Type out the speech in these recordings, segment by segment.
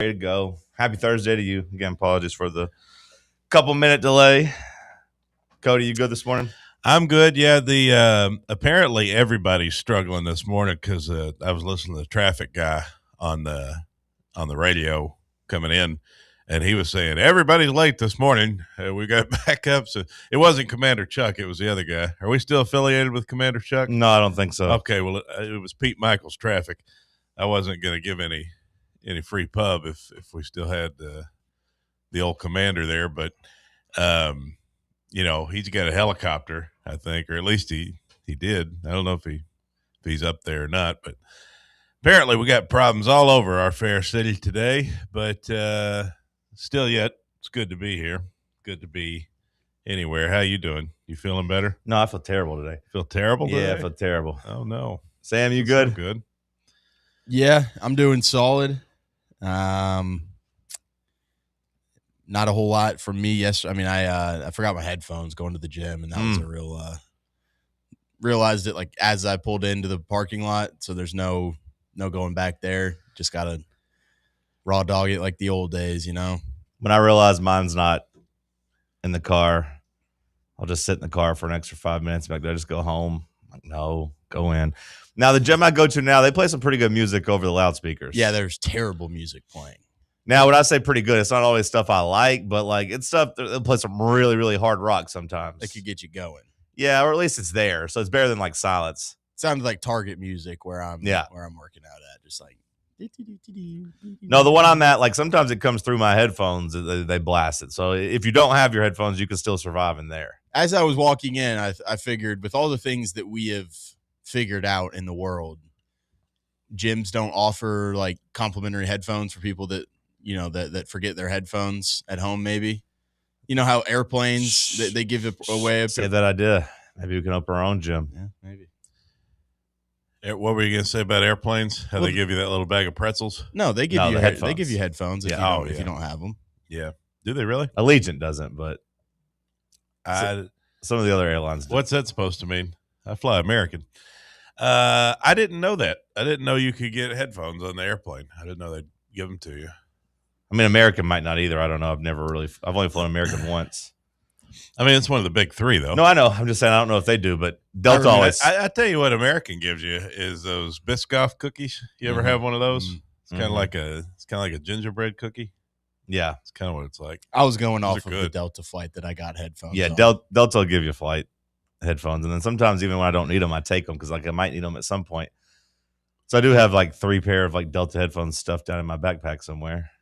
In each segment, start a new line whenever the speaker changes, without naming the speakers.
Ready to go. Happy Thursday to you. Again, apologies for the couple-minute delay. Cody, you good this morning?
I'm good. Yeah, the apparently everybody's struggling this morning because I was listening to the traffic guy on the radio coming in, and he was saying everybody's late this morning. We got backups. So it wasn't Commander Chuck; it was the other guy. Are we still affiliated with Commander Chuck?
No, I don't think so.
Okay, well, it was Pete Michaels Traffic. I wasn't going to give any free pub if we still had the old Commander there, but he's got a helicopter, I think, or at least he did. I don't know if he's up there or not, but apparently we got problems all over our fair city today. But still, yet it's good to be here. Good to be anywhere. How you doing? You feeling better?
No, I feel terrible today.
Feel terrible today?
Yeah, I feel terrible.
Oh no,
Sam, you good?
So good.
Yeah, I'm doing solid. Not a whole lot from me yesterday. I mean, I forgot my headphones going to the gym, and that was a real realized it like as I pulled into the parking lot. So there's no going back there. Just gotta raw dog it like the old days, you know.
When I realize mine's not in the car, I'll just sit in the car for an extra 5 minutes. Like, did I just go home? Like, no, go in. Now the gym I go to now, they play some pretty good music over the loudspeakers.
Yeah, there's terrible music playing.
Now, when I say pretty good, it's not always stuff I like, but like it's stuff they'll play some really, really hard rock sometimes.
That could get you going.
Yeah, or at least it's there. So it's better than like silence.
Sounded like Target music where I'm working out at. Just like
no, the one I'm at, like sometimes it comes through my headphones, they blast it. So if you don't have your headphones, you can still survive in there.
As I was walking in, I figured with all the things that we have figured out in the world, gyms don't offer like complimentary headphones for people that that forget their headphones at home. Maybe how airplanes they give it away.
Save that idea. Maybe we can open our own gym.
Yeah, maybe.
What were you going to say about airplanes? How they give you that little bag of pretzels?
No, they give you headphones. They give you headphones if you don't have them.
Yeah. Do they really?
Allegiant doesn't, but some of the other airlines do.
What's that supposed to mean? I fly American. I didn't know that. I didn't know you could get headphones on the airplane. I didn't know they'd give them to you.
I mean, American might not either. I don't know. I've only flown American once.
I mean, it's one of the big three, though.
No, I know. I'm just saying I don't know if they do, but Delta always.
I tell you what, American gives you is those Biscoff cookies. You ever have one of those? It's kind of like a gingerbread cookie.
Yeah,
it's kind of what it's like.
I was going off of the Delta flight that I got headphones.
Yeah, Delta will give you flight headphones, and then sometimes even when I don't need them, I take them because like I might need them at some point. So I do have like 3 pair of like Delta headphones stuffed down in my backpack somewhere.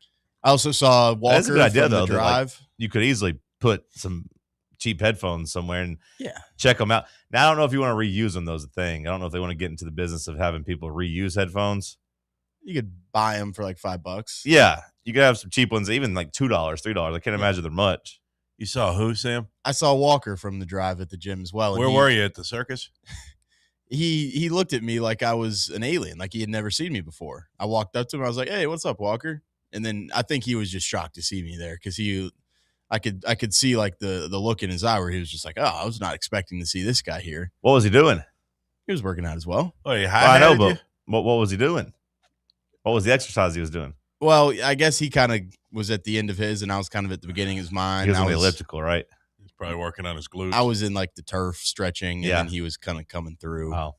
I also saw Walker
That's a good idea,
from
though,
the drive.
Like, you could easily put some cheap headphones somewhere and
yeah,
check them out. Now, I don't know if you want to reuse them, though, is the thing. I don't know if they want to get into the business of having people reuse headphones.
You could buy them for like $5.
Yeah, you could have some cheap ones, even like $2, $3. I can't imagine they're much.
You saw who, Sam?
I saw Walker from the drive at the gym as well.
Where were you, at the circus?
He looked at me like I was an alien, like he had never seen me before. I walked up to him. I was like, "Hey, what's up, Walker?" And then I think he was just shocked to see me there because I could see like the look in his eye where he was just like, "Oh, I was not expecting to see this guy here."
What was he doing?
He was working out as well.
Oh,
I know, but what was he doing? What was the exercise he was doing?
Well, I guess he kind of was at the end of his, and I was kind of at the beginning of his mine.
He was on the elliptical, right?
He's probably working on his glutes.
I was in like the turf stretching, and then he was kind of coming through.
Oh,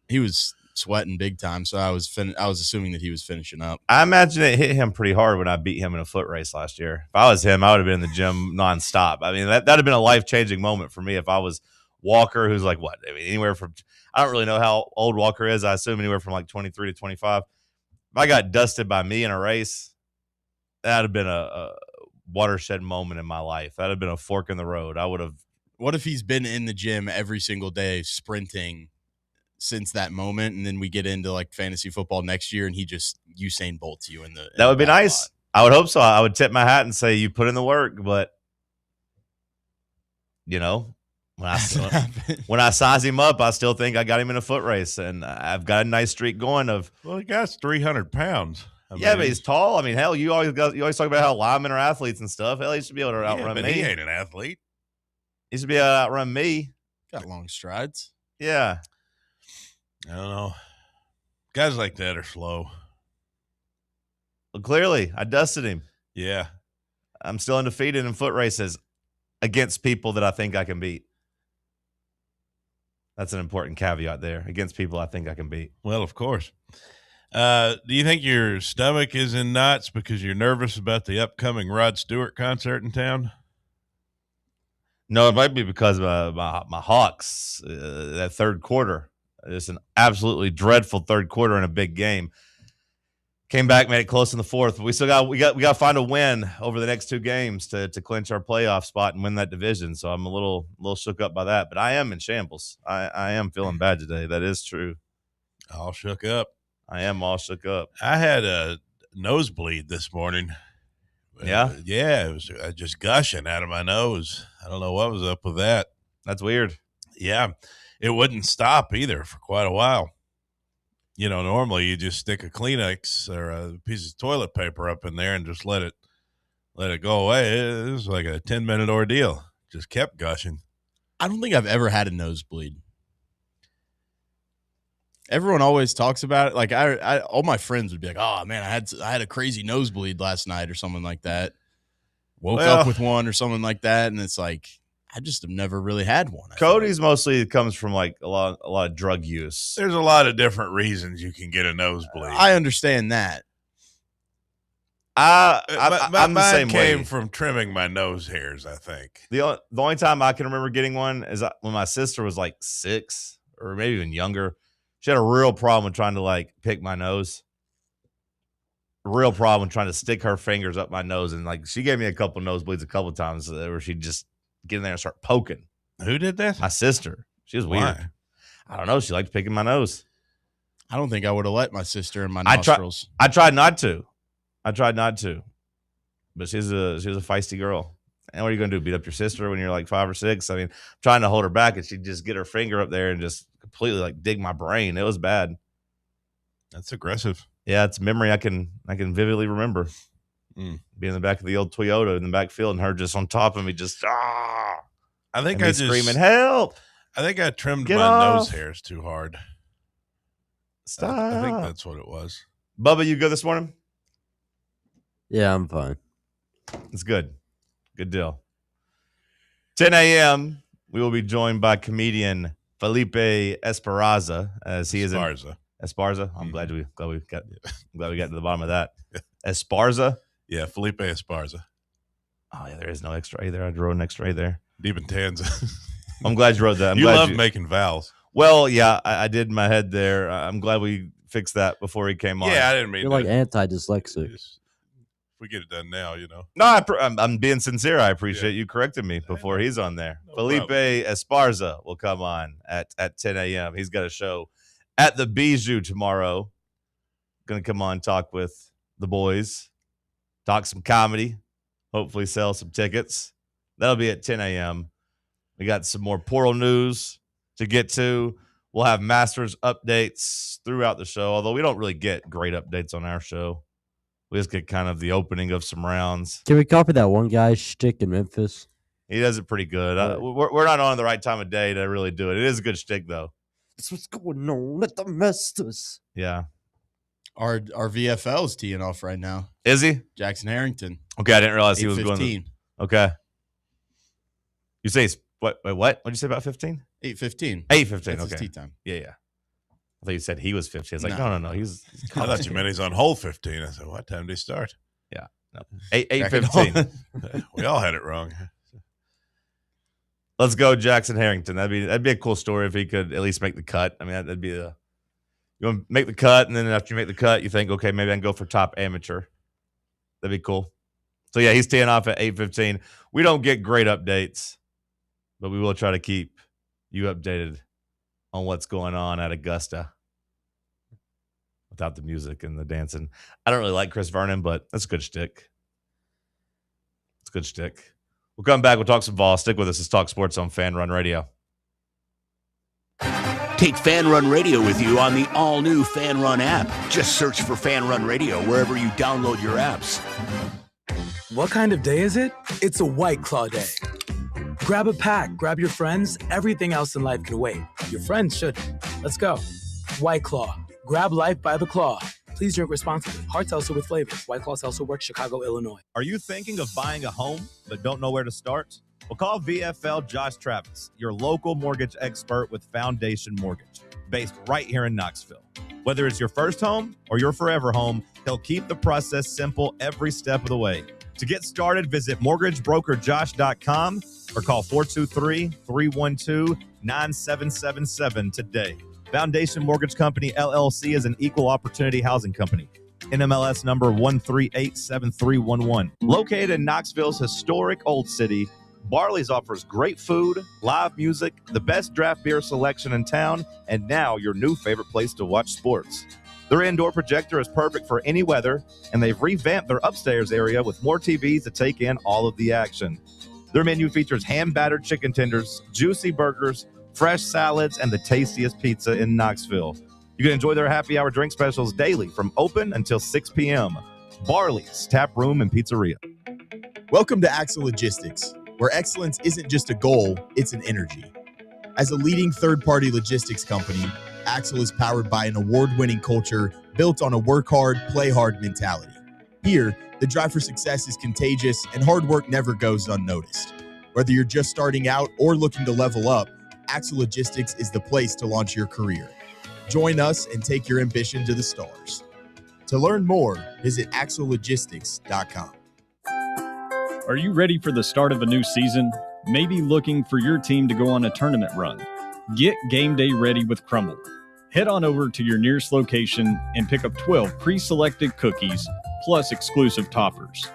he was sweating big time, so I was assuming that he was finishing up.
I imagine it hit him pretty hard when I beat him in a foot race last year. If I was him, I would have been in the gym nonstop. I mean, that'd have been a life-changing moment for me if I was Walker, who's like, what? I mean, anywhere from – I don't really know how old Walker is. I assume anywhere from like 23 to 25. If I got dusted by me in a race, that would have been a watershed moment in my life. That would have been a fork in the road. I would have –
What if he's been in the gym every single day sprinting – since that moment, and then we get into like fantasy football next year and he just Usain Bolts you in the
that would be nice. I would hope so. I would tip my hat and say you put in the work, but when I size him up, I still think I got him in a foot race, and I've got a nice streak going of.
Well, the guy's 300 pounds.
But he's tall. I mean, hell, you always talk about how linemen are athletes and stuff. Hell, he should be able to outrun me.
He ain't an athlete.
He should be able to outrun me.
Got long strides.
Yeah.
I don't know. Guys like that are slow.
Well, clearly, I dusted him.
Yeah.
I'm still undefeated in foot races against people that I think I can beat. That's an important caveat there. Against people I think I can beat.
Well, of course. Do you think your stomach is in knots because you're nervous about the upcoming Rod Stewart concert in town?
No, it might be because of my Hawks, that third quarter. It's an absolutely dreadful third quarter in a big game. Came back, made it close in the fourth. But we got to find a win over the next two games to clinch our playoff spot and win that division. So I'm a little shook up by that. But I am in shambles. I am feeling bad today. That is true.
All shook up.
I am all shook up.
I had a nosebleed this morning.
Yeah?
Yeah, it was just gushing out of my nose. I don't know what was up with that.
That's weird.
Yeah, it wouldn't stop either for quite a while. You know, normally you just stick a Kleenex or a piece of toilet paper up in there and just let it go away. It was like a 10-minute ordeal. Just kept gushing.
I don't think I've ever had a nosebleed. Everyone always talks about it. Like I all my friends would be like, "Oh man, I had a crazy nosebleed last night or something like that." Woke up with one or something like that, and it's like I just have never really had one.
Cody's mostly comes from like a lot of drug use.
There's a lot of different reasons you can get a nosebleed.
I understand that.
I'm the same way.
Came from trimming my nose hairs, I think.
The only time I can remember getting one is when my sister was like 6 or maybe even younger. She had a real problem with trying to like pick my nose. A real problem trying to stick her fingers up my nose, and like she gave me a couple nosebleeds a couple times where she'd just get in there and start poking.
Who did that?
My sister. She was weird.
Why?
I don't know. She liked picking my nose.
I don't think I would have let my sister in my nostrils.
I tried not to. But she's a feisty girl. And what are you going to do? Beat up your sister when you're like 5 or 6? I mean, I'm trying to hold her back, and she'd just get her finger up there and just completely like dig my brain. It was bad.
That's aggressive.
Yeah, it's a memory I can vividly remember. Being in the back of the old Toyota in the backfield and her just on top of me, just
I think
I screaming, "Help!"
I think I trimmed
Get
my
off.
nose hairs too hard.
Stop.
I think that's what it was.
Bubba, you good this morning?
Yeah, I'm fine.
It's good. Good deal. 10 a.m. We will be joined by comedian Felipe Esparza as he is in Esparza. I'm glad we got to the bottom of that. Esparza.
Yeah, Felipe Esparza.
Oh yeah, there is no extra A there. I wrote an extra A there.
Deep in Tanza.
I'm glad you wrote that.
You love making vowels.
Well, yeah, I did in my head there. I'm glad we fixed that before he came on.
Yeah, I didn't mean
You're like anti-dyslexic.
If we get it done now, you know.
No, I'm being sincere. I appreciate you correcting me before he's on there.
No
Felipe Esparza will come on at 10 a.m. He's got a show at the Bijou tomorrow. Going to come on, talk with the boys, talk some comedy, hopefully sell some tickets. That'll be at 10 a.m. We got some more portal news to get to. We'll have Masters updates throughout the show, although we don't really get great updates on our show. We just get kind of the opening of some rounds.
Can we copy that one guy's shtick in Memphis?
He does it pretty good. We're not on the right time of day to really do it. It is a good shtick, though.
That's what's going on at the Masters.
Yeah.
Our VFL is teeing off right now.
Is he?
Jackson Harrington.
Okay, I didn't realize he was going. Okay. You say what? Wait, what? What'd you say about 15?
8:15.
8:15.
That's
Okay.
tea time.
Yeah. I thought you said he was 15. I was like, no. He's
I thought you meant he's on hole 15. I said, what time did he start?
Yeah. No. 8:15.
We all had it wrong.
Let's go, Jackson Harrington. That'd be a cool story if he could at least make the cut. I mean, that'd be you want to make the cut, and then after you make the cut, you think, okay, maybe I can go for top amateur. That'd be cool. So yeah, he's teeing off at 8:15. We don't get great updates, but we will try to keep you updated on what's going on at Augusta without the music and the dancing. I don't really like Chris Vernon, but that's a good shtick. It's a good shtick. We'll come back. We'll talk some ball. Stick with us. It's Talk Sports on Fan Run Radio.
Take Fan Run Radio with you on the all-new Fan Run app. Just search for Fan Run Radio wherever you download your apps.
What kind of day is it? It's a White Claw day. Grab a pack, grab your friends. Everything else in life can wait. Your friends shouldn't. Let's go. White Claw. Grab life by the claw. Please drink responsibly. Hard seltzer with flavors. White Claw Seltzer Works, Chicago, Illinois.
Are you thinking of buying a home but don't know where to start? Well, call VFL Josh Travis, your local mortgage expert with Foundation Mortgage, based right here in Knoxville. Whether it's your first home or your forever home, he'll keep the process simple every step of the way. To get started, visit mortgagebrokerjosh.com or call 423-312-9777 today. Foundation Mortgage Company, LLC is an equal opportunity housing company. NMLS number 1387311. Located in Knoxville's historic Old City, Barley's offers great food, live music, the best draft beer selection in town, and now your new favorite place to watch sports. Their indoor projector is perfect for any weather, and they've revamped their upstairs area with more TVs to take in all of the action. Their menu features hand-battered chicken tenders, juicy burgers, fresh salads, and the tastiest pizza in Knoxville. You can enjoy their happy hour drink specials daily from open until 6 p.m. Barley's Tap Room and Pizzeria.
Welcome to Axle Logistics, where excellence isn't just a goal, it's an energy. As a leading third-party logistics company, Axle is powered by an award-winning culture built on a work-hard, play-hard mentality. Here, the drive for success is contagious and hard work never goes unnoticed. Whether you're just starting out or looking to level up, Axle Logistics is the place to launch your career. Join us and take your ambition to the stars. To learn more, visit axlelogistics.com.
Are you ready for the start of a new season? Maybe looking for your team to go on a tournament run? Get game day ready with Crumble. Head on over to your nearest location and pick up 12 pre-selected cookies plus exclusive toppers.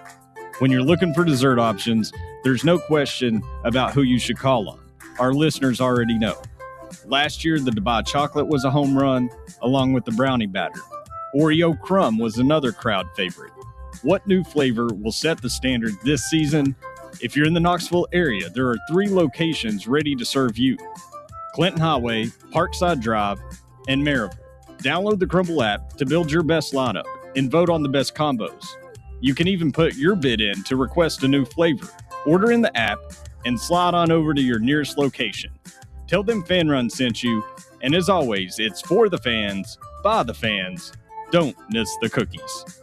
When you're looking for dessert options, there's no question about who you should call on. Our listeners already know. Last year, the Dubai chocolate was a home run, along with the brownie batter. Oreo crumb was another crowd favorite. What new flavor will set the standard this season? If you're in the Knoxville area, there are 3 locations ready to serve you: Clinton Highway, Parkside Drive, and Maryville. Download the Crumble app to build your best lineup and vote on the best combos. You can even put your bid in to request a new flavor. Order in the app and slide on over to your nearest location. Tell them Fan Run sent you, and as always, it's for the fans, by the fans. Don't miss the cookies.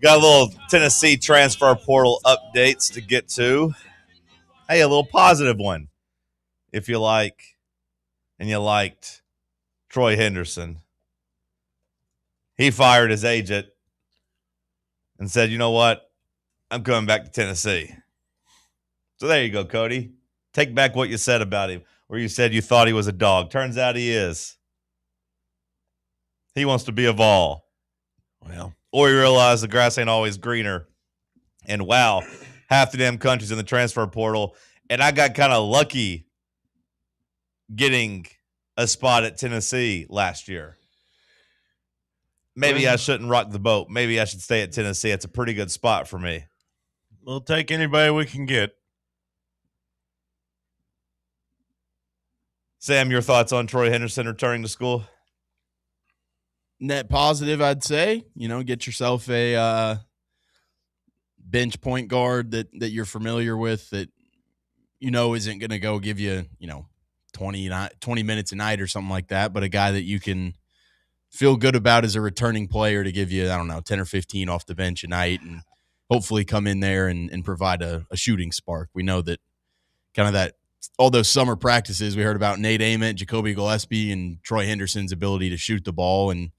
Got a little Tennessee transfer portal updates to get to. Hey, a little positive one. If you like, and you liked Troy Henderson, he fired his agent and said, you know what? I'm coming back to Tennessee. So there you go, Cody. Take back what you said about him, where you said you thought he was a dog. Turns out he is. He wants to be a Vol.
Well,
or you realize the grass ain't always greener. And wow, half the damn country's in the transfer portal. And I got kind of lucky getting a spot at Tennessee last year. Maybe I shouldn't rock the boat. Maybe I should stay at Tennessee. It's a pretty good spot for me.
we'll take anybody we can get.
Sam, your thoughts on Troy Henderson returning to school?
Net positive, I'd say. Get yourself a bench point guard that you're familiar with, that isn't going to go give you 20 minutes a night or something like that, but a guy that you can feel good about as a returning player to give you 10 or 15 off the bench a night, and hopefully come in there and provide a shooting spark. We know that kind of that all those summer practices we heard about Nate Ament, Jacoby Gillespie, and Troy Henderson's ability to shoot the ball, and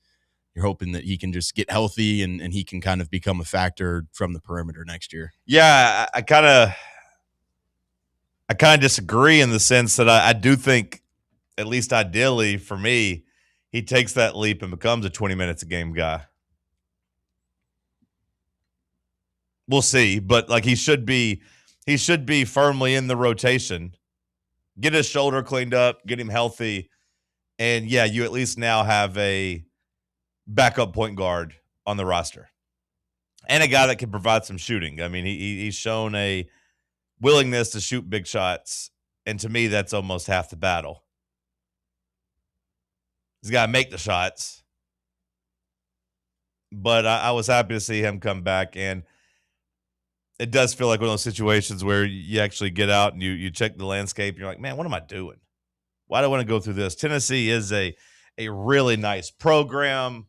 you're hoping that he can just get healthy and he can kind of become a factor from the perimeter next year.
Yeah, I kind of disagree in the sense that I do think, at least ideally for me, he takes that leap and becomes a 20 minutes a game guy. We'll see, but like he should be firmly in the rotation. Get his shoulder cleaned up, get him healthy, And yeah, you at least now have a backup point guard on the roster and a guy that can provide some shooting. I mean, he's shown a willingness to shoot big shots. And to me, that's almost half the battle. He's got to make the shots. But I was happy to see him come back. And it does feel like one of those situations where you actually get out and you check the landscape. And you're like, man, what am I doing? Why do I want to go through this? Tennessee is a really nice program.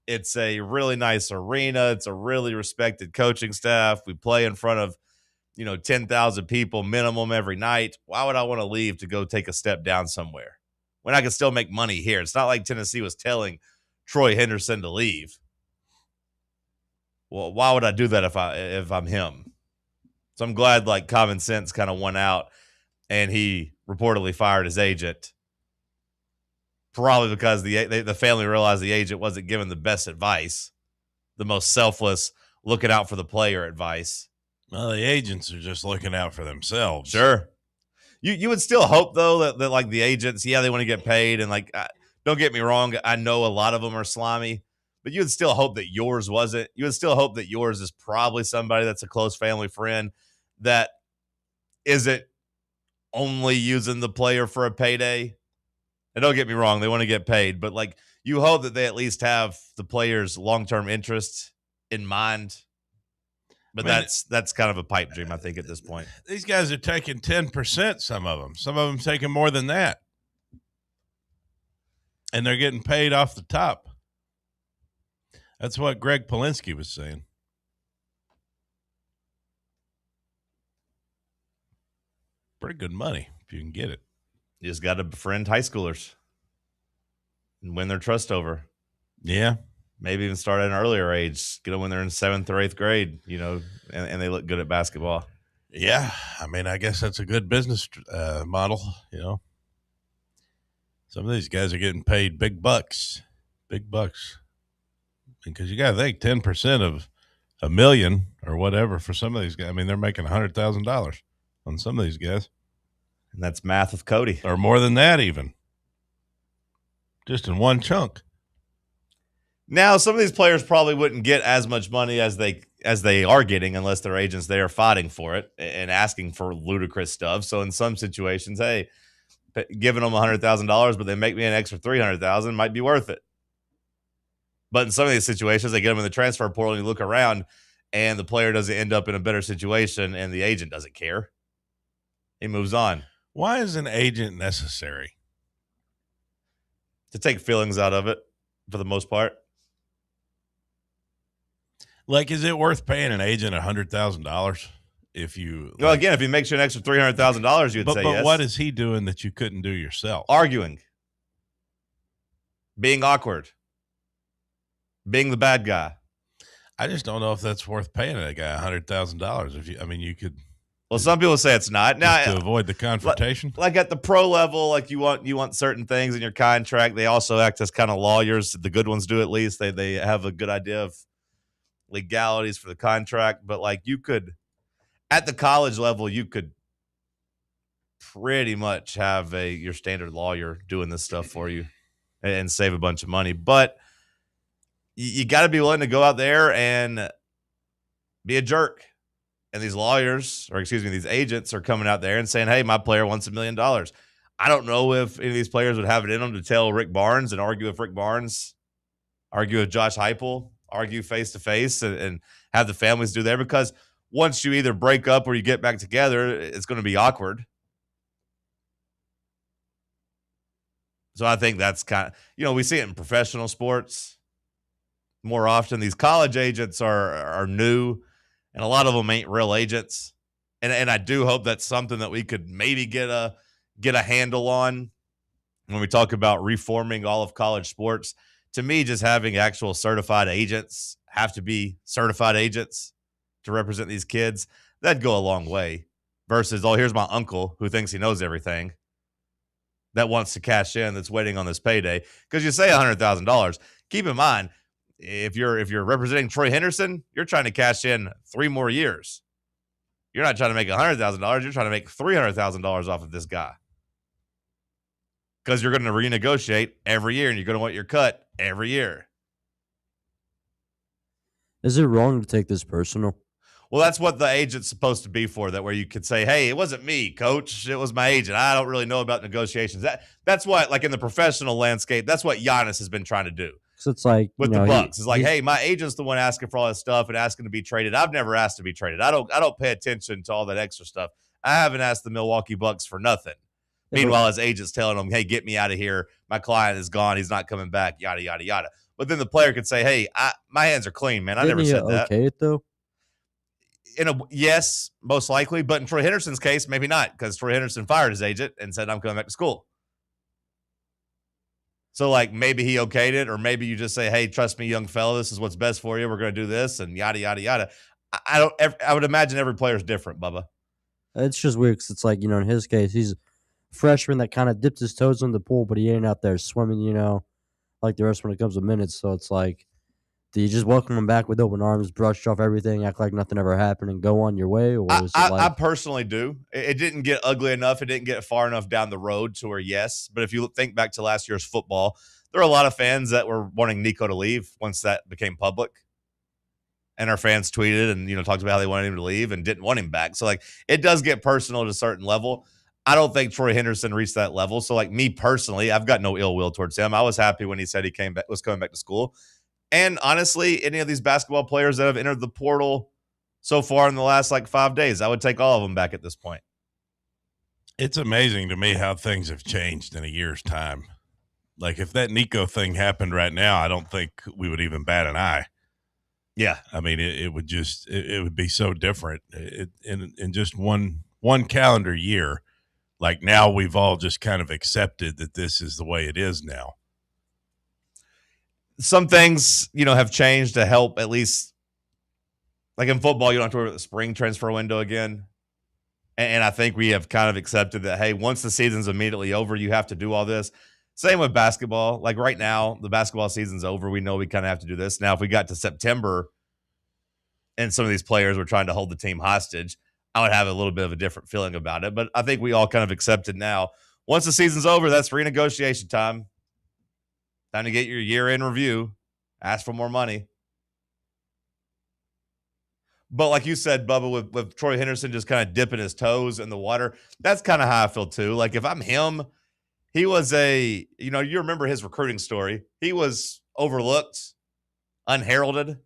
It's a really nice arena. It's a really respected coaching staff. We play in front of, 10,000 people minimum every night. Why would I want to leave to go take a step down somewhere when I can still make money here? It's not like Tennessee was telling Troy Henderson to leave. Well, why would I do that if I'm him? So I'm glad like common sense kind of won out and he reportedly fired his agent. Probably because the family realized the agent wasn't giving the best advice, the most selfless, looking out for the player advice.
Well, the agents are just looking out for themselves.
Sure. You would still hope, though, that like the agents, they want to get paid. And, like, don't get me wrong, I know a lot of them are slimy. But you would still hope that yours wasn't. You would still hope that yours is probably somebody that's a close family friend that isn't only using the player for a payday. And don't get me wrong, they want to get paid. But, like, you hope that they at least have the player's long-term interest in mind. But that's kind of a pipe dream, I think, at this point.
These guys are taking 10%, some of them. Some of them taking more than that. And they're getting paid off the top. That's what Greg Polinsky was saying. Pretty good money if you can get it.
You just got to befriend high schoolers and win their trust over.
Yeah.
Maybe even start at an earlier age. Get them when they're in 7th or 8th grade, and they look good at basketball.
Yeah. I mean, I guess that's a good business model, Some of these guys are getting paid big bucks. Big bucks. Because you got to think 10% of $1 million or whatever for some of these guys. I mean, they're making $100,000 on some of these guys.
And that's math with Cody.
Or more than that even. Just in one chunk.
Now, some of these players probably wouldn't get as much money as they are getting unless their agents there are fighting for it and asking for ludicrous stuff. So in some situations, hey, giving them $100,000, but they make me an extra $300,000 might be worth it. But in some of these situations, they get them in the transfer portal and you look around and the player doesn't end up in a better situation and the agent doesn't care. He moves on.
Why is an agent necessary?
To take feelings out of it for the most part.
Like, is it worth paying an agent $100,000 if you?
Well, again, if he makes you an extra $300,000, you'd say yes.
But what is he doing that you couldn't do yourself?
Arguing, being awkward, being the bad guy.
I just don't know if that's worth paying a guy $100,000. You could.
Well, some people say it's not. Now,
to avoid the confrontation.
Like at the pro level, like you want certain things in your contract. They also act as kind of lawyers. The good ones do, at least. They have a good idea of legalities for the contract. But like you could, at the college level, you could pretty much have your standard lawyer doing this stuff for you and save a bunch of money. But you got to be willing to go out there and be a jerk. And these these agents are coming out there and saying, hey, my player wants $1 million. I don't know if any of these players would have it in them to tell Rick Barnes and argue with Rick Barnes, argue with Josh Heupel, argue face-to-face and have the families do there. Because once you either break up or you get back together, it's going to be awkward. So I think that's kind of, we see it in professional sports more often. These college agents are new. And a lot of them ain't real agents. And I do hope that's something that we could maybe get a handle on when we talk about reforming all of college sports. To me, just having actual certified agents, have to be certified agents to represent these kids, that'd go a long way. Versus, here's my uncle who thinks he knows everything that wants to cash in, that's waiting on this payday. Because you say $100,000. Keep in mind, if you're representing Troy Henderson, you're trying to cash in 3 more years. You're not trying to make $100,000. You're trying to make $300,000 off of this guy. because you're going to renegotiate every year and you're going to want your cut every year.
Is it wrong to take this personal?
Well, that's what the agent's supposed to be for, that where you could say, hey, it wasn't me, coach. It was my agent. I don't really know about negotiations. That's what, like in the professional landscape, that's what Giannis has been trying to do.
So it's like,
With the Bucks. It's like, hey, my agent's the one asking for all this stuff and asking to be traded. I've never asked to be traded. I don't pay attention to all that extra stuff. I haven't asked the Milwaukee Bucks for nothing. Meanwhile, his agent's telling him, hey, get me out of here. My client is gone. He's not coming back, yada, yada, yada. But then the player could say, hey, my hands are clean, man. I never said that.
Okay, though.
Yes, most likely. But in Troy Henderson's case, maybe not, because Troy Henderson fired his agent and said, I'm coming back to school. So, like, maybe he okayed it, or maybe you just say, hey, trust me, young fella, this is what's best for you. We're going to do this, and yada, yada, yada. I would imagine every player is different, Bubba.
It's just weird because it's like, in his case, he's a freshman that kind of dipped his toes in the pool, but he ain't out there swimming, like the rest when it comes to minutes. So it's like, do you just welcome him back with open arms, brush off everything, act like nothing ever happened, and go on your way? Or is it like...
I personally do. It didn't get ugly enough. It didn't get far enough down the road to where, yes. But if you think back to last year's football, there were a lot of fans that were wanting Nico to leave once that became public. And our fans tweeted and, talked about how they wanted him to leave and didn't want him back. So, like, it does get personal at a certain level. I don't think Troy Henderson reached that level. So, like, me personally, I've got no ill will towards him. I was happy when he said he was coming back to school. And honestly, any of these basketball players that have entered the portal so far in the last, 5 days, I would take all of them back at this point.
It's amazing to me how things have changed in a year's time. Like, if that Nico thing happened right now, I don't think we would even bat an eye.
Yeah.
I mean, it would just, it would be so different in just one calendar year. Like, now we've all just kind of accepted that this is the way it is now.
Some things, have changed to help, at least. Like in football, you don't have to worry about the spring transfer window again. And I think we have kind of accepted that, hey, once the season's immediately over, you have to do all this. Same with basketball. Like right now, the basketball season's over. We know we kind of have to do this. Now, if we got to September and some of these players were trying to hold the team hostage, I would have a little bit of a different feeling about it. But I think we all kind of accepted now. Once the season's over, that's renegotiation time. Time to get your year-end review. Ask for more money. But like you said, Bubba, with Troy Henderson just kind of dipping his toes in the water, that's kind of how I feel too. Like if I'm him, he was you remember his recruiting story. He was overlooked, unheralded.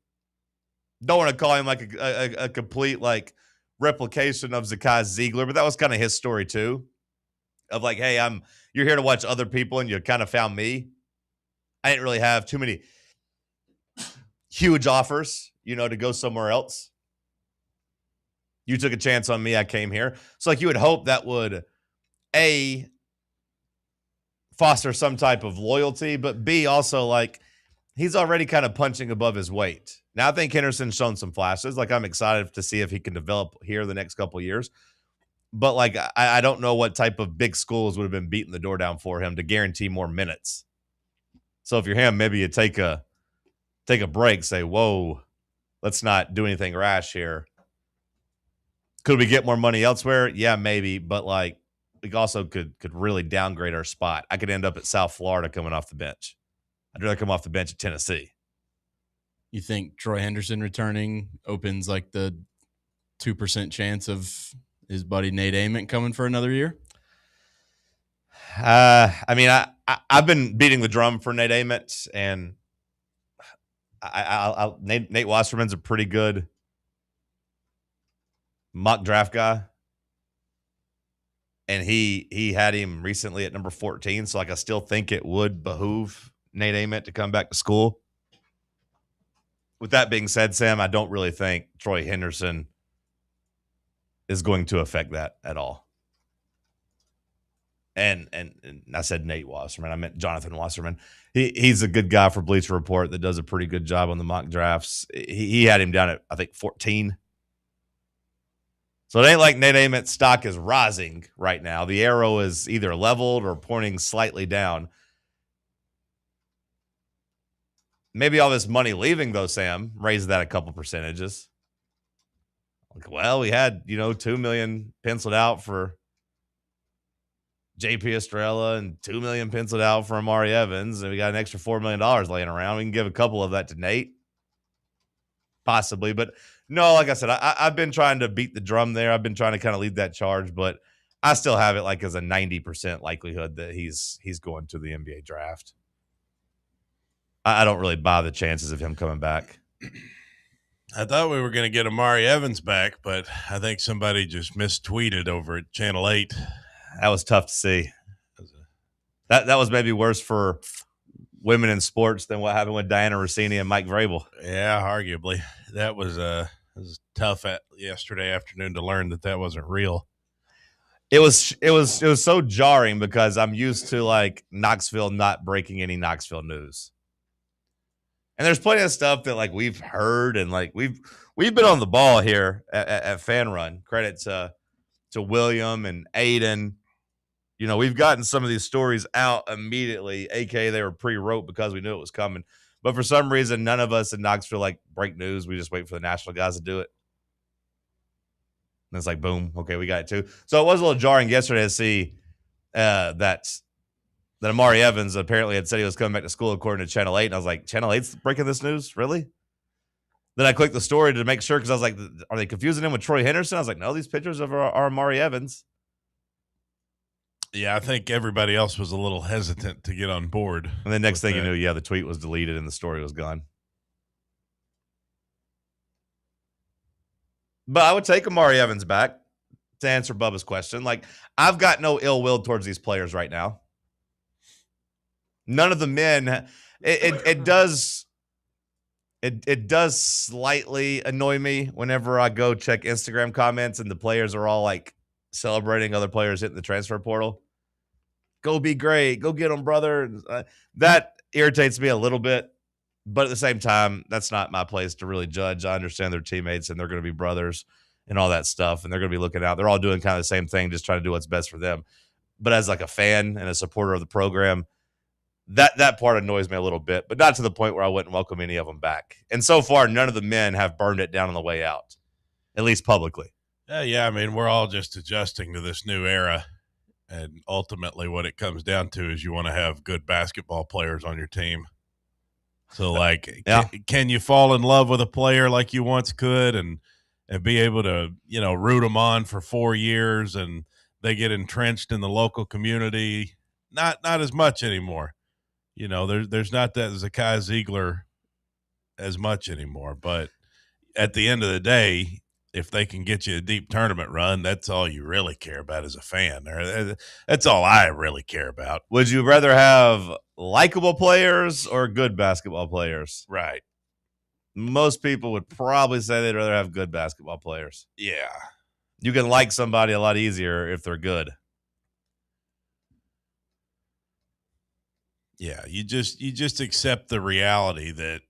Don't want to call him like a complete replication of Zakai Ziegler, but that was kind of his story too. Of like, hey, you're here to watch other people and you kind of found me. I didn't really have too many huge offers, to go somewhere else. You took a chance on me. I came here. So you would hope that would A, foster some type of loyalty, but B, also he's already kind of punching above his weight. Now I think Henderson's shown some flashes. I'm excited to see if he can develop here the next couple of years. But I don't know what type of big schools would have been beating the door down for him to guarantee more minutes. So if you're him, maybe you take a break, say, whoa, let's not do anything rash here. Could we get more money elsewhere? Yeah, maybe. But we also could really downgrade our spot. I could end up at South Florida coming off the bench. I'd rather come off the bench at Tennessee.
You think Troy Henderson returning opens the 2% chance of his buddy Nate Ament coming for another year?
I've been beating the drum for Nate Ament, and Nate Wasserman's a pretty good mock draft guy, and he had him recently at number 14. So I still think it would behoove Nate Ament to come back to school. With that being said, Sam, I don't really think Troy Henderson is going to affect that at all. And I said Nate Wasserman. I meant Jonathan Wasserman. He's a good guy for Bleacher Report that does a pretty good job on the mock drafts. He had him down at, I think, 14. So it ain't like Nate Ament's stock is rising right now. The arrow is either leveled or pointing slightly down. Maybe all this money leaving, though, Sam, raised that a couple percentages. Well, we had, $2 million penciled out for JP Estrella and $2 million penciled out for Amari Evans, and we got an extra $4 million laying around. We can give a couple of that to Nate, possibly. But no, like I said, I've been trying to beat the drum there. I've been trying to kind of lead that charge, but I still have it like as a 90% likelihood that he's going to the NBA draft. I don't really buy the chances of him coming back.
I thought we were going to get Amari Evans back, but I think somebody just mistweeted over at Channel 8.
That was tough to see. That was maybe worse for women in sports than what happened with Diana Rossini and Mike Vrabel.
Yeah, arguably. That was tough yesterday afternoon to learn that wasn't real.
It was so jarring because I'm used to like Knoxville not breaking any Knoxville news. And there's plenty of stuff that like we've heard and like we've been on the ball here at Fan Run. Credit to William and Aiden. You know, we've gotten some of these stories out immediately, aka they were pre-wrote because we knew it was coming. But for some reason, none of us in Knoxville like break news. We just wait for the national guys to do it. And it's like, boom, okay, we got it too. So it was a little jarring yesterday to see that Amari Evans apparently had said he was coming back to school according to Channel 8. And I was like, Channel 8's breaking this news? Really? Then I clicked the story to make sure because I was like, are they confusing him with Troy Henderson? I was like, no, these pictures are Amari Evans.
Yeah, I think everybody else was a little hesitant to get on board.
And then next thing you knew, the tweet was deleted and the story was gone. But I would take Amari Evans back to answer Bubba's question. Like, I've got no ill will towards these players right now. None of the men. It does slightly annoy me whenever I go check Instagram comments and the players are all like celebrating other players hitting the transfer portal. Go be great. Go get them, brother. That irritates me a little bit. But at the same time, that's not my place to really judge. I understand they're teammates and they're going to be brothers and all that stuff. And they're going to be looking out. They're all doing kind of the same thing, just trying to do what's best for them. But as like a fan and a supporter of the program, that part annoys me a little bit, but not to the point where I wouldn't welcome any of them back. And so far, none of the men have burned it down on the way out, at least publicly.
Yeah, I mean, we're all just adjusting to this new era. And ultimately what it comes down to is you want to have good basketball players on your team. So, like, can you fall in love with a player like you once could and be able to, root them on for 4 years and they get entrenched in the local community? Not as much anymore. There's not that Zakai Ziegler as much anymore. But at the end of the day, if they can get you a deep tournament run, that's all you really care about as a fan. That's all I really care about.
Would you rather have likable players or good basketball players?
Right.
Most people would probably say they'd rather have good basketball players.
Yeah.
You can like somebody a lot easier if they're good.
Yeah, you just accept the reality that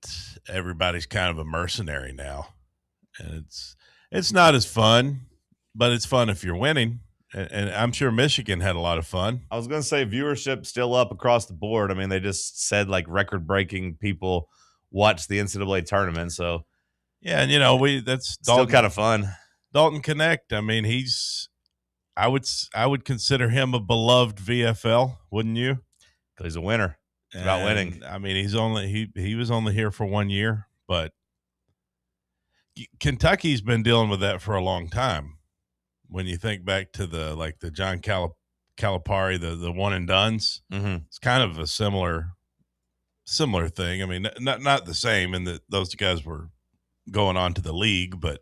everybody's kind of a mercenary now. And it's not as fun, but it's fun if you're winning. And I'm sure Michigan had a lot of fun.
I was going to say viewership still up across the board. I mean, they just said like record-breaking people watch the NCAA tournament. So
yeah, and that's
still kind of fun.
Dalton Connect. I mean, I would consider him a beloved VFL, wouldn't you?
Because he's a winner. It's about winning.
I mean, he was only here for 1 year, but Kentucky's been dealing with that for a long time. When you think back to the John Calipari, the one and dones, It's kind of a similar thing. I mean, not the same in that those guys were going on to the league, but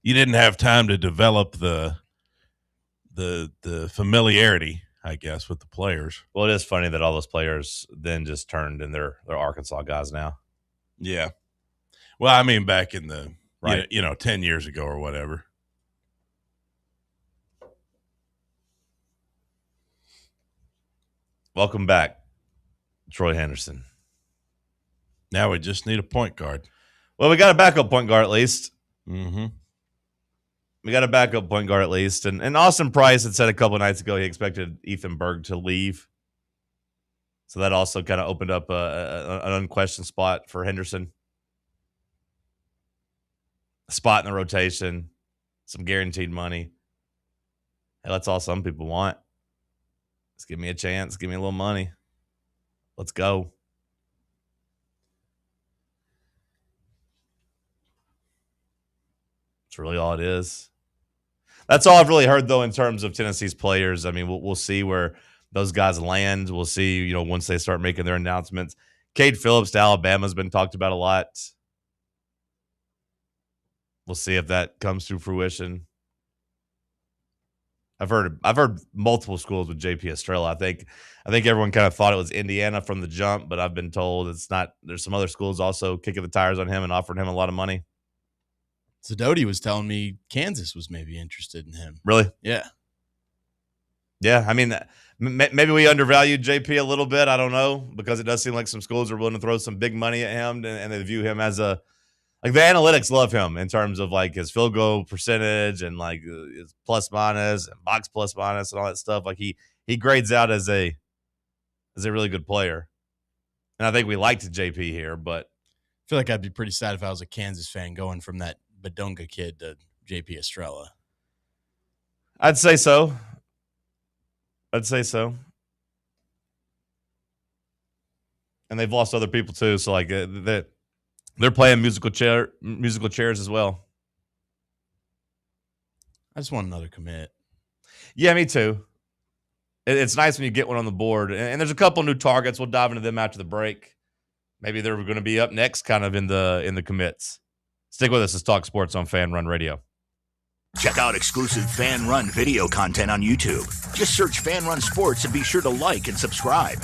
you didn't have time to develop the familiarity, I guess, with the players.
Well, it is funny that all those players then just turned and they're Arkansas guys now.
Yeah. Well, I mean, back in the
right,
10 years ago or whatever.
Welcome back, Troy Henderson.
Now we just need a point guard.
Well, we got a backup point guard at least.
Mm-hmm.
We got a backup point guard at least. And Austin Price had said a couple of nights ago he expected Ethan Berg to leave. So that also kind of opened up an unquestioned spot for Henderson. A spot in the rotation, some guaranteed money. Hey, that's all some people want. Just give me a chance. Give me a little money. Let's go. That's really all it is. That's all I've really heard, though, in terms of Tennessee's players. I mean, we'll see where those guys land. We'll see, once they start making their announcements. Cade Phillips to Alabama has been talked about a lot. We'll see if that comes to fruition. I've heard multiple schools with JP Estrella. I think everyone kind of thought it was Indiana from the jump, but I've been told it's not. There's some other schools also kicking the tires on him and offering him a lot of money.
Zadoti was telling me Kansas was maybe interested in him.
Really?
Yeah.
Yeah, I mean, maybe we undervalued JP a little bit. I don't know, because it does seem like some schools are willing to throw some big money at him, and they view him as the analytics love him in terms of like his field goal percentage and like his plus minus and box plus minus and all that stuff. Like he grades out as a really good player, and I think we liked JP here, but
I feel like I'd be pretty sad if I was a Kansas fan going from that Badunga kid to JP Estrella.
I'd say so. And they've lost other people too, so like they're playing musical chairs as well.
I just want another commit.
Yeah, me too. It's nice when you get one on the board, and there's a couple new targets. We'll dive into them after the break. Maybe they're going to be up next, kind of in the commits. Stick with us. It's Talk Sports on Fan Run Radio.
Check out exclusive Fan Run video content on YouTube. Just search Fan Run Sports and be sure to like and subscribe.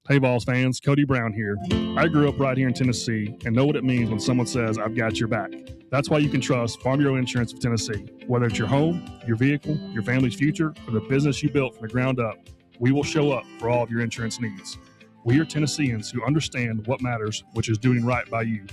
Hey, Vols fans, Cody Brown here. I grew up right here in Tennessee and know what it means when someone says, I've got your back. That's why you can trust Farm Bureau Insurance of Tennessee. Whether it's your home, your vehicle, your family's future, or the business you built from the ground up, we will show up for all of your insurance needs. We are Tennesseans who understand what matters, which is doing right by you.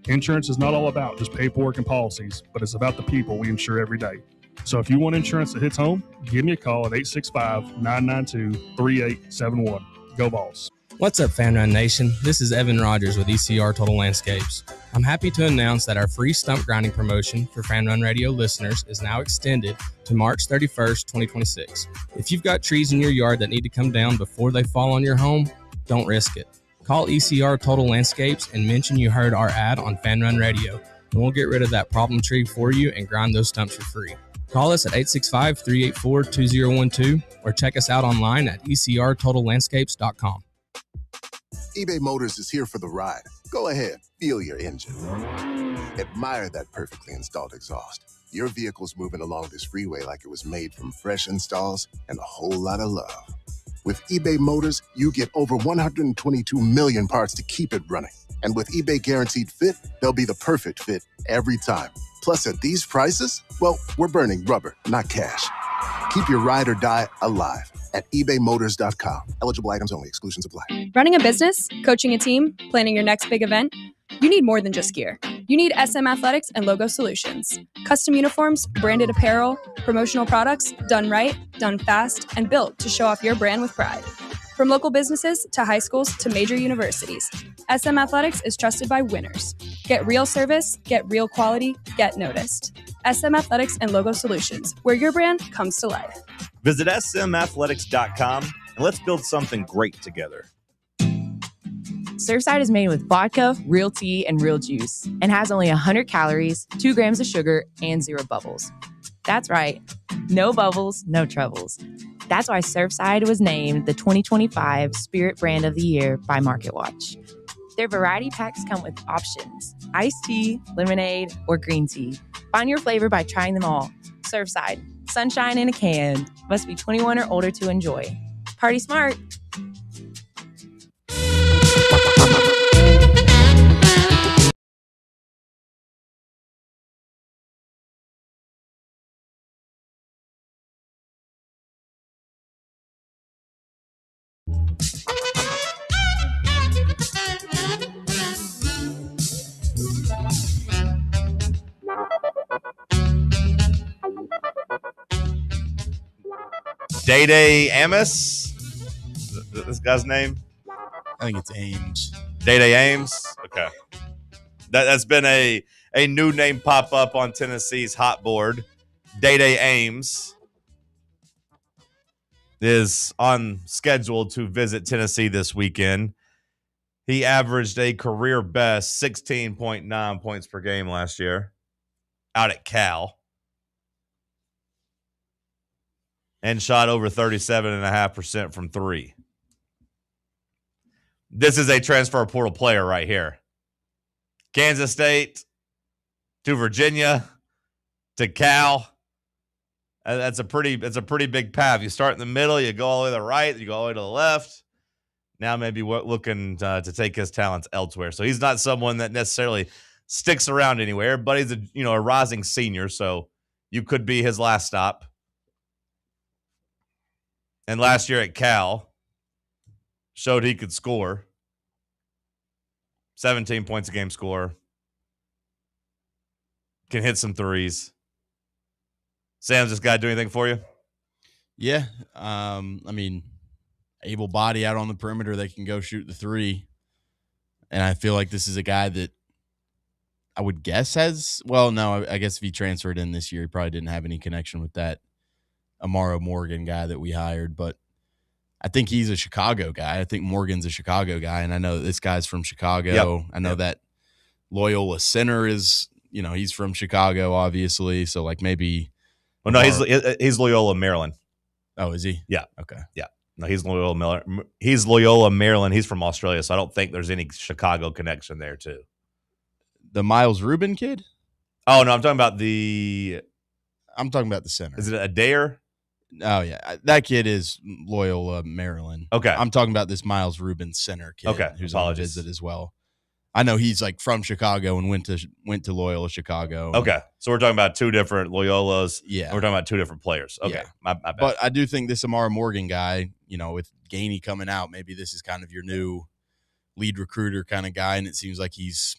Insurance is not all about just paperwork and policies, but it's about the people we insure every day. So if you want insurance that hits home, give me a call at 865-992-3871. Go Vols.
What's up, Fan Run Nation? This is Evan Rogers with ECR Total Landscapes. I'm happy to announce that our free stump grinding promotion for Fan Run Radio listeners is now extended to March 31st, 2026. If you've got trees in your yard that need to come down before they fall on your home, don't risk it. Call ECR Total Landscapes and mention you heard our ad on Fan Run Radio, and we'll get rid of that problem tree for you and grind those stumps for free. Call us at 865-384-2012 or check us out online at ecrtotallandscapes.com.
eBay Motors is here for the ride. Go ahead, feel your engine. Admire that perfectly installed exhaust. Your vehicle's moving along this freeway like it was made from fresh installs and a whole lot of love. With eBay Motors, you get over 122 million parts to keep it running. And with eBay Guaranteed Fit, they'll be the perfect fit every time. Plus, at these prices, well, we're burning rubber, not cash. Keep your ride or die alive at ebaymotors.com. Eligible items only. Exclusions apply.
Running a business, coaching a team, planning your next big event, you need more than just gear. You need SM Athletics and Logo Solutions. Custom uniforms, branded apparel, promotional products, done right, done fast, and built to show off your brand with pride. From local businesses to high schools to major universities, SM Athletics is trusted by winners. Get real service, get real quality, get noticed. SM Athletics and Logo Solutions, where your brand comes to life.
Visit smathletics.com and let's build something great together.
Surfside is made with vodka, real tea, and real juice, and has only 100 calories, 2 grams of sugar, and 0 bubbles. That's right. No bubbles, no troubles. That's why Surfside was named the 2025 Spirit Brand of the Year by MarketWatch. Their variety packs come with options: iced tea, lemonade, or green tea. Find your flavor by trying them all. Surfside, sunshine in a can. Must be 21 or older to enjoy. Party smart.
Day Amos, this guy's name?
I think it's Ames.
Day Ames. Okay, that's been a new name pop up on Tennessee's hot board. Day Ames. is on schedule to visit Tennessee this weekend. He averaged a career best 16.9 points per game last year out at Cal and shot over 37.5% from three. This is a transfer portal player right here. Kansas State to Virginia to Cal. That's a pretty big path. You start in the middle, you go all the way to the right, you go all the way to the left. Now maybe looking to take his talents elsewhere. So he's not someone that necessarily sticks around anywhere, but he's a rising senior, so you could be his last stop. And last year at Cal, showed he could score. 17 points a game score. Can hit some threes. Sam, does this guy do anything for you?
Yeah. Able body out on the perimeter. They can go shoot the three. And I feel like this is a guy that I would guess I guess if he transferred in this year, he probably didn't have any connection with that Amaro Morgan guy that we hired. But I think he's a Chicago guy. I think Morgan's a Chicago guy. And I know this guy's from Chicago. Yep. I know that Loyola Center is, he's from Chicago, obviously. So, maybe.
Well, no, he's Loyola, Maryland.
Oh, is he?
Yeah.
Okay.
Yeah. No, he's Loyola, Maryland. He's from Australia, so I don't think there's any Chicago connection there, too.
The Miles Rubin kid?
Oh, no, I'm talking about the
center.
Is it Adair?
Oh, yeah. That kid is Loyola, Maryland.
Okay.
I'm talking about this Miles Rubin center kid who's on a visit as well. I know he's from Chicago and went to Loyola Chicago.
Okay. So we're talking about two different Loyolas.
Yeah.
We're talking about two different players. Okay.
Yeah.
My bad.
But I do think this Amaro Morgan guy, with Gainey coming out, maybe this is kind of your new lead recruiter kind of guy. And it seems like he's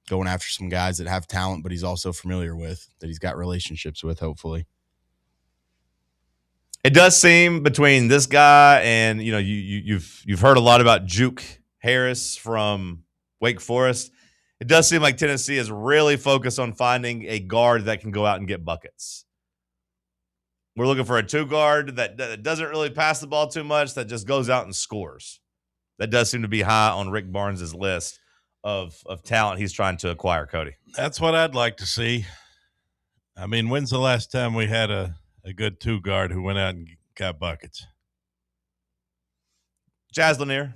going after some guys that have talent, but he's also familiar with, that he's got relationships with, hopefully.
It does seem between this guy and, you've heard a lot about Juke Harris from Wake Forest. It does seem like Tennessee is really focused on finding a guard that can go out and get buckets. We're looking for a two guard that doesn't really pass the ball too much, that just goes out and scores. That does seem to be high on Rick Barnes' list of talent he's trying to acquire, Cody.
That's what I'd like to see. I mean, when's the last time we had a good two guard who went out and got buckets?
Jazz Lanier,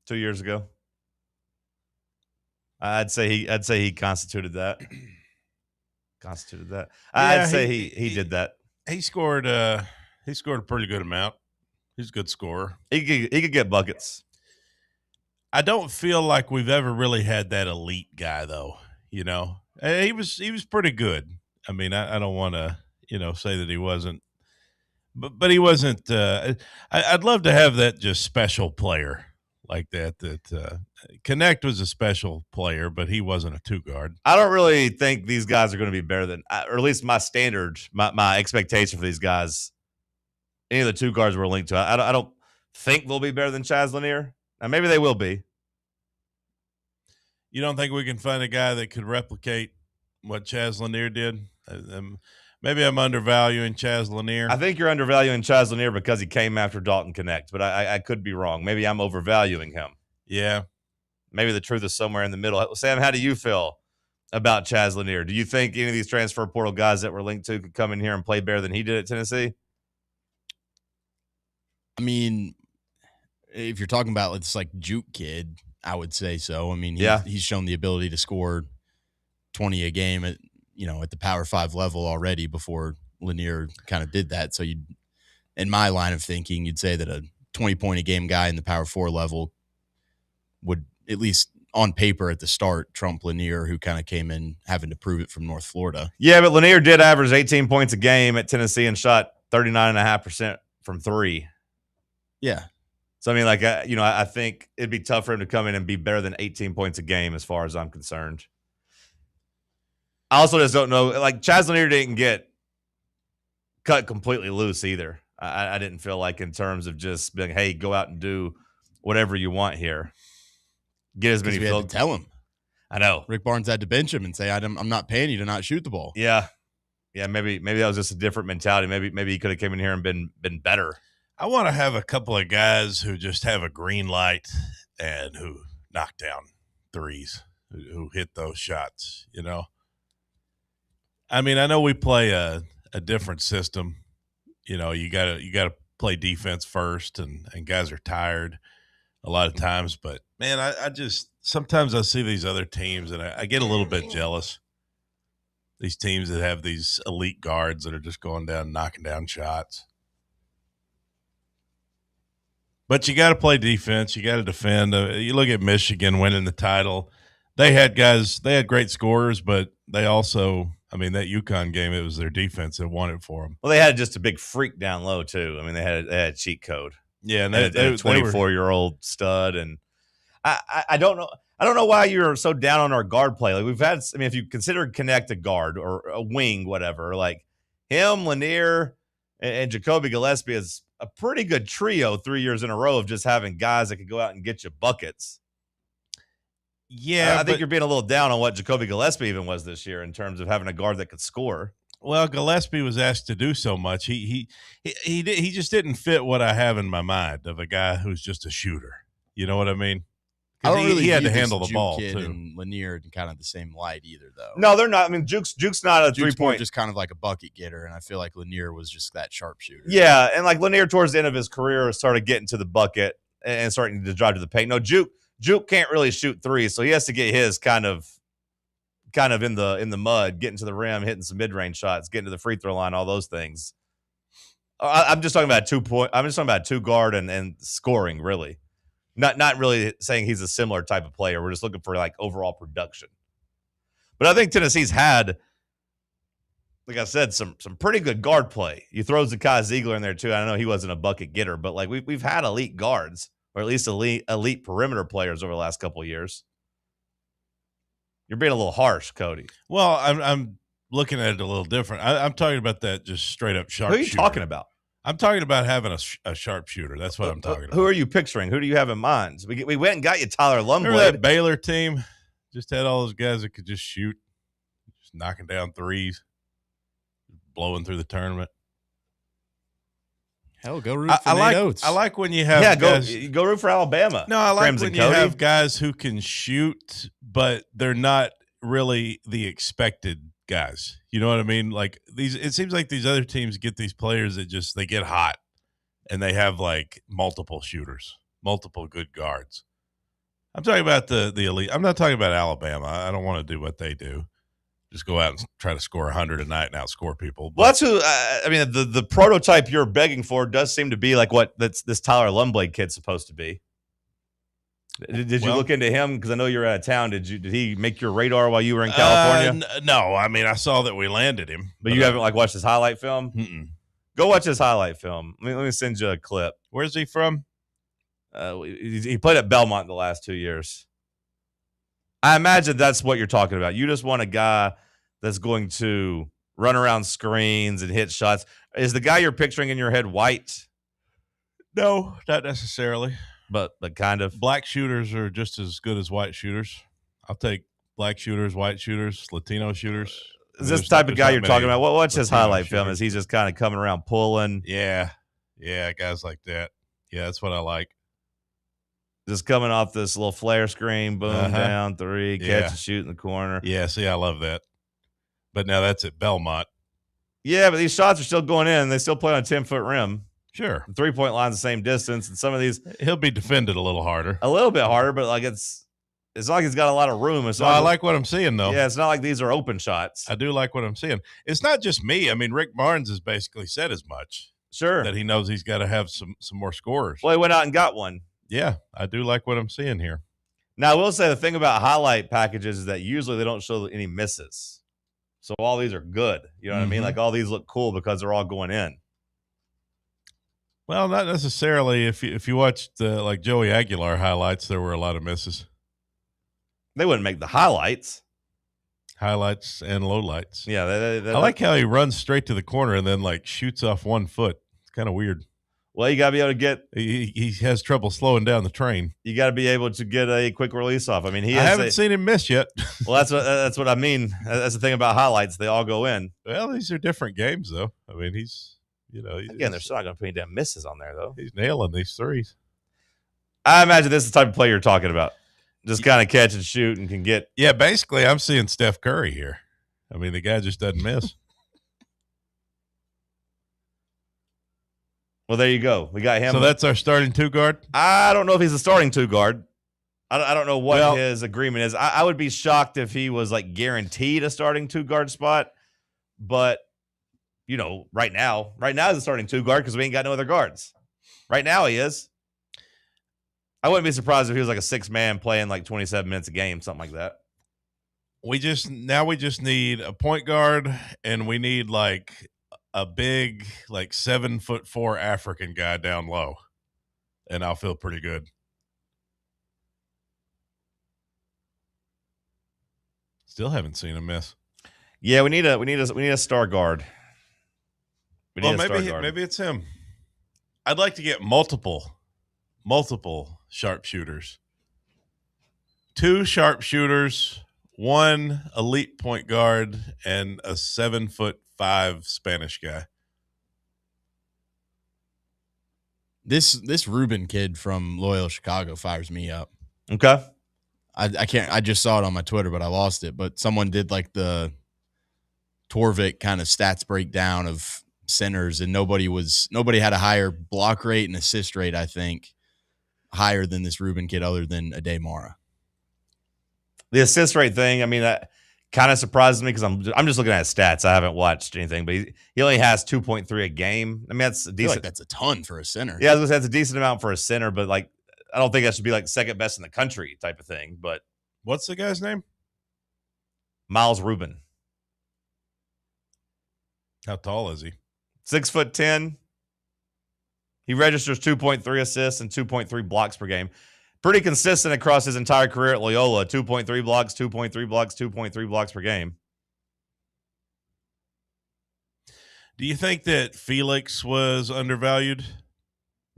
2 years ago. I'd say he constituted that. I'd say he did that.
He scored a pretty good amount. He's a good scorer.
He could get buckets.
I don't feel like we've ever really had that elite guy, though. He was pretty good. I mean, I don't want to say that he wasn't, but he wasn't. I'd love to have that just special player like that. Connect was a special player, but he wasn't a two guard.
I don't really think these guys are going to be better than, or at least my standard, my expectation for these guys. Any of the two guards we're linked to, I don't think they'll be better than Chaz Lanier. Now maybe they will be.
You don't think we can find a guy that could replicate what Chaz Lanier did? Maybe I'm undervaluing Chaz Lanier.
I think you're undervaluing Chaz Lanier because he came after Dalton Connect, but I could be wrong. Maybe I'm overvaluing him.
Yeah.
Maybe the truth is somewhere in the middle. Sam, how do you feel about Chaz Lanier? Do you think any of these transfer portal guys that we're linked to could come in here and play better than he did at Tennessee?
I mean, if you're talking about this Juke kid, I would say so. I mean, he's shown the ability to score 20 a game at the Power 5 level already before Lanier kind of did that. So in my line of thinking, you'd say that a 20-point a game guy in the Power 4 level would, at least on paper at the start, trump Lanier, who kind of came in having to prove it from North Florida.
Yeah, but Lanier did average 18 points a game at Tennessee and shot 39.5% from three.
Yeah.
So, I mean, I think it'd be tough for him to come in and be better than 18 points a game as far as I'm concerned. I also just don't know. Chaz Lanier didn't get cut completely loose either. I didn't feel like in terms of just being, hey, go out and do whatever you want here. Get as many.
We had to tell him.
I know.
Rick Barnes had to bench him and say, I'm not paying you to not shoot the ball.
Yeah. Yeah, maybe that was just a different mentality. Maybe he could have came in here and been better.
I want to have a couple of guys who just have a green light and who knock down threes, who hit those shots, you know. I mean, I know we play a different system. You know, you gotta play defense first, and guys are tired a lot of times. But man, I just sometimes I see these other teams and I get a little bit jealous. These teams that have these elite guards that are just going down, knocking down shots. But you got to play defense. You got to defend. You look at Michigan winning the title. They had great scorers, but they also, I mean, that UConn game, it was their defense that won it for them.
Well, they had just a big freak down low too. I mean, they had a cheat code.
Yeah, and
they a 24-year-old stud, and I don't know why you're so down on our guard play. Like we've had, I mean, if you consider Connect a guard or a wing, whatever, like him, Lanier, and Jacoby Gillespie is a pretty good trio 3 years in a row of just having guys that could go out and get you buckets.
Yeah,
I think you're being a little down on what Jacoby Gillespie even was this year in terms of having a guard that could score.
Well, Gillespie was asked to do so much. He just didn't fit what I have in my mind of a guy who's just a shooter. You know what I mean?
I don't really
he had to
view
handle
this
the
Juke
ball
kid
too.
and Lanier in kind of the same light either, though.
No, they're not. I mean, Juke's not a
Juke's
3-point.
just kind of like a bucket getter, and I feel like Lanier was just that sharpshooter.
Yeah, and like Lanier towards the end of his career started getting to the bucket and starting to drive to the paint. No, Juke can't really shoot threes, so he has to get his kind of in the mud, getting to the rim, hitting some mid-range shots, getting to the free throw line, all those things. I'm just talking about 2 point. I'm just talking about 2-guard and scoring, really. Not really saying he's a similar type of player. We're just looking for like overall production. But I think Tennessee's had, like I said, some pretty good guard play. You throw Zakai Ziegler in there too. I know he wasn't a bucket getter, but like we've had elite guards, or at least elite perimeter players over the last couple of years. You're being a little harsh, Cody.
Well, I'm looking at it a little different. I'm talking about that just straight up sharpshooter.
Who are you talking about?
I'm talking about having a sharpshooter. That's what I'm talking about.
Who are you picturing? Who do you have in mind? We went and got you Tyler Lumblade.
Remember that Baylor team? Just had all those guys that could just shoot, just knocking down threes, blowing through the tournament.
Hell, go root for Nate Oates.
I like when you have guys.
Go root for Alabama.
No, I like
Crimson
when you
Cody.
have guys who can shoot, but they're not really the expected guys. You know what I mean? Like it seems like these other teams get these players that they get hot and they have like multiple shooters, multiple good guards. I'm talking about the elite. I'm not talking about Alabama. I don't want to do what they do. Just go out and try to score 100 a night and outscore people. But,
Well, that's who. I mean, the prototype you're begging for does seem to be like what this Tyler Lumblade kid's supposed to be. Did you look into him? Because I know you're out of town. Did he make your radar while you were in California?
No, I mean I saw that we landed him,
but you haven't like watched his highlight film.
Mm-mm.
Go watch his highlight film. Let me send you a clip.
Where's he from?
He played at Belmont the last 2 years. I imagine that's what you're talking about. You just want a guy that's going to run around screens and hit shots. Is the guy you're picturing in your head white?
No, not necessarily.
But kind of.
Black shooters are just as good as white shooters. I'll take black shooters, white shooters, Latino shooters.
Is this the type of guy you're talking about? What's his highlight film? Is he just kind of coming around pulling?
Yeah, guys like that. Yeah, that's what I like.
Just coming off this little flare screen, boom, down, three, catch and shoot in the corner.
Yeah, see, I love that. But now that's at Belmont.
Yeah, but these shots are still going in. They still play on a 10-foot rim.
Sure.
The 3-point line's the same distance, and some of these
he'll be defended a little harder.
A little bit harder, but like it's not like he's got a lot of room.
I like what I'm seeing though.
Yeah, it's not like these are open shots.
I do like what I'm seeing. It's not just me. I mean, Rick Barnes has basically said as much.
Sure.
That he knows he's got to have some more scorers.
Well, he went out and got one.
Yeah, I do like what I'm seeing here.
Now, I will say the thing about highlight packages is that usually they don't show any misses. So all these are good. You know what I mean? Like all these look cool because they're all going in.
Well, not necessarily. If you watched like Joey Aguilar highlights, there were a lot of misses.
They wouldn't make the highlights.
Highlights and lowlights.
Yeah.
I like how he runs straight to the corner and then like shoots off 1 foot. It's kind of weird.
Well, you got to be able to get.
He has trouble slowing down the train.
You got to be able to get a quick release off. I mean,
I haven't seen him miss yet.
Well, that's what I mean. That's the thing about highlights; they all go in.
Well, these are different games, though. I mean,
again, they're still not going to put any damn misses on there, though.
He's nailing these threes.
I imagine this is the type of player you're talking about. Just kind of catch and shoot and can get.
Yeah, basically, I'm seeing Steph Curry here. I mean, the guy just doesn't miss.
Well, there you go. We got him.
So that's our starting 2 guard?
I don't know if he's a starting 2 guard. I don't know what his agreement is. I would be shocked if he was like guaranteed a starting 2 guard spot. But, right now he's a starting 2 guard because we ain't got no other guards. Right now he is. I wouldn't be surprised if he was like a 6-man playing like 27 minutes a game, something like that.
We just need a point guard, and we need like a big, like 7'4" African guy down low, and I'll feel pretty good. Still haven't seen him miss.
Yeah, we need a star guard.
Maybe it's him. I'd like to get multiple sharpshooters. 2 sharpshooters, 1 elite point guard, and a 7'5" Spanish guy.
This Rubin kid from Loyola Chicago fires me up.
Okay.
I just saw it on my Twitter, but I lost it. But someone did like the Torvik kind of stats breakdown of centers, and nobody had a higher block rate and assist rate, I think, higher than this Rubin kid other than Ade Mara.
The assist rate thing, I mean, that kind of surprises me because I'm just looking at his stats. I haven't watched anything, but he only has 2.3 a game. I mean, that's a decent.
I feel like that's a ton for a center.
Yeah, that's a decent amount for a center, but like I don't think that should be like second best in the country type of thing. But
what's the guy's name?
Miles Rubin.
How tall is he?
6'10". He registers 2.3 assists and 2.3 blocks per game. Pretty consistent across his entire career at Loyola. 2.3 blocks, 2.3 blocks, 2.3 blocks per game.
Do you think that Felix was undervalued?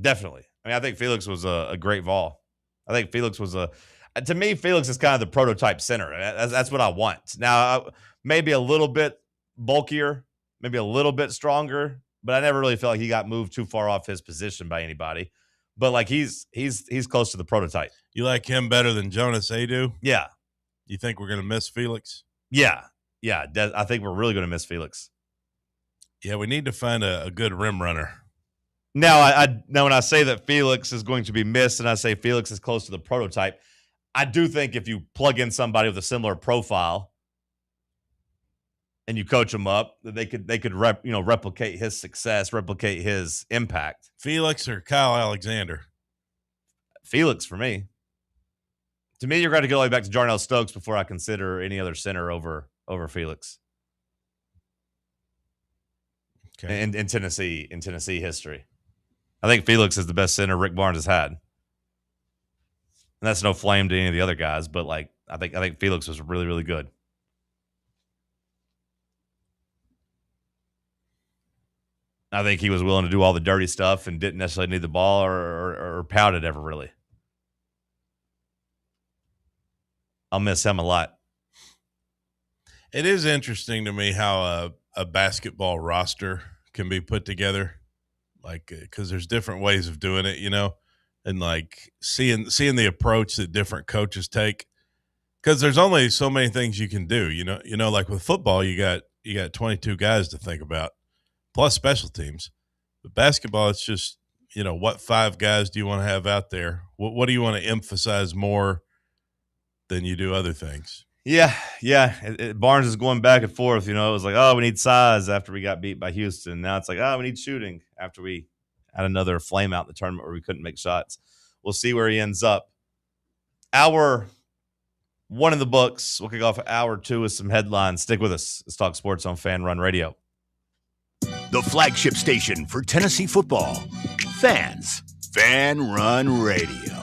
Definitely. I mean, I think Felix was a great vol. I think Felix was to me, Felix is kind of the prototype center. That's what I want. Now, maybe a little bit bulkier, maybe a little bit stronger, but I never really felt like he got moved too far off his position by anybody. But like he's close to the prototype.
You like him better than Jonas Adu?
Yeah.
You think we're going to miss Felix?
Yeah. I think we're really going to miss Felix.
Yeah, we need to find a good rim runner.
Now, now when I say that Felix is going to be missed and I say Felix is close to the prototype, I do think if you plug in somebody with a similar profile and you coach them up, they could replicate his success, replicate his impact.
Felix or Kyle Alexander?
Felix for me. To me, you're going to go all the way back to Jarnell Stokes before I consider any other center over Felix.
Okay.
In Tennessee history. I think Felix is the best center Rick Barnes has had. And that's no flame to any of the other guys, but like I think Felix was really, really good. I think he was willing to do all the dirty stuff and didn't necessarily need the ball or pout it ever really. I'll miss him a lot.
It is interesting to me how a basketball roster can be put together, like because there's different ways of doing it, and like seeing the approach that different coaches take. Because there's only so many things you can do, like with football, you got 22 guys to think about, plus special teams. But basketball, it's just what 5 guys do you want to have out there? What do you want to emphasize more than you do other things?
Yeah. Barnes is going back and forth. It was like, oh, we need size after we got beat by Houston. Now it's like, oh, we need shooting after we had another flame out in the tournament where we couldn't make shots. We'll see where he ends up. Hour 1 in the books. We'll kick off hour 2 with some headlines. Stick with us. Let's talk sports on Fan Run Radio.
The flagship station for Tennessee football. Fans. Fan Run Radio.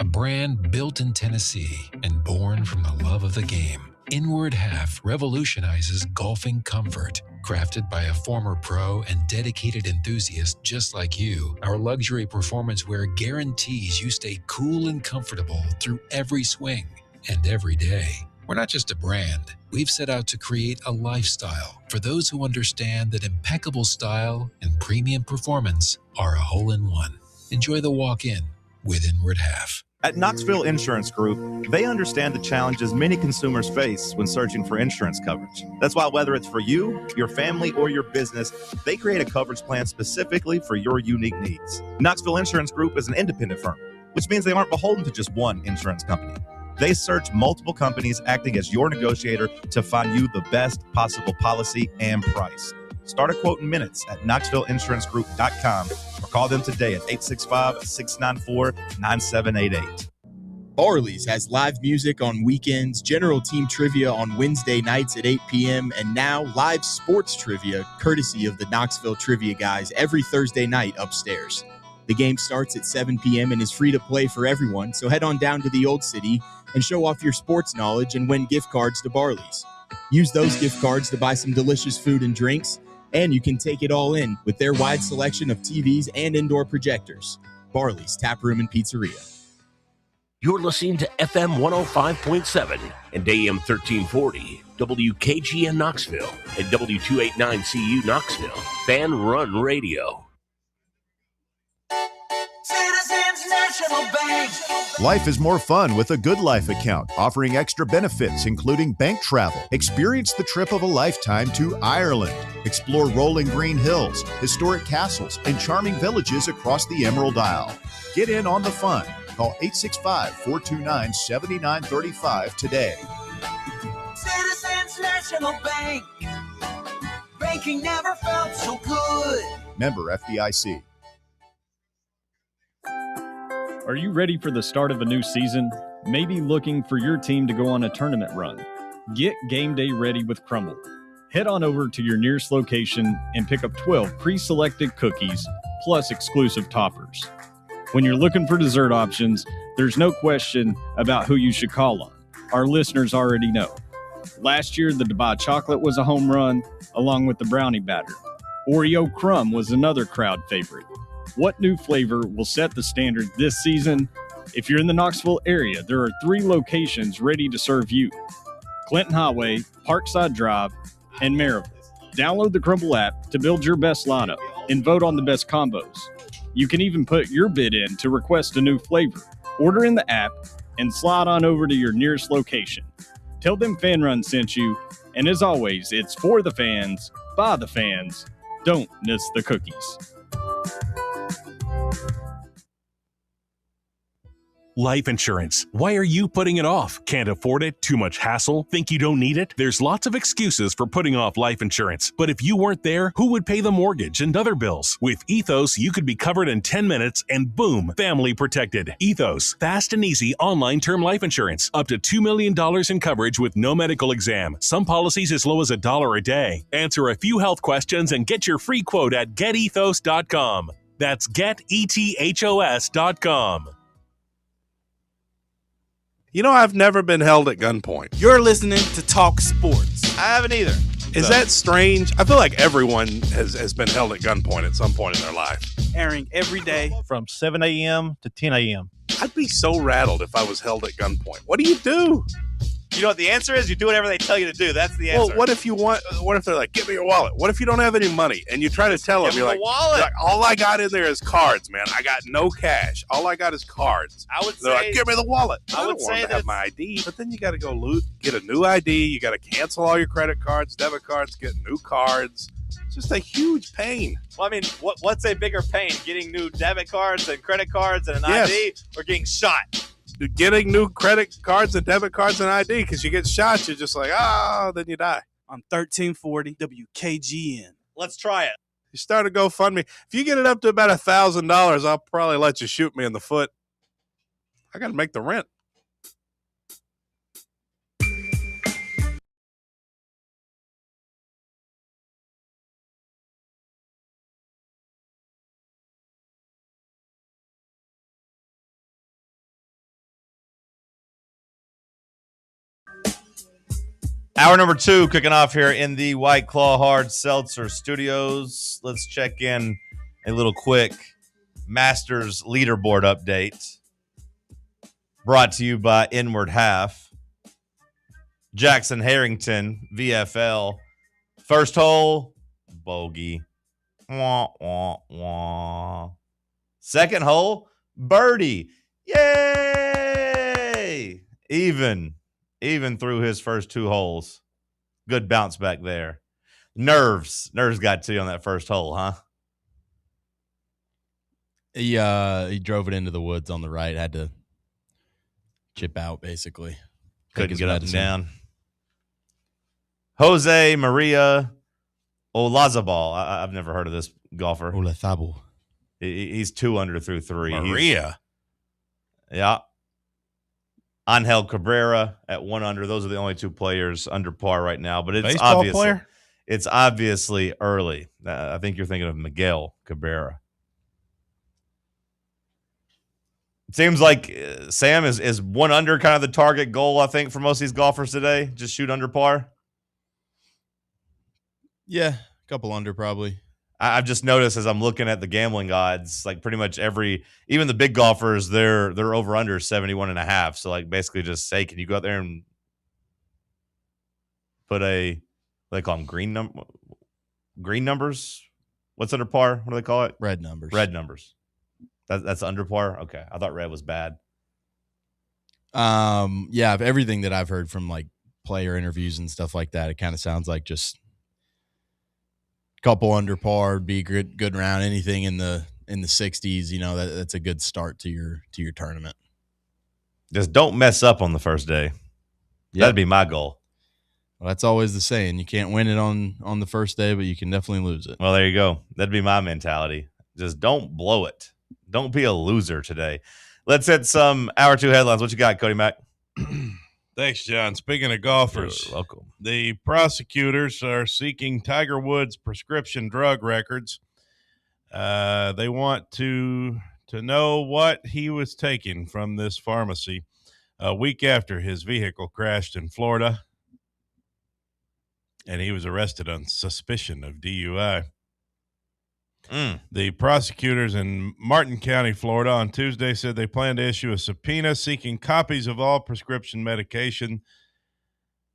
A brand built in Tennessee and born from the love of the game. Inward Half revolutionizes golfing comfort, Crafted by a former pro and dedicated enthusiast just like you, our luxury performance wear guarantees you stay cool and comfortable through every swing and every day. We're not just a brand. We've set out to create a lifestyle for those who understand that impeccable style and premium performance are a hole-in-one. Enjoy the walk-in with Inward Half.
At Knoxville Insurance Group, they understand the challenges many consumers face when searching for insurance coverage. That's why whether it's for you, your family, or your business, they create a coverage plan specifically for your unique needs. Knoxville Insurance Group is an independent firm, which means they aren't beholden to just one insurance company. They search multiple companies, acting as your negotiator to find you the best possible policy and price. Start a quote in minutes at KnoxvilleInsuranceGroup.com or call them today at 865-694-9788.
Barley's has live music on weekends, general team trivia on Wednesday nights at 8 p.m., and now live sports trivia courtesy of the Knoxville Trivia Guys every Thursday night upstairs. The game starts at 7 p.m. and is free to play for everyone, so head on down to the Old City and show off your sports knowledge and win gift cards to Barley's. Use those gift cards to buy some delicious food and drinks, and you can take it all in with their wide selection of TVs and indoor projectors. Barley's Tap Room and Pizzeria.
You're listening to FM 105.7 and AM 1340, WKGN Knoxville, and W289CU Knoxville, Fan Run Radio.
Citizens National Bank.
Life is more fun with a Good Life account, offering extra benefits, including bank travel. Experience the trip of a lifetime to Ireland. Explore rolling green hills, historic castles, and charming villages across the Emerald Isle. Get in on the fun. Call 865-429-7935 today.
Citizens National Bank. Banking never felt so good.
Member FDIC.
Are you ready for the start of a new season? Maybe looking for your team to go on a tournament run? Get game day ready with Crumble. Head on over to your nearest location and pick up 12 pre-selected cookies plus exclusive toppers. When you're looking for dessert options, there's no question about who you should call on. Our listeners already know. Last year, the Dubai chocolate was a home run, along with the brownie batter. Oreo crumb was another crowd favorite. What new flavor will set the standard this season? If you're in the Knoxville area, there are 3 locations ready to serve you: Clinton Highway, Parkside Drive, and Maryville. Download the Crumble app to build your best lineup and vote on the best combos. You can even put your bid in to request a new flavor. Order in the app and slide on over to your nearest location. Tell them Fan Run sent you, and as always, it's for the fans, by the fans. Don't miss the cookies.
Life insurance. Why are you putting it off? Can't afford it? Too much hassle? Think you don't need it? There's lots of excuses for putting off life insurance. But if you weren't there, who would pay the mortgage and other bills? With Ethos, you could be covered in 10 minutes and boom, family protected. Ethos, fast and easy online term life insurance. Up to $2 million in coverage with no medical exam. Some policies as low as $1 a day. Answer a few health questions and get your free quote at getethos.com. That's getethos.com.
You know, I've never been held at gunpoint.
You're listening to Talk Sports.
I haven't either.
Is that strange? I feel like everyone has been held at gunpoint at some point in their life.
Airing every day
from 7 a.m. to 10 a.m.
I'd be so rattled if I was held at gunpoint. What do you do?
You know what the answer is? You do whatever they tell you to do. That's the answer.
Well, what if they're like, give me your wallet? What if you don't have any money and you try to tell them, you're like, all I got in there is cards, man. I got no cash. All I got is cards.
They're
like, give me the wallet.
I
don't want to have my ID. But then you got to go get a new ID. You got to cancel all your credit cards, debit cards, get new cards. It's just a huge pain.
Well, I mean, what's a bigger pain? Getting new debit cards and credit cards and an ID, or getting shot?
Getting new credit cards and debit cards and ID, because you get shot, you're just like, then you die.
On 1340 WKGN.
Let's try it.
You start a GoFundMe. If you get it up to about $1,000, I'll probably let you shoot me in the foot. I got to make the rent.
Hour number 2 kicking off here in the White Claw Hard Seltzer Studios. Let's check in a little quick Masters leaderboard update brought to you by Inward Half. Jackson Harrington, VFL. First hole, bogey. Wah, wah, wah. Second hole, birdie. Yay! Even through his first 2 holes. Good bounce back there. Nerves got to you on that first hole, huh?
He drove it into the woods on the right, had to chip out basically.
Couldn't get up and down. Jose Maria Olazabal. I've never heard of this golfer.
Olazabal.
He's 2 under through 3.
Maria.
Yeah. Angel Cabrera at 1 under. Those are the only 2 players under par right now. But it's obviously early. I think you're thinking of Miguel Cabrera. It seems like Sam is 1 under kind of the target goal, I think, for most of these golfers today. Just shoot under par.
Yeah, a couple under probably.
I've just noticed as I'm looking at the gambling odds, like pretty much even the big golfers, they're over under 71.5. So like basically just say, can you go out there and put what do they call them, green numbers? What's under par? What do they call it?
Red numbers.
Red numbers. That's under par. Okay, I thought red was bad.
Yeah, everything that I've heard from like player interviews and stuff like that, it kind of sounds like just couple under par would be good round. Anything in the 60s, that's a good start to your tournament.
Just don't mess up on the first day. Yep. That'd be my goal.
Well, that's always the saying. You can't win it on the first day, but you can definitely lose it.
Well, there you go. That'd be my mentality. Just don't blow it. Don't be a loser today. Let's hit some Hour 2 headlines. What you got, Cody Mack?
Thanks, John. Speaking of golfers,
you're welcome.
The prosecutors are seeking Tiger Woods' prescription drug records. They want to know what he was taking from this pharmacy a week after his vehicle crashed in Florida, and he was arrested on suspicion of DUI. The prosecutors in Martin County, Florida, on Tuesday said they plan to issue a subpoena seeking copies of all prescription medication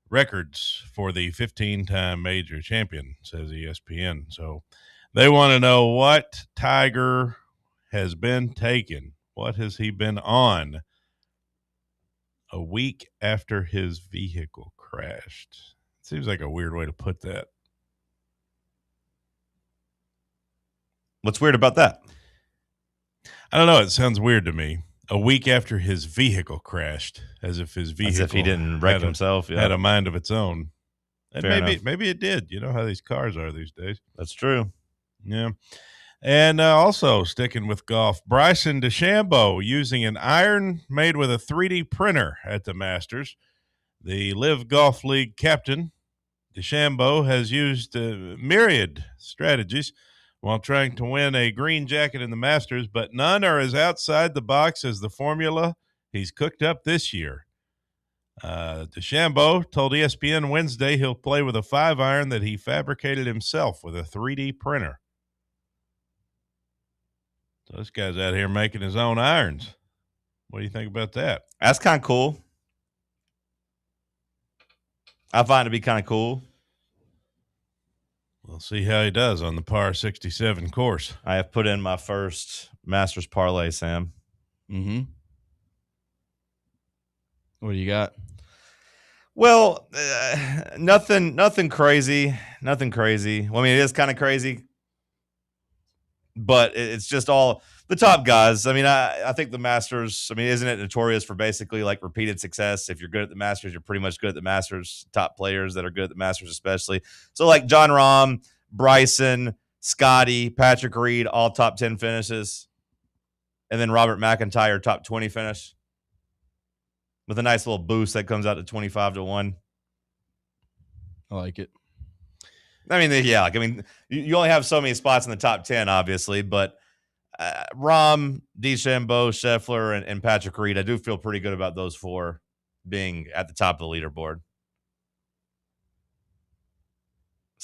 records for the 15-time major champion, says ESPN. So they want to know what Tiger has been taking. What has he been on a week after his vehicle crashed? Seems like a weird way to put that.
What's weird about that?
I don't know. It sounds weird to me. A week after his vehicle crashed, as if his vehicle,
as if he didn't wreck himself,
had a mind of its own. And
Fair
maybe it did. You know how these cars are these days.
That's true.
Yeah. And also sticking with golf, Bryson DeChambeau using an iron made with a 3D printer at the Masters. The Live Golf League captain, DeChambeau, has used myriad strategies while trying to win a green jacket in the Masters, but none are as outside the box as the formula he's cooked up this year. DeChambeau told ESPN Wednesday he'll play with a 5-iron that he fabricated himself with a 3D printer. So this guy's out here making his own irons. What do you think about that?
That's kind of cool. I find it to be kind of cool.
We'll see how he does on the par 67 course.
I have put in my first Masters parlay, Sam.
Mm-hmm. What do you got?
Well, nothing crazy. Nothing crazy. Well, I mean, it is kind of crazy, but it's just all the top guys. I mean, I think the Masters, I mean, isn't it notorious for basically like repeated success? If you're good at the Masters, you're pretty much good at the Masters. Top players that are good at the Masters especially. So like Jon Rahm, Bryson, Scotty, Patrick Reed, all top 10 finishes. And then Robert McIntyre, top 20 finish. With a nice little boost that comes out to 25-1.
I like it.
I mean, yeah, you only have so many spots in the top 10, obviously, but Rahm, DeChambeau, Scheffler, and Patrick Reed, I do feel pretty good about those 4 being at the top of the leaderboard.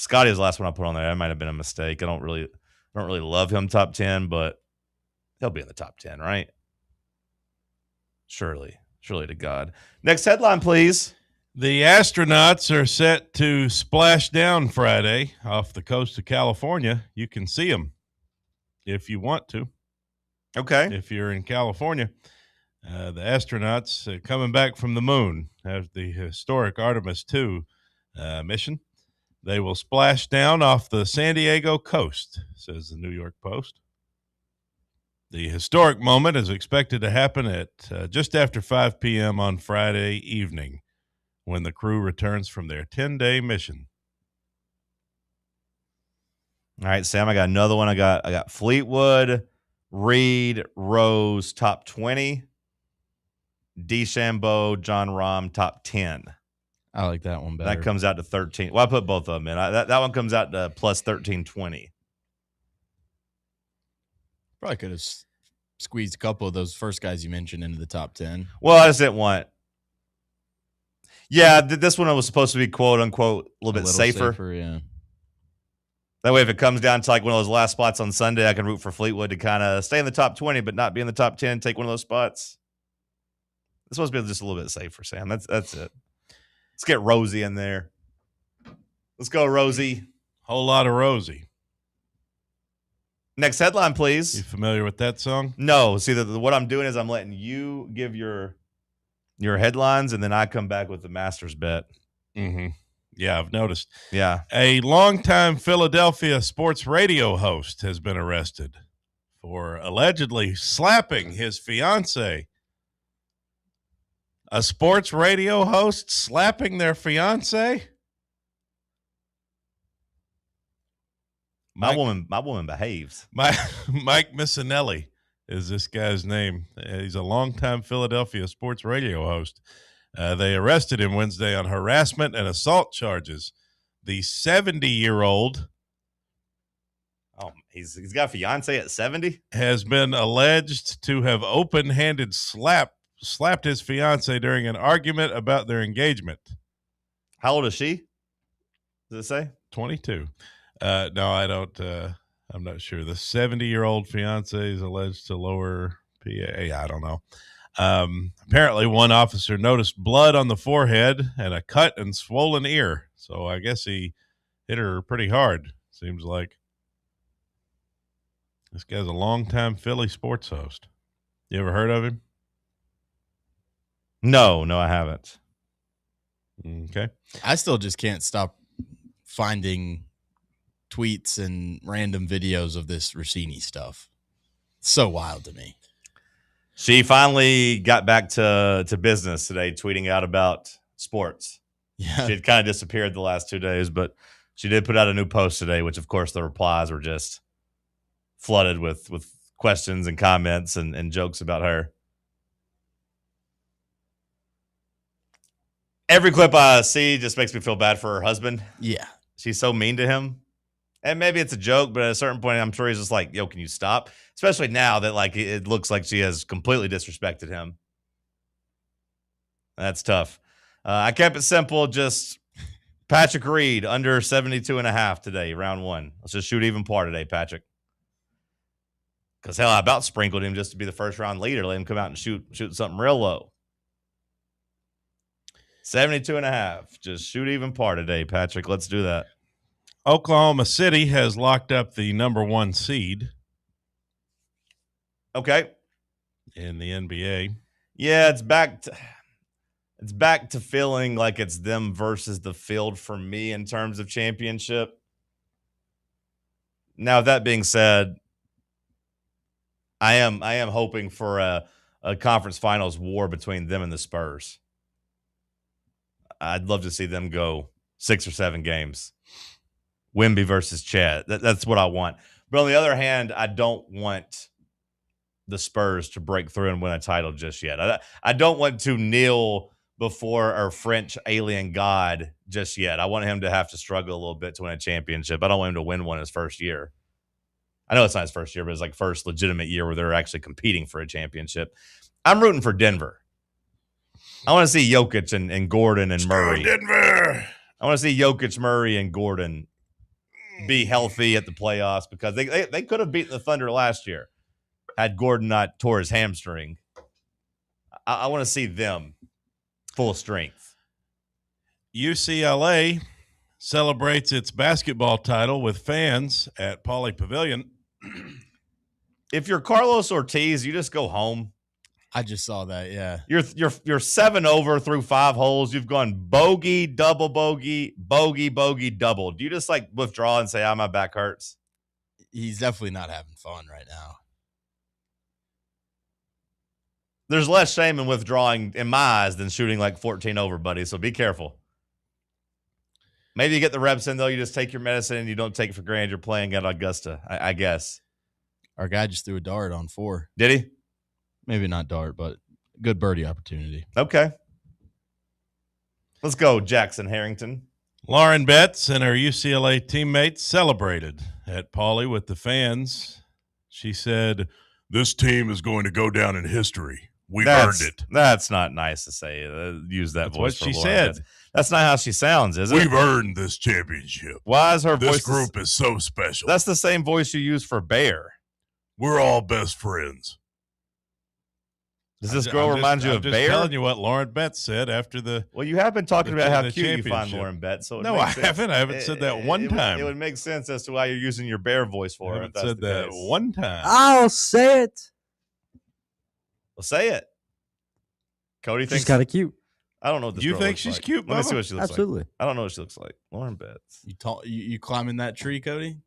Scotty was the last one I put on there. That might have been a mistake. I don't really love him top 10, but he'll be in the top 10, right? Surely to God. Next headline, please.
The astronauts are set to splash down Friday off the coast of California. You can see them if you want to.
Okay.
If you're in California. The astronauts coming back from the moon have the historic Artemis II mission. They will splash down off the San Diego coast, says the New York Post. The historic moment is expected to happen at just after 5 p.m. on Friday evening, when the crew returns from their 10-day mission.
All right, Sam, I got another one. I got Fleetwood, Reed, Rose, top 20. DeChambeau, John Rahm, top 10.
I like that one better.
That comes out to 13. Well, I put both of them in. That one comes out to plus 1320.
Probably could have squeezed a couple of those first guys you mentioned into the top 10.
Well, I just didn't want. Yeah, this one was supposed to be quote unquote a little bit safer.
Yeah.
That way, if it comes down to like one of those last spots on Sunday, I can root for Fleetwood to kind of stay in the top 20, but not be in the top 10. Take one of those spots. It's supposed to be just a little bit safer, Sam. That's it. Let's get Rosie in there. Let's go, Rosie.
Whole lot of Rosie.
Next headline, please.
You familiar with that song?
No. See, what I'm doing is I'm letting you give your headlines, and then I come back with the Masters bet.
Mm-hmm. Yeah, I've noticed.
Yeah.
A longtime Philadelphia sports radio host has been arrested for allegedly slapping his fiancée. A sports radio host slapping their fiancée?
My woman behaves.
Mike Missinelli is this guy's name. He's a longtime Philadelphia sports radio host. They arrested him Wednesday on harassment and assault charges. The 70-year-old,
he's got a fiance at 70,
has been alleged to have open-handed slapped his fiance during an argument about their engagement.
How old is she? Does it say?
22. No, I don't. I'm not sure. The 70-year-old fiance is alleged to lower PA. I don't know. Apparently, one officer noticed blood on the forehead and a cut and swollen ear. So I guess he hit her pretty hard, seems like. This guy's a longtime Philly sports host. You ever heard of him?
No, I haven't.
Okay.
I still just can't stop finding tweets and random videos of this Rossini stuff. It's so wild to me.
She finally got back to business today, tweeting out about sports.
Yeah.
She had kind of disappeared the last 2 days, but she did put out a new post today, which, of course, the replies were just flooded with questions and comments and jokes about her. Every clip I see just makes me feel bad for her husband.
Yeah.
She's so mean to him. And maybe it's a joke, but at a certain point, I'm sure he's just like, yo, can you stop? Especially now that like it looks like she has completely disrespected him. That's tough. I kept it simple. Just Patrick Reed under 72.5 today, round one. Let's just shoot even par today, Patrick. Because hell, I about sprinkled him just to be the first round leader. Let him come out and shoot something real low. 72.5. Just shoot even par today, Patrick. Let's do that.
Oklahoma City has locked up the number 1 seed.
Okay.
In the NBA.
Yeah, it's back to feeling like it's them versus the field for me in terms of championship. Now, that being said, I am hoping for a conference finals war between them and the Spurs. I'd love to see them go 6 or 7 games. Wemby versus Chet. That's what I want. But on the other hand, I don't want the Spurs to break through and win a title just yet. I don't want to kneel before our French alien god just yet. I want him to have to struggle a little bit to win a championship. I don't want him to win one his first year. I know it's not his first year, but it's like first legitimate year where they're actually competing for a championship. I'm rooting for Denver. I want to see Jokic and Gordon and Murray.
Denver.
I want to see Jokic, Murray, and Gordon be healthy at the playoffs because they could have beaten the Thunder last year had Gordon not tore his hamstring. I want to see them full strength.
UCLA celebrates its basketball title with fans at Pauley Pavilion.
If you're Carlos Ortiz, you just go home.
I just saw that, yeah.
You're 7 over through 5 holes. You've gone bogey, double bogey, bogey, double. Do you just like withdraw and say, my back hurts?
He's definitely not having fun right now.
There's less shame in withdrawing in my eyes than shooting like 14 over, buddy. So be careful. Maybe you get the reps in, though. You just take your medicine and you don't take it for granted. You're playing at Augusta, I guess.
Our guy just threw a dart on 4.
Did he?
Maybe not dart, but good birdie opportunity.
Okay. Let's go, Jackson Harrington.
Lauren Betts and her UCLA teammates celebrated at Pauley with the fans. She said, "This team is going to go down in history. We've earned it."
That's not nice to say. Use that
That's
voice.
what she
Lauren
said.
Betts. That's not how she sounds, is it?
We've earned this championship.
Why is her voice?
This group is so special.
That's the same voice you use for Bear.
We're all best friends.
Does this girl remind you of Bear?
I'm just telling you what Lauren Betts said after the.
Well, you have been talking about how cute you find Lauren Betts. So
no, I haven't. I haven't said that one time.
It would make sense as to why you're using your Bear voice for her.
I haven't said that one time.
I'll say it.
Well, say it. Cody thinks
She's kind of cute.
I don't know what this
You
girl
think
looks
she's
like.
cute,
Let me
Bubba?
see what she looks
Absolutely.
like. I don't know what she looks like. Lauren Betts.
You climbing that tree, Cody?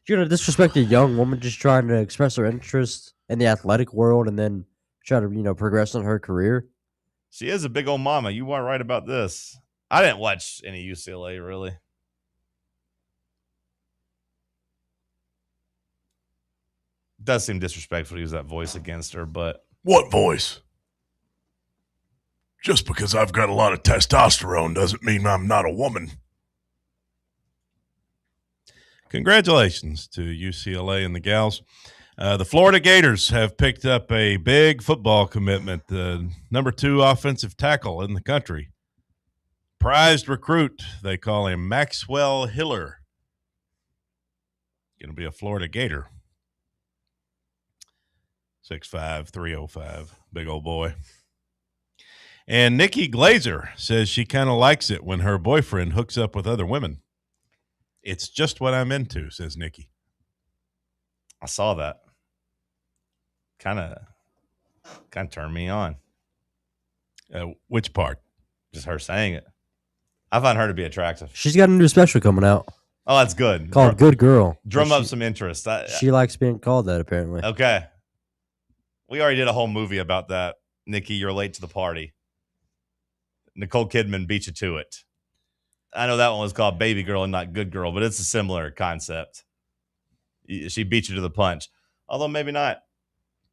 You're going to disrespect a young woman just trying to express her interest in the athletic world and then try to, progress in her career.
She is a big old mama. You are right about this. I didn't watch any UCLA, really. It does seem disrespectful to use that voice against her, but...
What voice? Just because I've got a lot of testosterone doesn't mean I'm not a woman. Congratulations to UCLA and the gals. The Florida Gators have picked up a big football commitment, the number 2 offensive tackle in the country. Prized recruit, they call him Maxwell Hiller. Going to be a Florida Gator. 6'5", 305, big old boy. And Nikki Glazer says she kind of likes it when her boyfriend hooks up with other women. It's just what I'm into, says Nikki.
I saw that. Kind of turned me on.
Which part?
Just her saying it. I find her to be attractive.
She's got a new special coming out.
Oh, that's good.
Called Good Girl.
Drum up some interest.
She likes being called that, apparently.
Okay. We already did a whole movie about that. Nikki, you're late to the party. Nicole Kidman beat you to it. I know that one was called Baby Girl and not Good Girl, but it's a similar concept. She beat you to the punch. Although maybe not.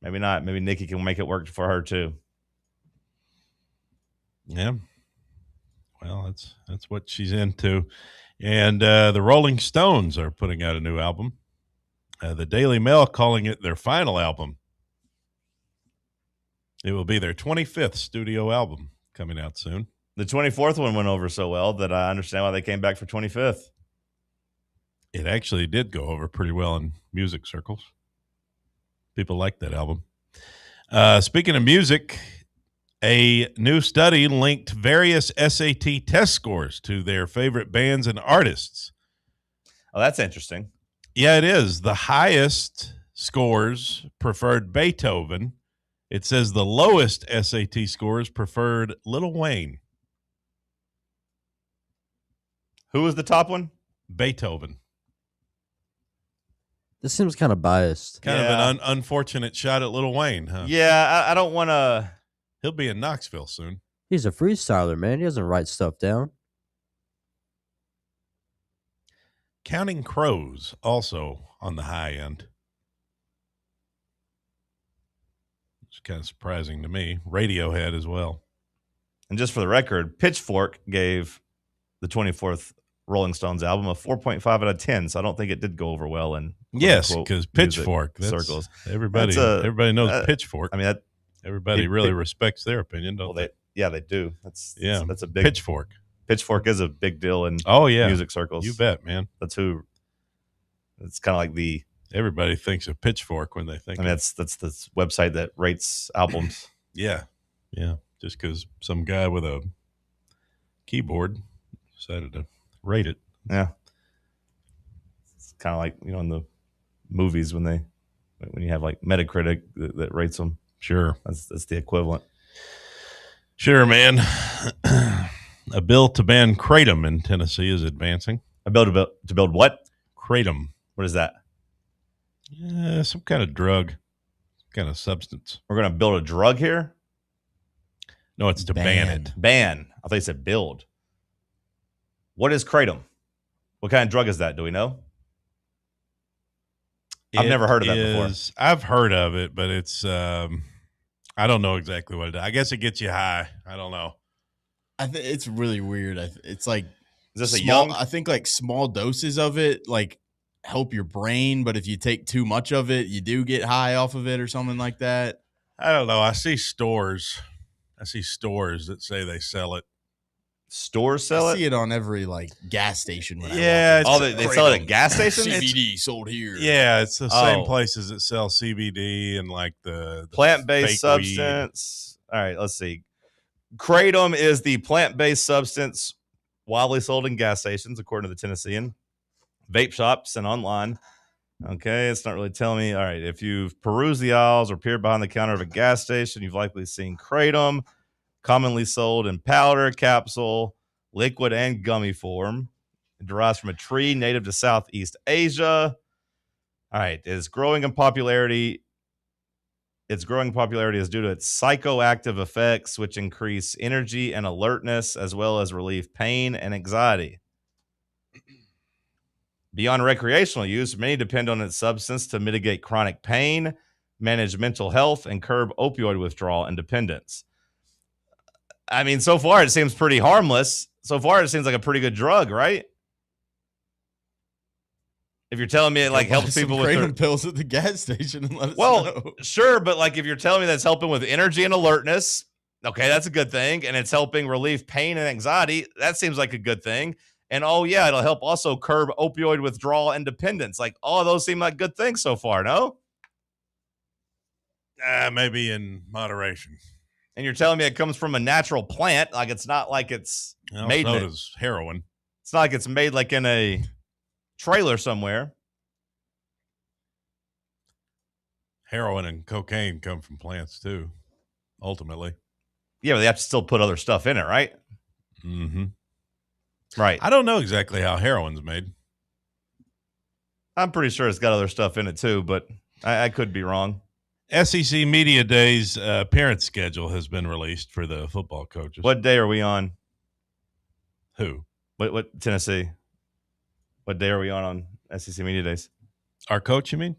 Maybe not. Maybe Nikki can make it work for her too.
Yeah. Well, that's what she's into. And the Rolling Stones are putting out a new album. The Daily Mail calling it their final album. It will be their 25th studio album coming out soon.
The 24th one went over so well that I understand why they came back for 25th.
It actually did go over pretty well in music circles. People like that album. Speaking of music, a new study linked various SAT test scores to their favorite bands and artists.
Oh, that's interesting.
Yeah, it is. The highest scores preferred Beethoven. It says the lowest SAT scores preferred Lil Wayne.
Who was the top one?
Beethoven.
This seems kind of biased.
Kind of an unfortunate shot at Lil Wayne, huh?
Yeah, I don't want to...
He'll be in Knoxville soon.
He's a freestyler, man. He doesn't write stuff down.
Counting Crows also on the high end. It's kind of surprising to me. Radiohead as well.
And just for the record, Pitchfork gave the 24th Rolling Stones album a 4.5 out of 10, so I don't think it did go over well in
yes, because Pitchfork
circles.
Everybody knows Pitchfork.
I mean,
everybody really respects their opinion, don't they?
Yeah, they do. That's a big
Pitchfork.
Pitchfork is a big deal in music circles.
You bet, man.
That's who. It's kind of like the.
Everybody thinks of Pitchfork when they think.
I mean, that's the website that rates albums.
Yeah. Just because some guy with a keyboard decided to rate it.
Yeah. It's kind of like in the movies when you have like Metacritic that rates them.
Sure,
that's the equivalent.
Sure, man. A bill to ban kratom in Tennessee is advancing.
A bill to build what?
Kratom.
What is that?
Some kind of drug, some kind of substance.
We're going to build a drug here?
No, it's to ban it.
Ban. I thought you said build. What is kratom? What kind of drug is that? Do we know? I've never heard of that before.
I've heard of it, but it's I don't know exactly what it is. I guess it gets you high. I don't know.
I think it's really weird. It's like,
is this
I think like small doses of it like help your brain, but if you take too much of it, you do get high off of it or something like that.
I don't know. I see stores that say they sell it.
Stores sell it?
I see it on every like gas station. When
yeah.
They sell it at gas stations?
CBD sold here.
Yeah, it's the same places that sell CBD and like the
plant-based substance. Weed. All right, let's see. Kratom is the plant-based substance widely sold in gas stations, according to the Tennessean. Vape shops and online. Okay, it's not really telling me. All right, if you've perused the aisles or peered behind the counter of a gas station, you've likely seen kratom, commonly sold in powder, capsule, liquid, and gummy form. It derives from a tree native to Southeast Asia. All right, it's growing in popularity. Its growing popularity is due to its psychoactive effects, which increase energy and alertness, as well as relieve pain and anxiety. Beyond recreational use, many depend on its substance to mitigate chronic pain, manage mental health, and curb opioid withdrawal and dependence. I mean, so far it seems pretty harmless. So far it seems like a pretty good drug, right? If you're telling me it like helps people with
kratom pills at the gas station and let us know.
Sure, but like if you're telling me that's helping with energy and alertness, okay, that's a good thing, and it's helping relieve pain and anxiety, that seems like a good thing. And yeah, it'll help also curb opioid withdrawal and dependence. Like all of those seem like good things so far, no?
Maybe in moderation.
And you're telling me it comes from a natural plant, like it's not like it's made.
So does heroin.
It's not like it's made like in a trailer somewhere.
Heroin and cocaine come from plants too, ultimately.
Yeah, but they have to still put other stuff in it, right?
Mm-hmm.
Right.
I don't know exactly how heroin's made.
I'm pretty sure it's got other stuff in it too, but I could be wrong.
SEC Media Day's appearance schedule has been released for the football coaches.
What day are we on?
Who?
What Tennessee? What day are we on SEC Media Days?
Our coach, you mean?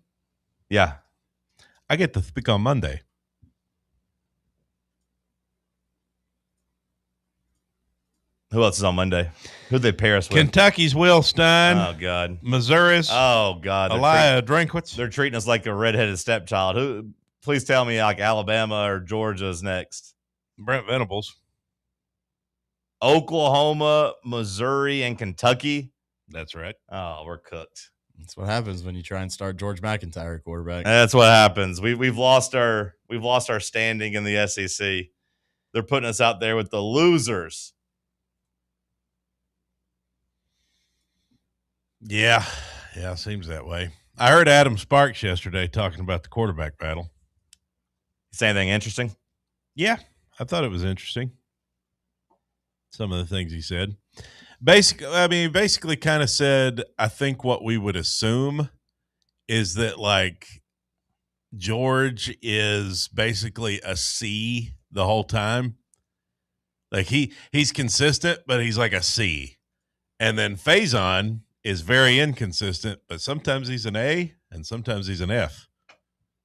Yeah.
I get to speak on Monday.
Who else is on Monday? Who'd they pair us with?
Kentucky's Will Stein.
Oh, God.
Missouri's.
Oh, God.
Elia Drinkwitz.
They're treating us like a redheaded stepchild. Please tell me like Alabama or Georgia's next.
Brent Venables.
Oklahoma, Missouri, and Kentucky.
That's right.
Oh, we're cooked.
That's what happens when you try and start George McIntyre quarterback.
That's what happens. We've lost our standing in the SEC. They're putting us out there with the losers.
Yeah, seems that way. I heard Adam Sparks yesterday talking about the quarterback battle.
Say anything interesting?
Yeah, I thought it was interesting. Some of the things he said. Basically kind of said, I think what we would assume is that like George is basically a C the whole time. Like he's consistent, but he's like a C. And then Faison is very inconsistent, but sometimes he's an A and sometimes he's an F.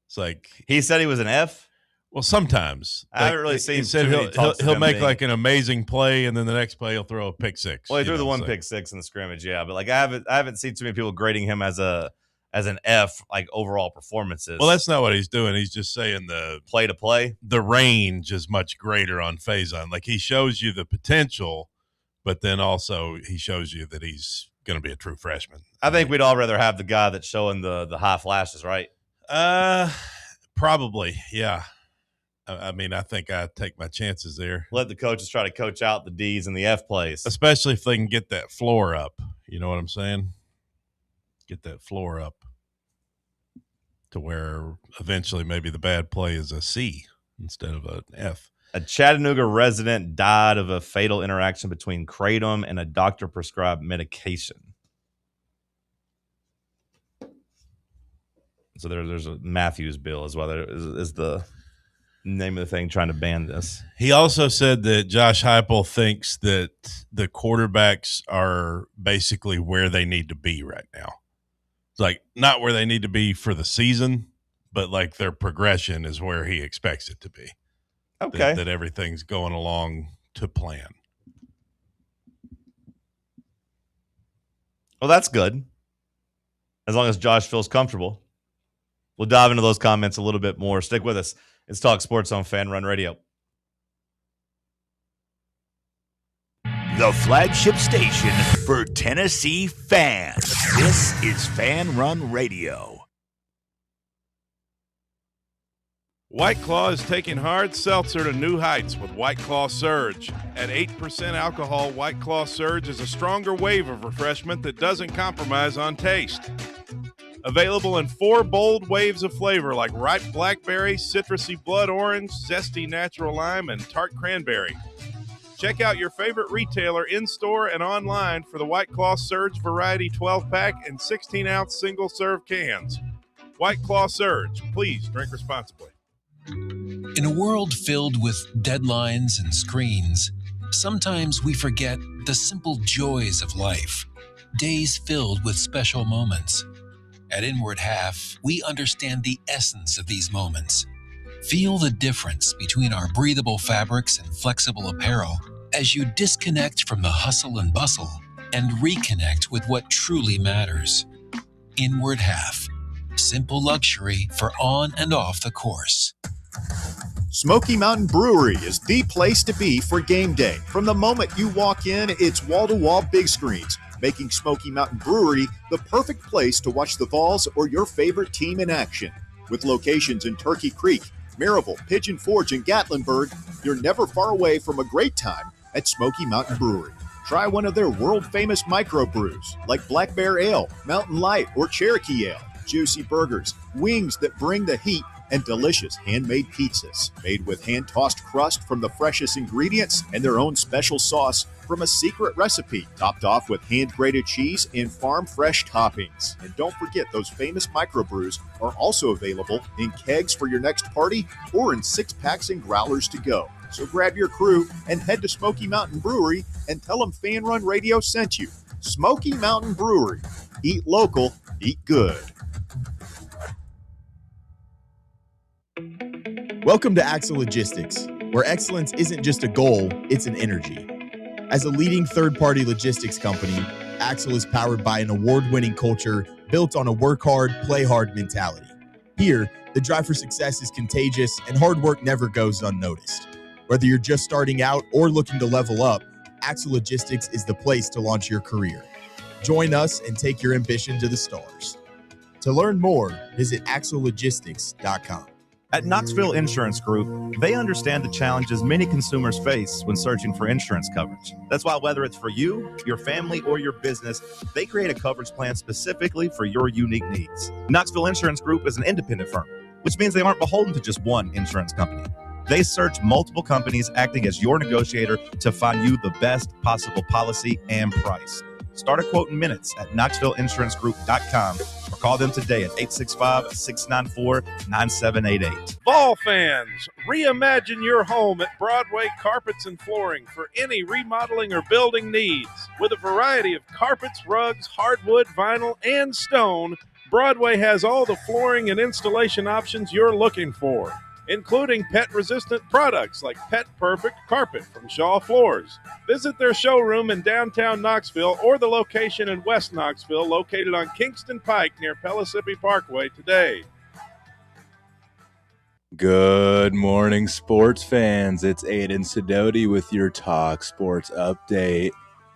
It's like
he said he was an F.
Well, sometimes
I haven't really seen.
He said he'll make like an amazing play, and then the next play he'll throw a pick six.
Well, he threw the one pick six in the scrimmage, yeah. But like I haven't seen too many people grading him as an F, like overall performances.
Well, that's not what he's doing. He's just saying the
play to play,
the range is much greater on Faison. Like he shows you the potential, but then also he shows you that he's going to be a true freshman.
I think we'd all rather have the guy that's showing the high flashes, right?
Probably, yeah. I mean, I think I'd take my chances there.
Let the coaches try to coach out the D's and the F plays.
Especially if they can get that floor up. You know what I'm saying? Get that floor up to where eventually maybe the bad play is a C instead of an F.
A Chattanooga resident died of a fatal interaction between kratom and a doctor-prescribed medication. So there's a Matthews bill as well. There is the name of the thing trying to ban this.
He also said that Josh Heupel thinks that the quarterbacks are basically where they need to be right now. It's like not where they need to be for the season, but like their progression is where he expects it to be.
Okay.
That everything's going along to plan.
Well, that's good. As long as Josh feels comfortable. We'll dive into those comments a little bit more. Stick with us. It's Talk Sports on Fan Run Radio.
The flagship station for Tennessee fans. This is Fan Run Radio.
White Claw is taking hard seltzer to new heights with White Claw Surge. At 8% alcohol, White Claw Surge is a stronger wave of refreshment that doesn't compromise on taste. Available in 4 bold waves of flavor like ripe blackberry, citrusy blood orange, zesty natural lime, and tart cranberry. Check out your favorite retailer in-store and online for the White Claw Surge Variety 12-pack and 16-ounce single-serve cans. White Claw Surge. Please drink responsibly.
In a world filled with deadlines and screens, sometimes we forget the simple joys of life, days filled with special moments. At Inward Half, we understand the essence of these moments. Feel the difference between our breathable fabrics and flexible apparel as you disconnect from the hustle and bustle and reconnect with what truly matters. Inward Half. Simple luxury for on and off the course.
Smoky Mountain Brewery is the place to be for game day. From the moment you walk in, it's wall-to-wall big screens, making Smoky Mountain Brewery the perfect place to watch the Vols or your favorite team in action. With locations in Turkey Creek, Maryville, Pigeon Forge, and Gatlinburg, you're never far away from a great time at Smoky Mountain Brewery. Try one of their world-famous microbrews like Black Bear Ale, Mountain Light, or Cherokee Ale. Juicy burgers, wings that bring the heat, and delicious handmade pizzas made with hand-tossed crust from the freshest ingredients and their own special sauce from a secret recipe, topped off with hand-grated cheese and farm-fresh toppings. And don't forget, those famous microbrews are also available in kegs for your next party or in 6-packs and growlers to go. So grab your crew and head to Smoky Mountain Brewery and tell them Fan Run Radio sent you. Smoky Mountain Brewery. Eat local, eat good.
Welcome to Axle Logistics, where excellence isn't just a goal, it's an energy. As a leading third-party logistics company, Axle is powered by an award-winning culture built on a work hard, play hard mentality. Here, the drive for success is contagious and hard work never goes unnoticed. Whether you're just starting out or looking to level up, Axle Logistics is the place to launch your career. Join us and take your ambition to the stars. To learn more, visit axlelogistics.com.
At Knoxville Insurance Group, they understand the challenges many consumers face when searching for insurance coverage. That's why whether it's for you, your family, or your business, they create a coverage plan specifically for your unique needs. Knoxville Insurance Group is an independent firm, which means they aren't beholden to just one insurance company. They search multiple companies, acting as your negotiator to find you the best possible policy and price. Start a quote in minutes at KnoxvilleInsuranceGroup.com or call them today at 865-694-9788.
Vol fans, reimagine your home at Broadway Carpets and Flooring for any remodeling or building needs. With a variety of carpets, rugs, hardwood, vinyl, and stone, Broadway has all the flooring and installation options you're looking for, including pet-resistant products like Pet Perfect Carpet from Shaw Floors. Visit their showroom in downtown Knoxville or the location in West Knoxville located on Kingston Pike near Pellissippi Parkway today.
Good morning, sports fans. It's Aiden Sidoti with your Talk Sports update.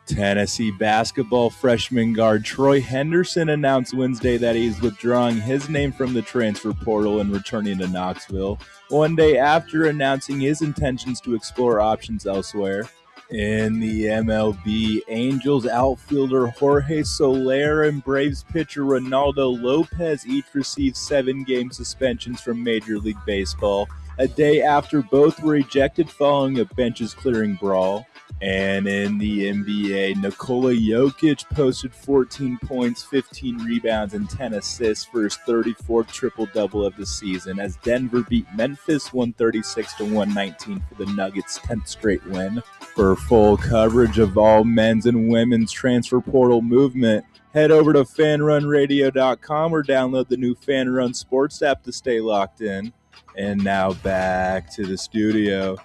Tennessee basketball freshman guard Troy Henderson announced Wednesday that he's withdrawing his name from the transfer portal and returning to Knoxville, one day after announcing his intentions to explore options elsewhere. In the MLB, Angels outfielder Jorge Soler and Braves pitcher Ronaldo Lopez each received 7-game suspensions from Major League Baseball, a day after both were ejected following a benches-clearing brawl. And in the NBA, Nikola Jokic posted 14 points, 15 rebounds, and 10 assists for his 34th triple-double of the season as Denver beat Memphis 136-119 for the Nuggets' 10th straight win. For full coverage of all men's and women's transfer portal movement, head over to fanrunradio.com or download the new Fan Run Sports app to stay locked in. And now back to the studio.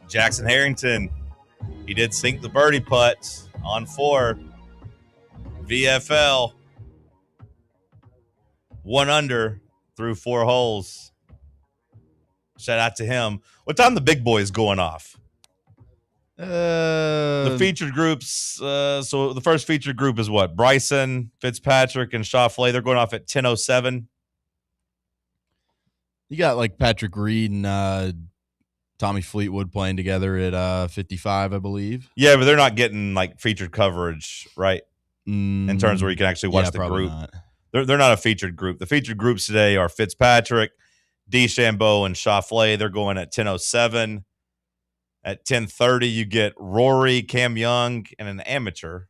Jackson Harrington, he did sink the birdie putt on 4. VFL, 1 under through 4 holes. Shout out to him. What time the big boys going off? The featured groups. So the first featured group is what? Bryson, Fitzpatrick, and Schauffele. They're going off at 10:07.
You got like Patrick Reed and Tommy Fleetwood playing together at 55, I believe.
Yeah, but they're not getting like featured coverage, right? In terms where you can actually watch the group.
Not.
They're not a featured group. The featured groups today are Fitzpatrick, DeChambeau, and Schauffele. They're going at 10:07. At 10:30, you get Rory, Cam Young, and an amateur.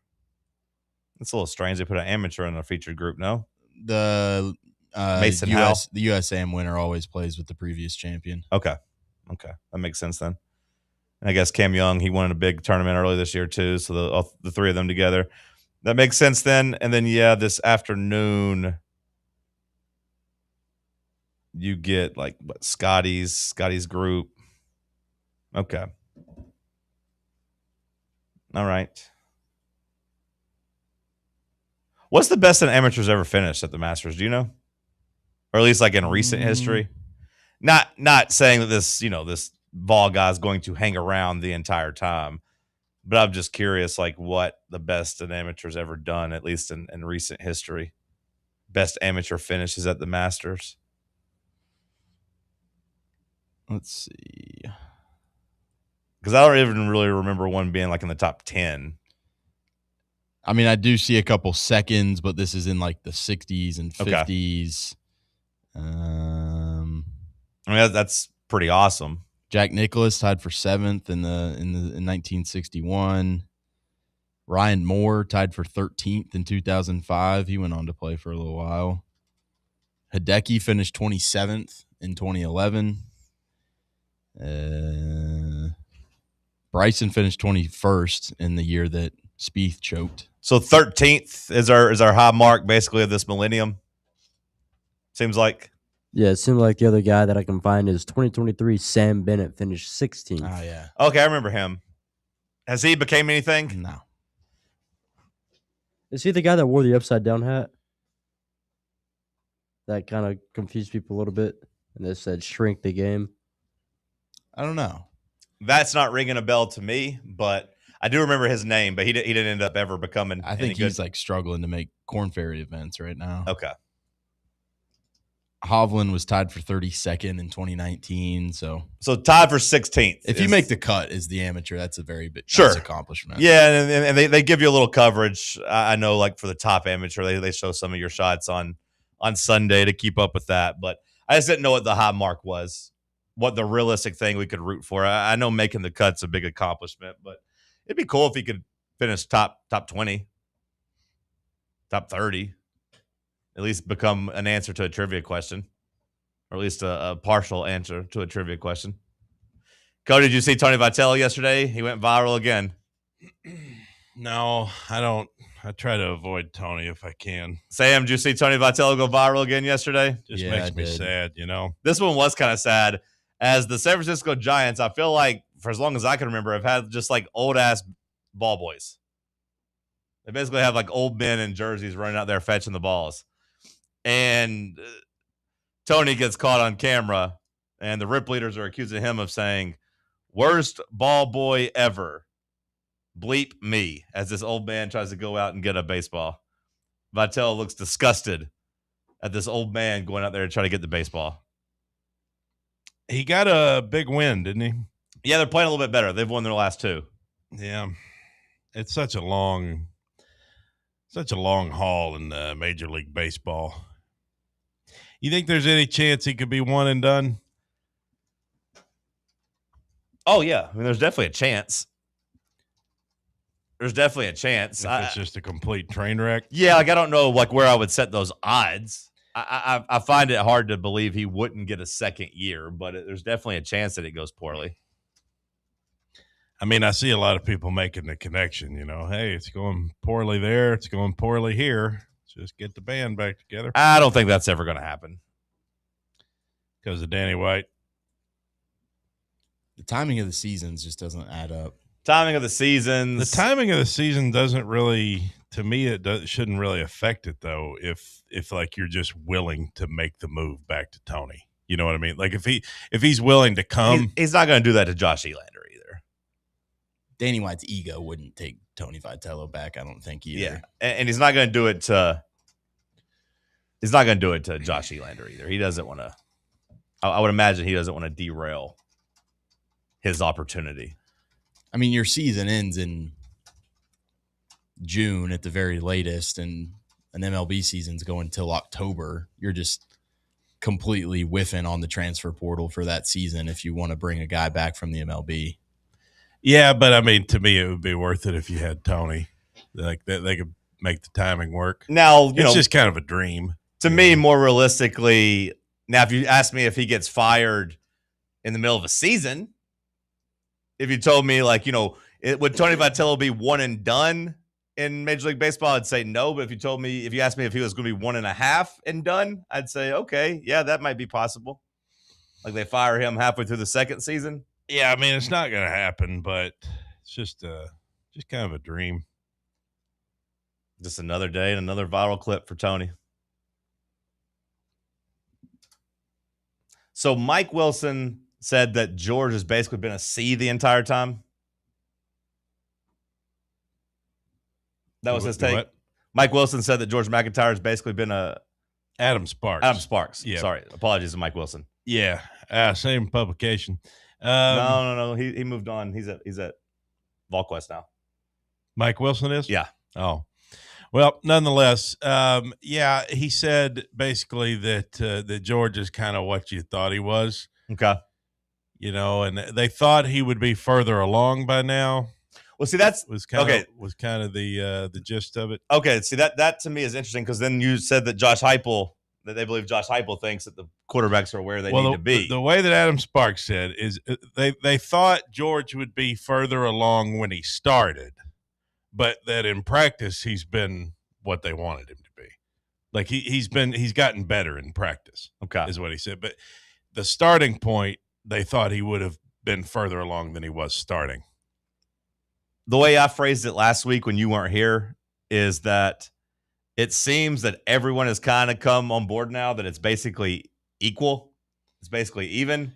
It's a little strange they put an amateur in a featured group, no?
The
Mason Howell.
The USAM winner always plays with the previous champion.
Okay. That makes sense then. And I guess Cam Young, he won a big tournament early this year too, so the three of them together. That makes sense then. And then, yeah, this afternoon, you get like Scotty's group. Okay. All right. What's the best an amateur's ever finished at the Masters? Do you know? Or at least like in recent history? Not saying that this Vol guy's going to hang around the entire time, but I'm just curious, like what the best an amateur's ever done, at least in recent history. Best amateur finishes at the Masters.
Let's see.
Because I don't even really remember one being like in the top 10.
I mean, I do see a couple seconds, but this is in like the 60s and 50s.
Okay. I mean, that's pretty awesome.
Jack Nicklaus tied for 7th in 1961. Ryan Moore tied for 13th in 2005. He went on to play for a little while. Hideki finished 27th in 2011. Bryson finished 21st in the year that Spieth choked.
So 13th is our high mark basically of this millennium. Seems like.
Yeah, it seems like the other guy that I can find is 2023 Sam Bennett finished 16th.
Oh, yeah.
Okay, I remember him. Has he became anything?
No.
Is he the guy that wore the upside down hat? That kind of confused people a little bit. And they said shrink the game.
I don't know.
That's not ringing a bell to me, but I do remember his name, but he didn't end up ever becoming
I think he's like struggling to make Corn Ferry events right now.
Okay.
Hovland was tied for 32nd in 2019. So
tied for 16th.
If you make the cut as the amateur, that's a very big
nice
accomplishment.
Yeah, and they give you a little coverage. I know, like for the top amateur, they show some of your shots on Sunday to keep up with that. But I just didn't know what the high mark was, what the realistic thing we could root for. I know making the cut's a big accomplishment, but it'd be cool if he could finish top 20, top 30. At least become an answer to a trivia question, or at least a partial answer to a trivia question. Cody, did you see Tony Vitello yesterday? He went viral again.
No, I don't. I try to avoid Tony if I can.
Sam, did you see Tony Vitello go viral again yesterday?
Just makes me sad, you know.
This one was kind of sad. As the San Francisco Giants, I feel like for as long as I can remember, have had just like old ass ball boys. They basically have like old men in jerseys running out there fetching the balls. And Tony gets caught on camera, and the Rip leaders are accusing him of saying, "Worst ball boy ever. Bleep me," as this old man tries to go out and get a baseball. Vitello looks disgusted at this old man going out there to try to get the baseball.
He got a big win, didn't he?
Yeah, they're playing a little bit better. They've won their last two.
Yeah. It's such a long haul in Major League Baseball. You think there's any chance he could be one and done?
Oh, yeah. I mean, there's definitely a chance. There's definitely a chance.
If it's just a complete train wreck?
Yeah, like I don't know like where I would set those odds. I find it hard to believe he wouldn't get a second year, but there's definitely a chance that it goes poorly.
I mean, I see a lot of people making the connection, you know, hey, it's going poorly there, it's going poorly here. Just get the band back together.
I don't think that's ever going to happen.
Because of Danny White.
The timing of the seasons just doesn't add up.
Timing of the seasons.
The timing of the season doesn't really, to me, it shouldn't really affect it, though, if like you're just willing to make the move back to Tony. You know what I mean? Like if he's willing to come.
He's not going to do that to Josh Elander either.
Danny White's ego wouldn't take Tony Vitello back, I don't think either.
Yeah, and he's not going to do it to. He's not going to do it to Josh Elander either. He doesn't want to. I would imagine he doesn't want to derail his opportunity.
I mean, your season ends in June at the very latest, and an MLB season's going until October. You're just completely whiffing on the transfer portal for that season if you want to bring a guy back from the MLB.
Yeah, but I mean, to me, it would be worth it if you had Tony. Like that, they could make the timing work.
Now,
it's just kind of a dream.
To me, more realistically, now if you ask me if he gets fired in the middle of a season, if you told me like, you know, would Tony Vitello be one and done in Major League Baseball? I'd say no. But if you asked me if he was going to be 1.5 and done, I'd say, okay, yeah, that might be possible. Like they fire him halfway through the second season.
Yeah, I mean, it's not going to happen, but it's just kind of a dream.
Just another day and another viral clip for Tony. So Mike Wilson said that George has basically been a C the entire time. That was his take.
What?
Mike Wilson said that George McIntyre has basically been a
Adam Sparks.
Adam Sparks.
Yeah.
Sorry. Apologies to Mike Wilson.
Yeah. Same publication.
No. He moved on. He's at VolQuest now.
Mike Wilson is?
Yeah.
Oh. Well, nonetheless, yeah, he said basically that George is kind of what you thought he was.
Okay.
You know, and they thought he would be further along by now.
Well, see, that
was kind of the gist of it.
Okay, see that to me is interesting because then you said that that they believe Josh Heupel thinks that the quarterbacks are where they need to be.
The way that Adam Sparks said is they thought George would be further along when he started, but that in practice he's been what they wanted him to be. Like he's gotten better in practice.
Okay,
is what he said. But the starting point, they thought he would have been further along than he was starting.
The way I phrased it last week when you weren't here is that it seems that everyone has kind of come on board now that it's basically equal. It's basically even,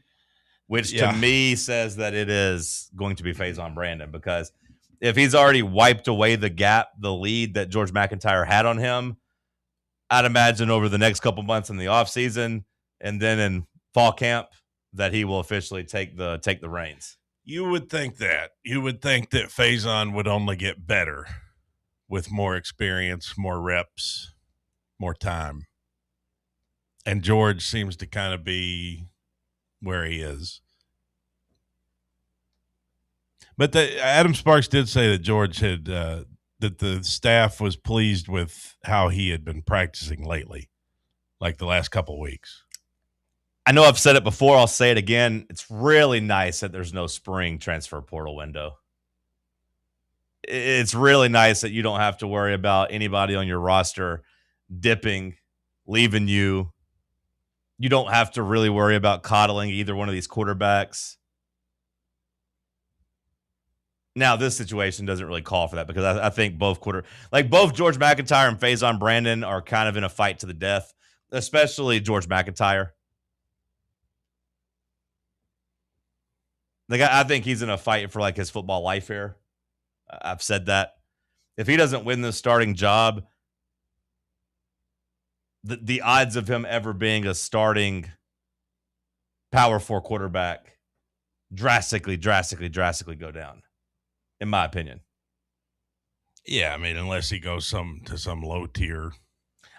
which to me says that it is going to be Faison Brandon, because if he's already wiped away the lead that George McIntyre had on him, I'd imagine over the next couple months in the offseason and then in fall camp that he will officially take the reins.
You would think that. You would think that Faison would only get better with more experience, more reps, more time. And George seems to kind of be where he is. But Adam Sparks did say that George had that the staff was pleased with how he had been practicing lately, like the last couple weeks.
I know I've said it before. I'll say it again. It's really nice that there's no spring transfer portal window. it's really nice that you don't have to worry about anybody on your roster dipping, leaving you. You don't have to really worry about coddling either one of these quarterbacks. Now, this situation doesn't really call for that because I think both both George McIntyre and Faison Brandon are kind of in a fight to the death, especially George McIntyre. I think he's in a fight for his football life here. I've said that. If he doesn't win this starting job, the odds of him ever being a starting Power 4 quarterback drastically go down, in my opinion.
Yeah, I mean, unless he goes to some low tier.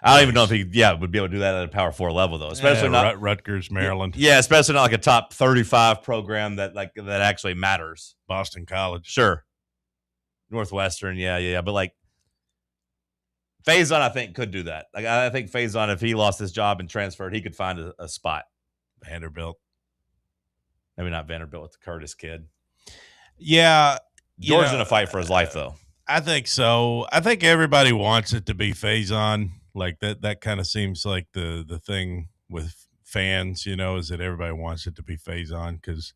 I don't even know if he would be able to do that at a Power 4 level, though. Especially not
Rutgers, Maryland.
Yeah, especially not a top 35 program that actually matters.
Boston College.
Sure. Northwestern, yeah. But Faison, I think, could do that. I think Faison, if he lost his job and transferred, he could find a spot.
Vanderbilt.
Maybe not Vanderbilt with the Curtis kid.
Yeah.
George's in a fight for his life, though.
I think so. I think everybody wants it to be Faison. That kind of seems like the thing with fans, is that everybody wants it to be Faison because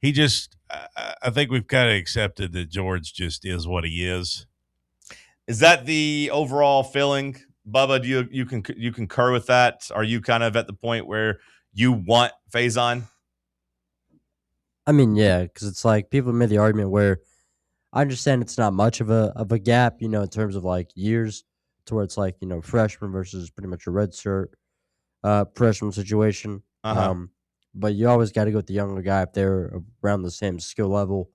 he just I think we've kind of accepted that George just is what he is.
Is that the overall feeling, Bubba? Do you concur with that? Are you kind of at the point where you want Faison?
I mean, yeah, because it's people made the argument where I understand it's not much of a gap, in terms of years, to where it's freshman versus pretty much a redshirt freshman situation. But you always got to go with the younger guy if they're around the same skill level,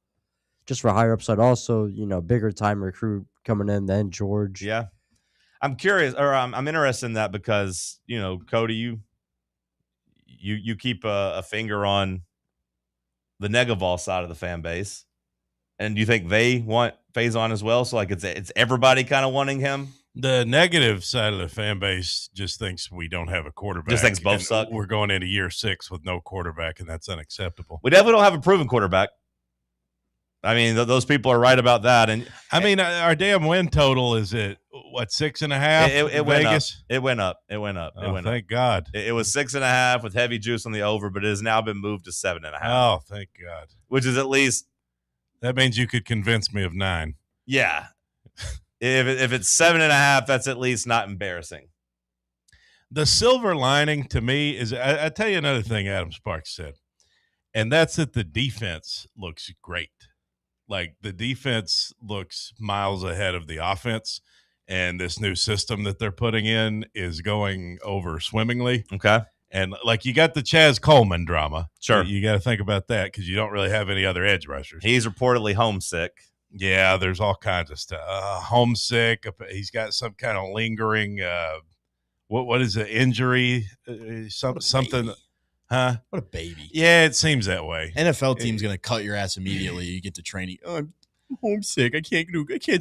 just for higher upside. Also, bigger time recruit coming in than George.
Yeah, I'm curious, or I'm interested in that because Cody, you keep a finger on the Negaval side of the fan base, and do you think they want Faison as well? So it's everybody kind of wanting him.
The negative side of the fan base just thinks we don't have a quarterback.
Just thinks both suck.
We're going into year 6 with no quarterback, and that's unacceptable.
We definitely don't have a proven quarterback. I mean, those people are right about that. And
I mean, our damn win total is at what, 6.5?
It went up. It went up. It went up.
Oh, thank God.
It was 6.5 with heavy juice on the over, but it has now been moved to 7.5.
Oh, thank God.
Which is at least.
That means you could convince me of 9.
Yeah. If it's 7.5, that's at least not embarrassing.
The silver lining to me is, I tell you another thing Adam Sparks said, and that's that the defense looks great. The defense looks miles ahead of the offense, and this new system that they're putting in is going over swimmingly.
Okay.
And you got the Chaz Coleman drama.
Sure.
You got to think about that because you don't really have any other edge rushers.
He's reportedly homesick.
Yeah, there's all kinds of stuff. Homesick. He's got some kind of lingering. What is it? Injury? Something. Huh?
What a baby.
Yeah, it seems that way.
NFL team's gonna cut your ass immediately. You get to training. Oh, I'm homesick. I can't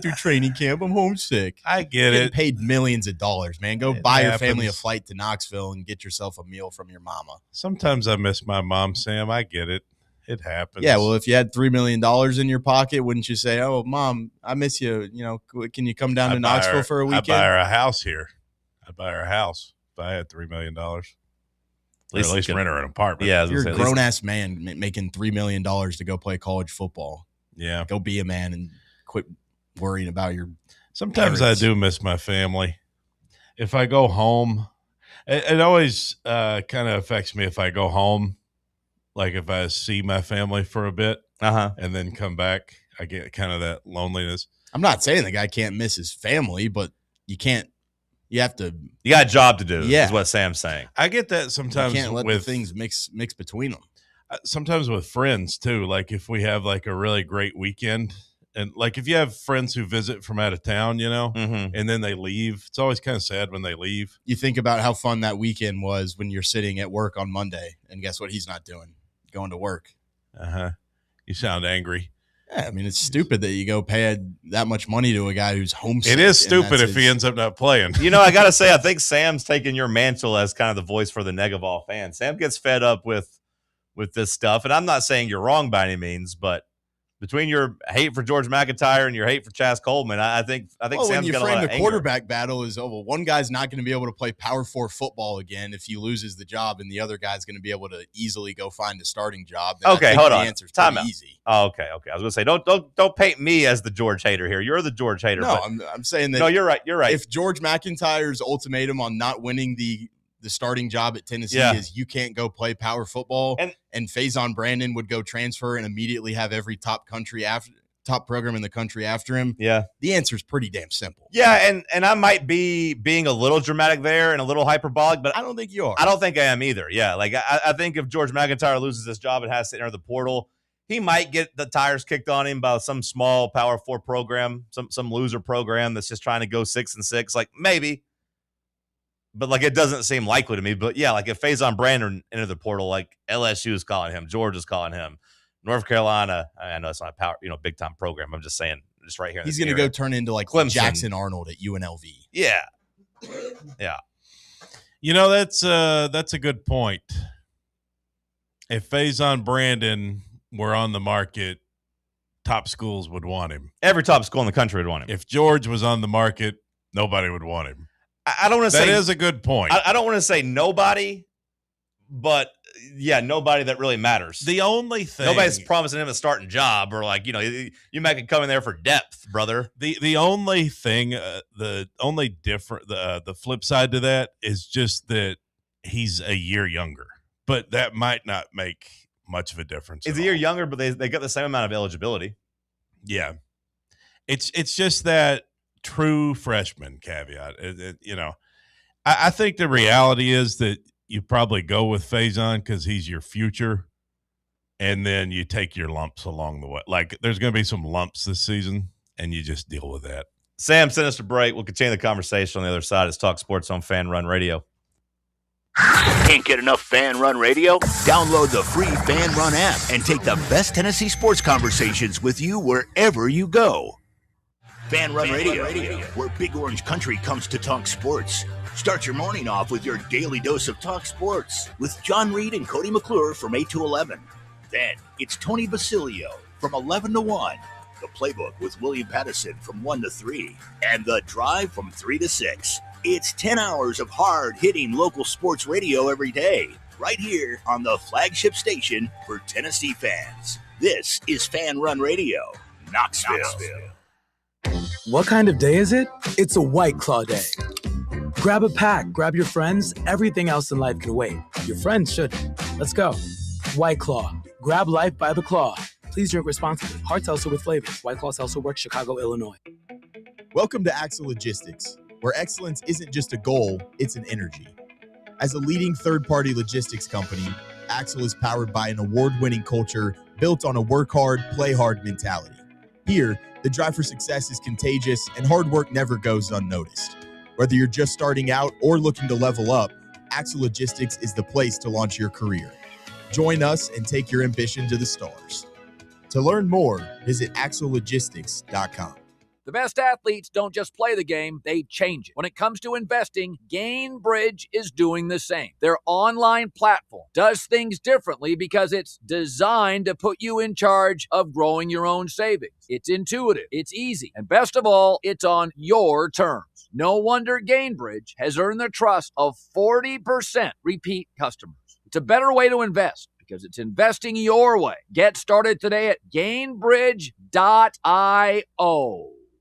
do training camp. I'm homesick.
I get
You're
it.
Paid millions of dollars, man. Go buy your family a flight to Knoxville and get yourself a meal from your mama.
Sometimes I miss my mom, Sam. I get it. It happens.
Yeah, well, if you had $3 million in your pocket, wouldn't you say, "Oh, Mom, I miss you. Can you come down to Knoxville for a weekend?"
I buy her a house here. I'd buy her a house if I had $3 million. At least rent her an apartment.
Yeah,
you're a grown ass man making $3 million to go play college football.
Yeah,
go be a man and quit worrying about your.
Sometimes parents. I do miss my family. If I go home, it always kind of affects me if I go home. If I see my family for a bit and then come back, I get kind of that loneliness.
I'm not saying the guy can't miss his family, but you can't. You have to.
You got a job to do. Yeah, is what Sam's saying.
I get that sometimes.
You can't let the things mix between them.
Sometimes with friends too. If we have a really great weekend, and if you have friends who visit from out of town, and then they leave, it's always kind of sad when they leave.
You think about how fun that weekend was when you're sitting at work on Monday, and guess what? He's not doing. Going to work.
You sound angry.
Yeah, I mean, it's stupid that you go pay that much money to a guy who's homesick.
It is stupid if he ends up not playing.
I got to say, I think Sam's taking your mantle as kind of the voice for the Negaval fan. Sam gets fed up with this stuff, and I'm not saying you're wrong by any means, but Between your hate for George McIntyre and your hate for Chaz Coleman, I think
Well,
Sam's
when you
got a lot
frame
of
the
anger.
quarterback battle is, one guy's not going to be able to play Power 4 football again if he loses the job, and the other guy's going to be able to easily go find a starting job. Then
Okay,
I think
hold
the
on.
answer's
Time
pretty
out.
easy.
Oh, okay. I was going to say, don't paint me as the George hater here. You're the George hater.
No,
but
I'm saying that.
No, you're right.
If George McIntyre's ultimatum on not winning the starting job at Tennessee is you can't go play power football, and Faison Brandon would go transfer and immediately have every top program in the country after him.
Yeah.
The answer is pretty damn simple.
Yeah, and I might be being a little dramatic there and a little hyperbolic, but
I don't think you are.
I don't think I am either. Yeah, like I think if George McIntyre loses this job and has to enter the portal, he might get the tires kicked on him by some small Power 4 program, some loser program that's just trying to go 6-6. Like maybe. But, like, it doesn't seem likely to me. But, yeah, like, if Faison Brandon entered the portal, like, LSU is calling him. George is calling him. North Carolina, I know it's not a big-time program. I'm just saying, just right here.
He's going to go turn into, like,
Clemson.
Jackson Arnold at UNLV.
Yeah. Yeah.
That's a good point. If Faison Brandon were on the market, top schools would want him.
Every top school in the country would want him.
If George was on the market, nobody would want him.
I don't want to say
that is a good point.
I don't want to say nobody, but yeah, nobody that really matters.
The only thing,
nobody's promising him a starting job, or like you might come in there for depth, brother.
The only thing, the flip side to that is just that he's a year younger, but that might not make much of a difference.
He's a year younger, but they got the same amount of eligibility.
Yeah, it's just that true freshman caveat. I think the reality is that you probably go with Faison because he's your future, and then you take your lumps along the way. Like, there's going to be some lumps this season, and you just deal with that.
Sam, send us a break. We'll continue the conversation on the other side. It's Talk Sports on Fan Run Radio.
Can't get enough Fan Run Radio? Download the free Fan Run app and take the best Tennessee sports conversations with you wherever you go. Fan Run Radio, where Big Orange Country comes to talk sports. Start your morning off with your daily dose of Talk Sports with John Reed and Cody McClure from 8 to 11. Then it's Tony Basilio from 11 to 1. The Playbook with William Pattison from 1 to 3. And The Drive from 3 to 6. It's 10 hours of hard-hitting local sports radio every day, right here on the flagship station for Tennessee fans. This is Fan Run Radio, Knoxville.
What kind of day is it? It's a White Claw day. Grab a pack, grab your friends. Everything else in life can wait. Your friends shouldn't. Let's go. White Claw. Grab life by the claw. Please drink responsibly. Hard seltzer with flavors. White Claw Seltzer Works, Chicago, Illinois.
Welcome to Axle Logistics, where excellence isn't just a goal, it's an energy. As a leading third-party logistics company, Axle is powered by an award-winning culture built on a work hard, play hard mentality. Here, the drive for success is contagious and hard work never goes unnoticed. Whether you're just starting out or looking to level up, Axle Logistics is the place to launch your career. Join us and take your ambition to the stars. To learn more, visit axlelogistics.com.
The best athletes don't just play the game, they change it. When it comes to investing, Gainbridge is doing the same. Their online platform does things differently because it's designed to put you in charge of growing your own savings. It's intuitive, it's easy, and best of all, it's on your terms. No wonder Gainbridge has earned the trust of 40% repeat customers. It's a better way to invest because it's investing your way. Get started today at Gainbridge.io.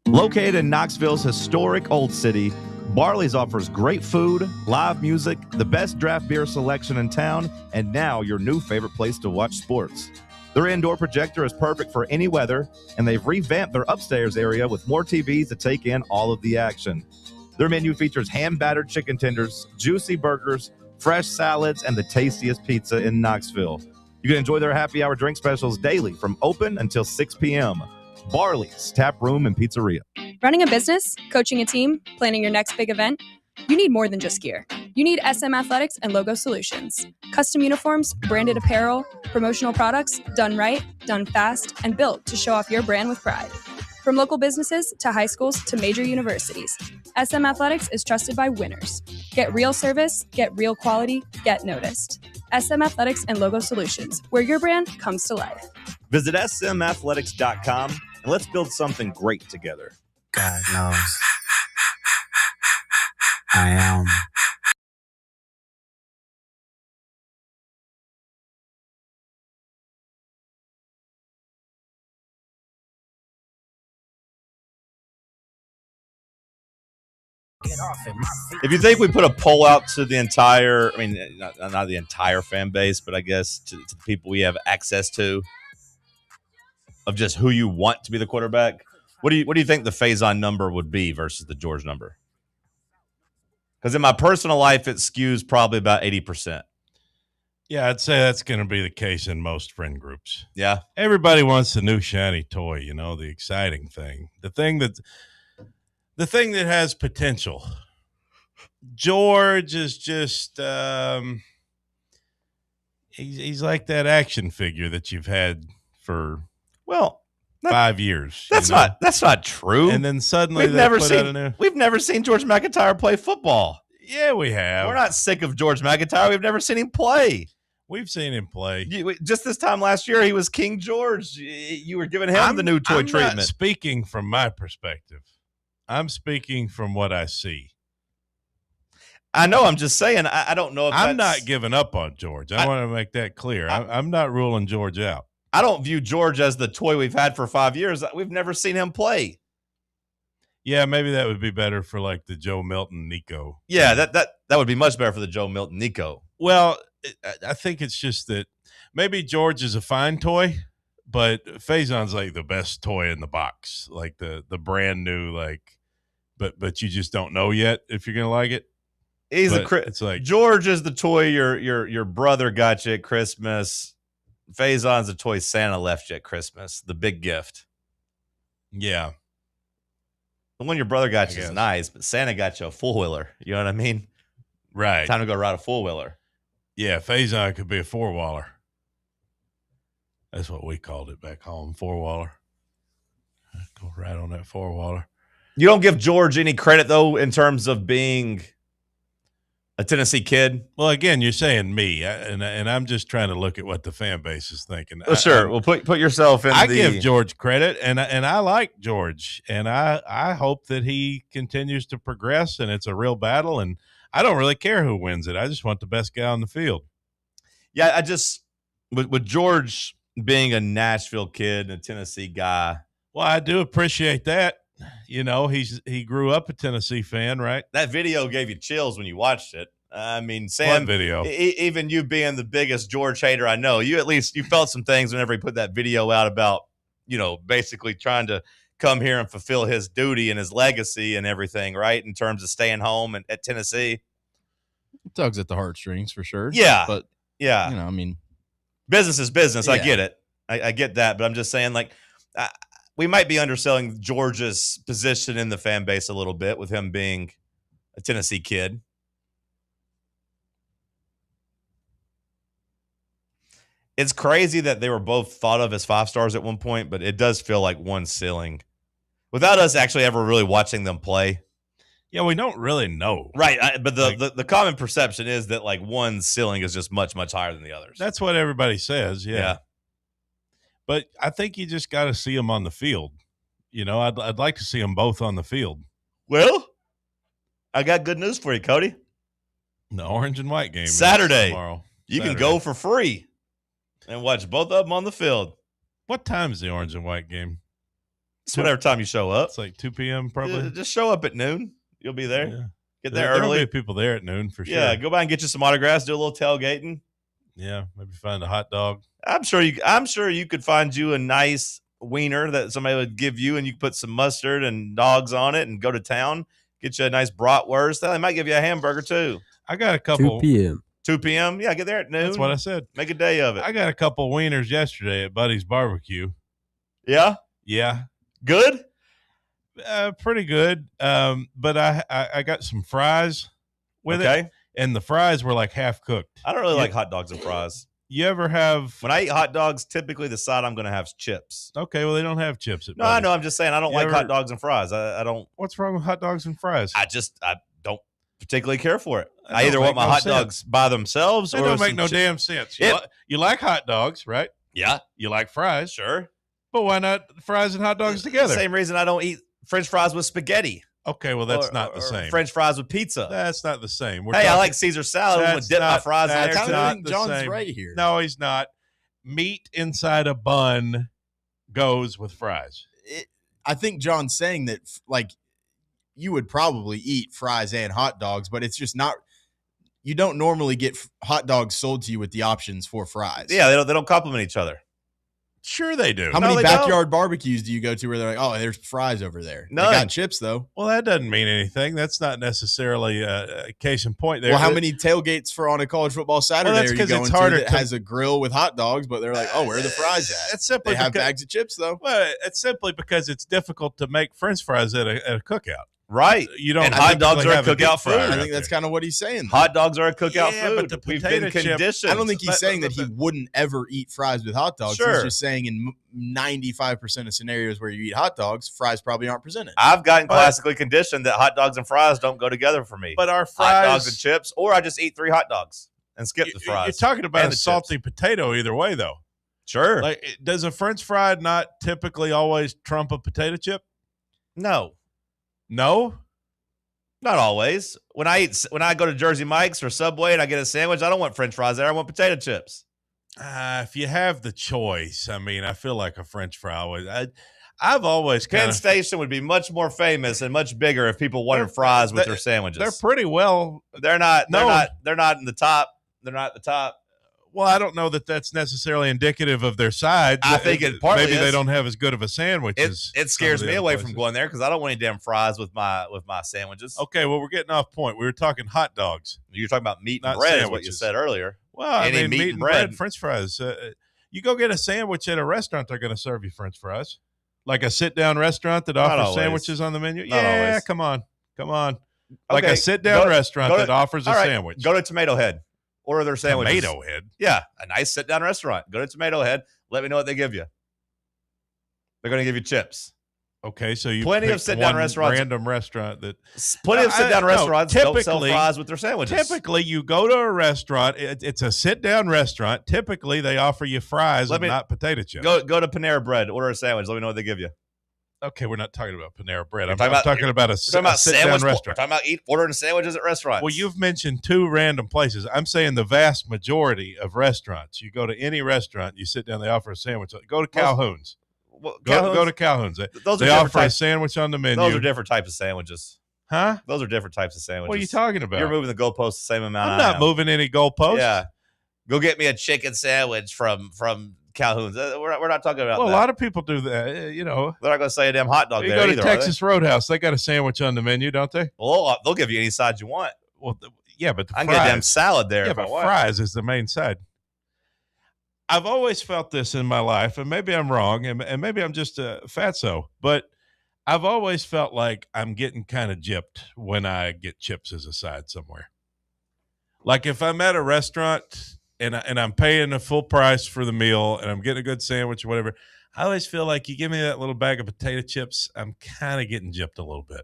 Located in Knoxville's historic Old City, Barley's offers great food, live music, the best draft beer selection in town, and now your new favorite place to watch sports. Their indoor projector is perfect for any weather, and they've revamped their upstairs area with more TVs to take in all of the action. Their menu features hand-battered chicken tenders, juicy burgers, fresh salads, and the tastiest pizza in Knoxville. You can enjoy their happy hour drink specials daily from open until 6 p.m. Barley's Tap Room and Pizzeria.
Running a business, coaching a team, planning your next big event, you need more than just gear. You need SM Athletics and Logo Solutions. Custom uniforms, branded apparel, promotional products, done right, done fast, and built to show off your brand with pride. From local businesses to high schools to major universities, SM Athletics is trusted by winners. Get real service, get real quality, get noticed. SM Athletics and Logo Solutions, where your brand comes to life.
Visit smathletics.com and let's build something great together.
God knows I am.
If you think we put a poll out to the entire, not the entire fan base, but I guess to the people we have access to, of just who you want to be the quarterback, what do you think the Faison number would be versus the George number? Because in my personal life, it skews probably about 80%.
Yeah, I'd say that's going to be the case in most friend groups.
Yeah.
Everybody wants the new shiny toy, the exciting thing, the thing that has potential. George is just he's like that action figure that you've had for 5 years.
That's not true.
And then suddenly
we've never seen George McIntyre play football.
Yeah, we have.
We're not sick of George McIntyre. We've never seen him play.
We've seen him play.
Just this time last year, he was King George. You were giving him the new toy treatment.
Not speaking from my perspective. I'm speaking from what I see.
I know. I'm just saying. I don't know if
I'm not giving up on George. I want to make that clear. I'm not ruling George out.
I don't view George as the toy we've had for 5 years. We've never seen him play.
Yeah, maybe that would be better for like the Joe Milton Nico.
Yeah, that would be much better for the Joe Milton Nico.
Well, I think it's just that maybe George is a fine toy, but Faison's like the best toy in the box, like the brand new, but you just don't know yet if you're gonna like it.
It's like George is the toy your brother got you at Christmas. Faison's the toy Santa left you at Christmas, the big gift.
Yeah.
The one your brother got you is nice, but Santa got you a four-wheeler. You know what I mean?
Right.
Time to go ride a four-wheeler.
Yeah, Faison could be a four-waller. That's what we called it back home, four-waller. Go ride on that four-waller.
You don't give George any credit, though, in terms of being a Tennessee kid?
Well, again, you're saying me, and I'm just trying to look at what the fan base is thinking.
Well, sure. Well, put yourself in.
I give George credit, and I like George, and I hope that he continues to progress, and it's a real battle, and I don't really care who wins it. I just want the best guy on the field.
Yeah, I just with George being a Nashville kid and a Tennessee guy.
Well, I do appreciate that. He grew up a Tennessee fan, right?
That video gave you chills when you watched it. I mean, Sam,
what video?
Even you being the biggest George hater I know, you felt some things whenever he put that video out about, basically trying to come here and fulfill his duty and his legacy and everything, right? In terms of staying home at Tennessee.
It tugs at the heartstrings for sure.
Yeah.
But,
yeah. Business is business. Yeah. I get it. I get that. But I'm just saying, we might be underselling George's position in the fan base a little bit with him being a Tennessee kid. It's crazy that they were both thought of as 5 stars at one point, but it does feel like one ceiling. Without us actually ever really watching them play.
Yeah, we don't really know.
Right, but the common perception is that one ceiling is just much, much higher than the others.
That's what everybody says, yeah. But I think you just got to see them on the field. I'd like to see them both on the field.
Well, I got good news for you, Cody.
The orange and white game
Saturday.
Tomorrow.
You can go for free and watch both of them on the field.
What time is the orange and white game?
It's whatever time you show up.
It's like 2 p.m. probably.
Just show up at noon. You'll be there.
Yeah.
Get there early.
There'll be people there at noon for sure.
Yeah, go by and get you some autographs. Do a little tailgating.
Yeah, maybe find a hot dog.
I'm sure you could find you a nice wiener that somebody would give you, and you could put some mustard and dogs on it and go to town. Get you a nice bratwurst. They might give you a hamburger too.
I got a couple.
2 p.m.
2 p.m. Yeah, get there at noon.
That's what I said.
Make a day of it.
I got a couple wieners yesterday at Buddy's Barbecue.
Yeah?
Yeah.
Good?
Pretty good. But I got some fries with it. And the fries were like half cooked.
I don't really like hot dogs and fries.
You ever have...
When I eat hot dogs, typically the side I'm going to have is chips.
Okay, well, they don't have chips at
No,
Buddy's.
I know. I'm just saying I don't like hot dogs and fries. I don't...
What's wrong with hot dogs and fries?
I don't particularly care for it. I either want my hot dogs by themselves
or... They don't make no damn sense.
You
like hot dogs, right?
Yeah.
You like fries.
Sure.
But why not fries and hot dogs together?
Same reason I don't eat French fries with spaghetti.
Okay, well, that's not the same.
French fries with pizza.
That's not the same.
I like Caesar salad. I'm going to dip my fries in there.
I think John's right here.
No, he's not. Meat inside a bun goes with fries.
I think John's saying that, like, you would probably eat fries and hot dogs, but it's just not. You don't normally get hot dogs sold to you with the options for fries.
Yeah, they don't complement each other.
Sure they do.
How many backyard barbecues do you go to where they're like, oh, there's fries over there?
No,
they got chips, though.
Well, that doesn't mean anything. That's not necessarily a case in point there.
Well, how many tailgates for on a college football Saturday are you going
it's harder
to that has a grill with hot dogs, but they're like, oh, where are the fries at?
It's simply
they have bags of chips, though.
Well, it's simply because it's difficult to make French fries at a cookout.
Right.
You don't.
And hot dogs are a cookout food.
I think that's kind of what he's saying.
Hot dogs are a cookout food.
But
we've been conditioned.
I don't think he's saying that he wouldn't ever eat fries with hot dogs.
Sure.
He's just saying in 95% of scenarios where you eat hot dogs, fries probably aren't presented.
I've gotten classically conditioned that hot dogs and fries don't go together for me.
But our fries,
hot dogs and chips, or I just eat 3 hot dogs and skip the fries.
You're talking about a salty potato either way, though.
Sure.
Like, does a French fry not typically always trump a potato chip?
No.
No?
Not always. When I go to Jersey Mike's or Subway and I get a sandwich, I don't want French fries there. I want potato chips.
If you have the choice, I mean, I feel like a French fry would. I've always
Penn Station would be much more famous and much bigger if people wanted fries with their sandwiches.
They're pretty well.
They're not in the top. They're not at the top.
Well, I don't know that that's necessarily indicative of their sides.
I think it partly
maybe
is.
they don't have as good of a sandwich.
It scares me away from going there because I don't want any damn fries with my sandwiches.
Okay, well, we're getting off point. We were talking hot dogs.
You're talking about meat and
Not
bread,
sandwiches.
is what you said earlier.
Well, I mean, meat and bread, French fries. You go get a sandwich at a restaurant, they're going to serve you French fries. Like a sit-down restaurant that offers sandwiches on the menu?
Not always.
Come on. Like a sit-down restaurant that offers a sandwich.
Go to Tomato Head. Order their sandwiches.
Tomato Head?
Yeah, a nice sit-down restaurant. Go to Tomato Head. Let me know what they give you. They're going to give you chips.
Okay, so you
plenty of sit-down restaurants.
Random restaurant that
plenty of sit-down restaurants don't sell fries with their sandwiches.
Typically, you go to a restaurant. It's a sit-down restaurant. Typically, they offer you fries and not potato chips.
Go to Panera Bread. Order a sandwich. Let me know what they give you.
Okay, we're not talking about Panera Bread. I'm talking about a sit-down restaurant.
We're talking about ordering sandwiches at restaurants.
Well, you've mentioned 2 random places. I'm saying the vast majority of restaurants. You go to any restaurant, you sit down, they offer a sandwich. Go to Calhoun's. Go to Calhoun's. They offer a sandwich on the menu.
Those are different types of sandwiches.
Huh?
Those are different types of sandwiches.
What are you talking about?
You're moving the goalposts the same amount.
I'm not moving any goalposts.
Yeah. Go get me a chicken sandwich from Calhoun's. We're not talking about that.
Well, a lot of people do that. You know,
they're not going to say a damn hot dog
you
there
go to
either,
Texas Roadhouse. They got a sandwich on the menu, don't they?
Well, they'll give you any side you want.
Well, yeah, but
I can get a damn salad there.
Yeah, but fries is the main side. I've always felt this in my life, and maybe I'm wrong, and maybe I'm just a fatso, but I've always felt like I'm getting kind of gypped when I get chips as a side somewhere. Like if I'm at a restaurant and I'm paying a full price for the meal and I'm getting a good sandwich or whatever, I always feel like you give me that little bag of potato chips, I'm kind of getting gypped a little bit.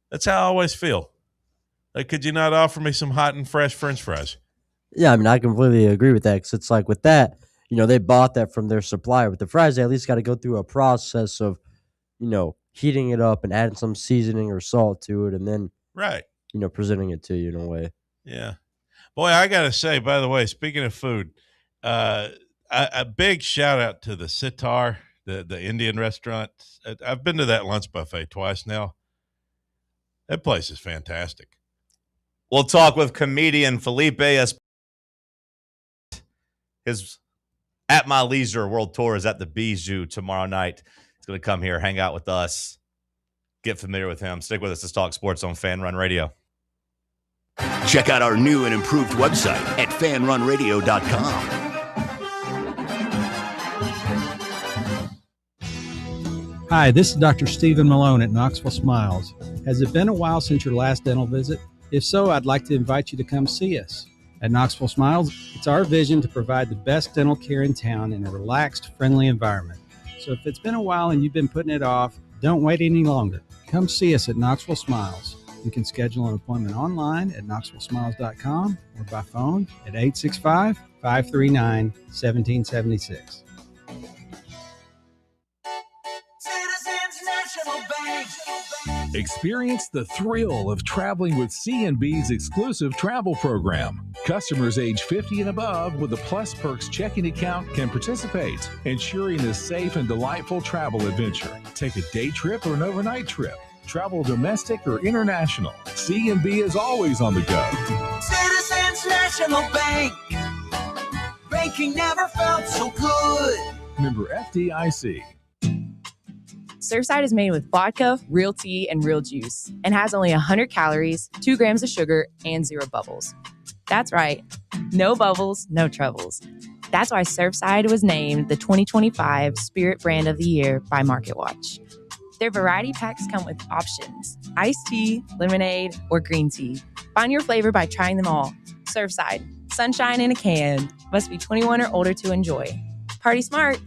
That's how I always feel. Like, could you not offer me some hot and fresh French fries?
Yeah, I mean, I completely agree with that because it's like with that, they bought that from their supplier. With the fries, they at least got to go through a process of, heating it up and adding some seasoning or salt to it and then,
right,
presenting it to you in a way.
Yeah. Boy, I got to say, by the way, speaking of food, a big shout out to the Sitar, the Indian restaurant. I've been to that lunch buffet twice now. That place is fantastic.
We'll talk with comedian Felipe Esparza. His At My Leisure World Tour is at the Bijou tomorrow night. He's going to come here, hang out with us, get familiar with him. Stick with us. Let's talk sports on Fan Run Radio.
Check out our new and improved website at fanrunradio.com.
Hi, this is Dr. Stephen Malone at Knoxville Smiles. Has it been a while since your last dental visit? If so, I'd like to invite you to come see us. At Knoxville Smiles, it's our vision to provide the best dental care in town in a relaxed, friendly environment. So if it's been a while and you've been putting it off, don't wait any longer. Come see us at Knoxville Smiles. You can schedule an appointment online at knoxvillesmiles.com or by phone at 865-539-1776.
Citizens National Bank.
Experience the thrill of traveling with C&B's exclusive travel program. Customers age 50 and above with a Plus Perks checking account can participate, ensuring a safe and delightful travel adventure. Take a day trip or an overnight trip. Travel domestic or international. C&B is always on the go.
Citizens National Bank. Banking never felt so good.
Member FDIC.
Surfside is made with vodka, real tea, and real juice, and has only 100 calories, 2 grams of sugar, and 0 bubbles. That's right. No bubbles, no troubles. That's why Surfside was named the 2025 Spirit Brand of the Year by MarketWatch. Their variety packs come with options: iced tea, lemonade, or green tea. Find your flavor by trying them all. Surfside. Sunshine in a can. Must be 21 or older to enjoy. Party smart.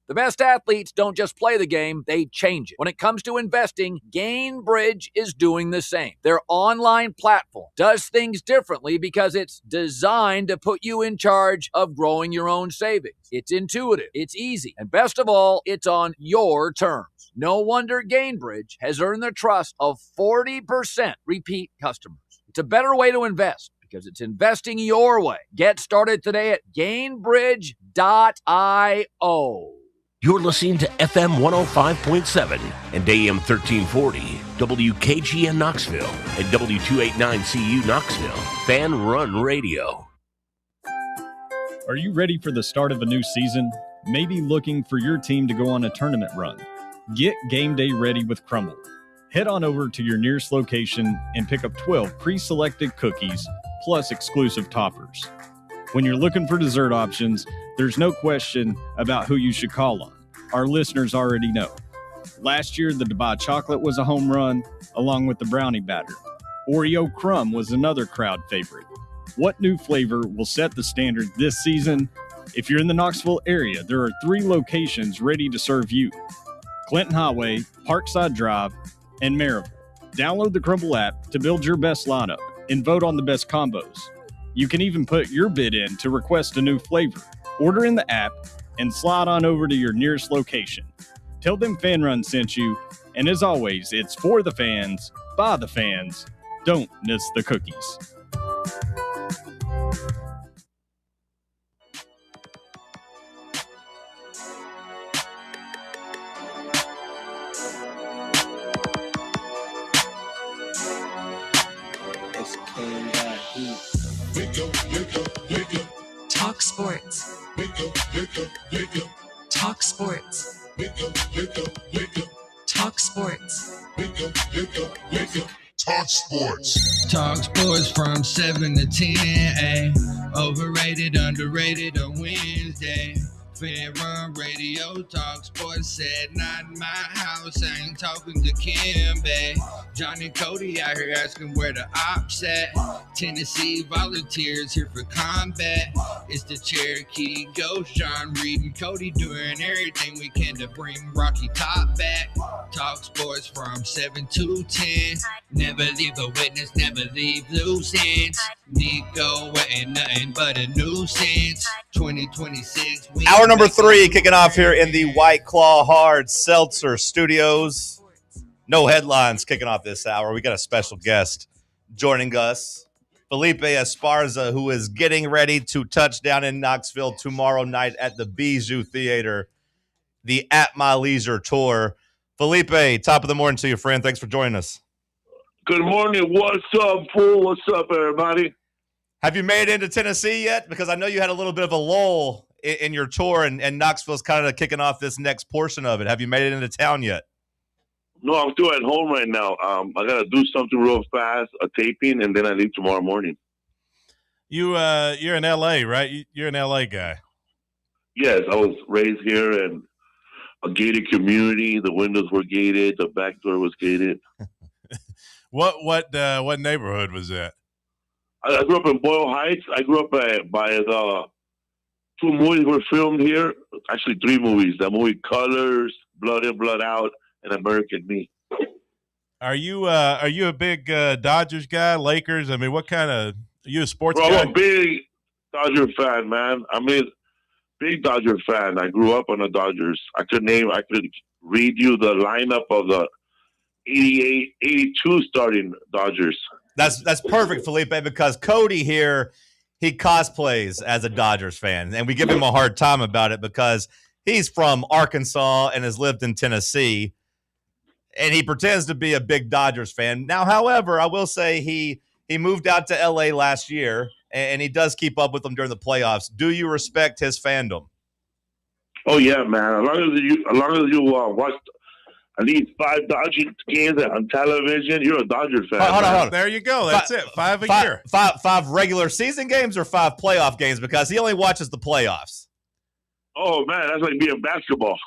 The best athletes don't just play the game, they change it. When it comes to investing, Gainbridge is doing the same. Their online platform does things differently because it's designed to put you in charge of growing your own savings. It's intuitive, it's easy, and best of all, it's on your terms. No wonder Gainbridge has earned the trust of 40% repeat customers. It's a better way to invest because it's investing your way. Get started today at Gainbridge.io.
You're listening to FM 105.7 and AM 1340, WKGN Knoxville, and W289CU Knoxville, Fan Run Radio.
Are you ready for the start of a new season? Maybe looking for your team to go on a tournament run? Get game day ready with Crumble. Head on over to your nearest location and pick up 12 pre-selected cookies plus exclusive toppers. When you're looking for dessert options, there's no question about who you should call on. Our listeners already know. Last year, the Dubai chocolate was a home run, along with the brownie batter. Oreo crumb was another crowd favorite. What new flavor will set the standard this season? If you're in the Knoxville area, there are 3 locations ready to serve you: Clinton Highway, Parkside Drive, and Maryville. Download the Crumble app to build your best lineup and vote on the best combos. You can even put your bid in to request a new flavor. Order in the app and slide on over to your nearest location. Tell them Fan Run sent you, and as always, it's for the fans, by the fans. Don't miss the cookies.
Talk Sports. Talk Sports. Talk Sports.
Talk Sports. Talk Sports from 7 to 10. Overrated, underrated on Wednesday. Fan Run Radio, Talk Sports, said not in my house. I ain't talking to Kimbe. Johnny Cody out here asking where the ops at. Tennessee Volunteers here for combat. It's the Cherokee Ghost, John Reed and Cody doing everything we can to bring Rocky Top back. Talk Sports from 7 to 10. Never leave a witness, never leave loose ends. Nico ain't nothing but a nuisance. 2026.
Hour number 3 kicking off here in the White Claw Hard Seltzer Studios. No headlines kicking off this hour. We got a special guest joining us, Felipe Esparza, who is getting ready to touch down in Knoxville tomorrow night at the Bijou Theater, the At My Leisure Tour. Felipe, top of the morning to you, friend. Thanks for joining us.
Good morning. What's up, fool? What's up, everybody?
Have you made it into Tennessee yet? Because I know you had a little bit of a lull in your tour, and Knoxville's kind of kicking off this next portion of it. Have you made it into town yet?
No, I'm still at home right now. I got to do something real fast, a taping, and then I leave tomorrow morning.
You're in L.A., right? You're an L.A. guy.
Yes, I was raised here in a gated community. The windows were gated. The back door was gated.
What neighborhood was that?
I grew up in Boyle Heights. I grew up by the 2 movies were filmed here. Actually, 3 movies. The movie Colors, Blood In, Blood Out, and American Me.
Are you a big Dodgers guy, Lakers? I mean, what kind of – are you a sports guy?
I'm a big Dodger fan, man. I mean, big Dodger fan. I grew up on the Dodgers. I could read you the lineup of the 88, 82 starting Dodgers.
That's perfect, Felipe, because Cody here, he cosplays as a Dodgers fan, and we give him a hard time about it because he's from Arkansas and has lived in Tennessee, and he pretends to be a big Dodgers fan. Now, however, I will say he moved out to L.A. last year, and he does keep up with them during the playoffs. Do you respect his fandom?
Oh yeah, man. As long as you watch at least 5 Dodgers games on television, you're a Dodger fan.
Hold on.
There you go. That's it. 5 a year.
Five regular season games or 5 playoff games, because he only watches the playoffs.
Oh man, that's like being basketball.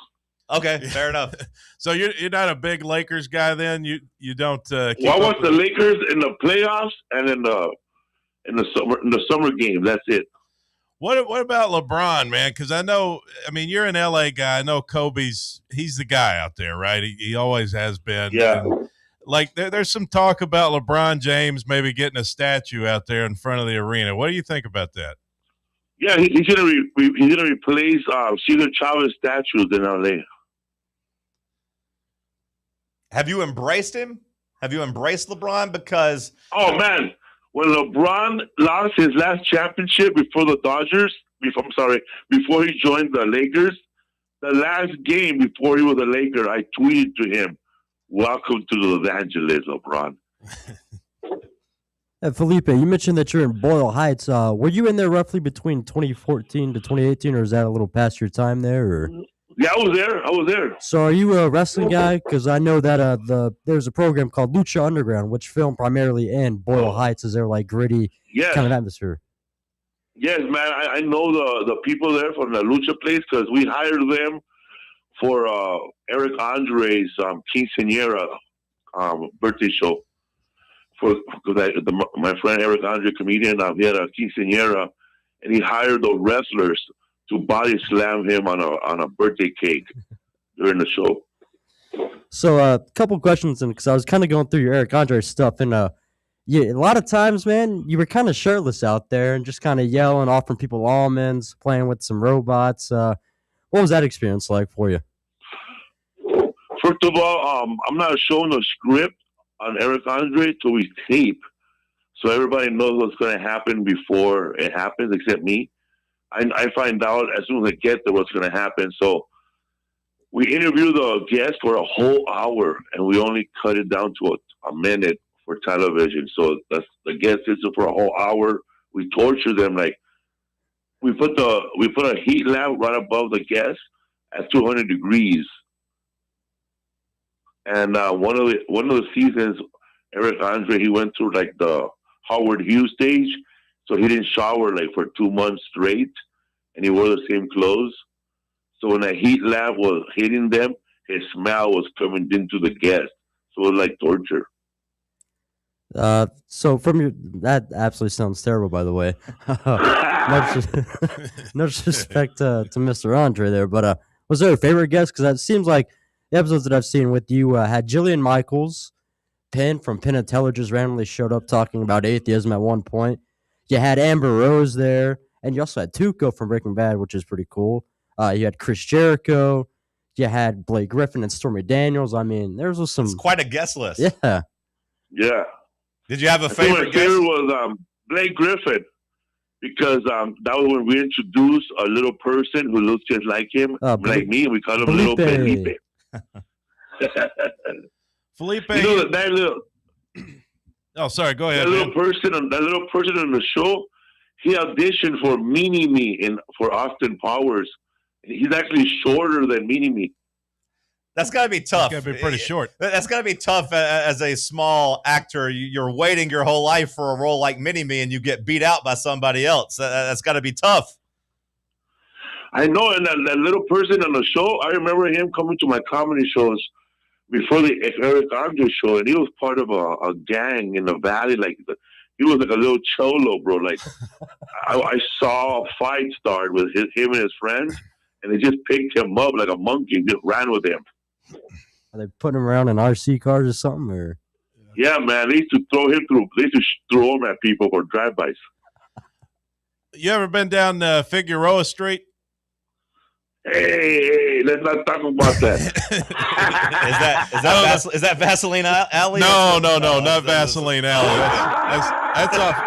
Okay, fair enough.
So you're not a big Lakers guy then? You don't.
I watch the Lakers in the playoffs and in the summer games. That's it.
What about LeBron, man? Because I mean, you're an LA guy. I know he's the guy out there, right? He always has been.
Yeah.
And, like there's some talk about LeBron James maybe getting a statue out there in front of the arena. What do you think about that?
Yeah, he's gonna replace Cesar Chavez statues in LA.
Have you embraced him? Have you embraced LeBron? Because
man, when LeBron lost his last championship before the Dodgers, before he joined the Lakers, the last game before he was a Laker, I tweeted to him, "Welcome to Los Angeles, LeBron."
Felipe, you mentioned that you're in Boyle Heights. Were you in there roughly between 2014 to 2018, or is that a little past your time there? Or?
Yeah, I was there.
So are you a wrestling guy? Because I know that there's a program called Lucha Underground, which filmed primarily in Boyle Heights. Is there like gritty kind of atmosphere?
Yes, man. I know the people there from the Lucha place because we hired them for Eric Andre's quinceañera birthday show. My friend Eric Andre, comedian, he had a quinceañera, and he hired the wrestlers to body slam him on a birthday cake during the show.
So a couple questions, because I was kind of going through your Eric Andre stuff, and a lot of times, man, you were kind of shirtless out there and just kind of yelling, offering people almonds, playing with some robots. What was that experience like for you?
First of all, I'm not showing a script on Eric Andre till we tape, so everybody knows what's going to happen before it happens, except me. I find out as soon as I get there what's going to happen. So we interview the guest for a whole hour, and we only cut it down to a minute for television. So that's the guest sits there for a whole hour. We torture them. Like we put a heat lamp right above the guest at 200 degrees. And one of the seasons, Eric Andre, he went through like the Howard Hughes stage, so he didn't shower like for 2 months straight, and he wore the same clothes. So when the heat lamp was hitting them, his smell was coming into the guest. So it was like torture.
So that absolutely sounds terrible, by the way. No disrespect to Mr. Andre there, but was there a favorite guest? Because it seems like the episodes that I've seen with you had Jillian Michaels, Penn from Penn and Teller just randomly showed up talking about atheism at one point. You had Amber Rose there, and you also had Tuco from Breaking Bad, which is pretty cool. You had Chris Jericho. You had Blake Griffin and Stormy Daniels. I mean, there was some.
It's quite a guest list.
Yeah.
Yeah.
Did you have a favorite guest?
My favorite was Blake Griffin, because that was when we introduced a little person who looks just like him, like me, and we call him Little Felipe.
Felipe,
you know that little.
Oh, sorry. Go ahead.
That little person on the show, he auditioned for Mini Me for Austin Powers. He's actually shorter than Mini Me.
That's got to be tough.
Got to be pretty short.
That's got to be tough as a small actor. You're waiting your whole life for a role like Mini Me, and you get beat out by somebody else. That's got to be tough.
I know, and that little person on the show, I remember him coming to my comedy shows before the Eric Andre show, and he was part of a gang in the valley. Like he was like a little cholo, bro. Like I saw a fight start with him and his friends, and they just picked him up like a monkey, and just ran with him.
Are they putting him around in RC cars or something? Or
Yeah, man. They used to throw him through. They used to throw him at people for drive-bys.
You ever been down Figueroa Street?
Hey, let's not talk about that.
Is that Vaseline Alley?
No, not Vaseline Alley.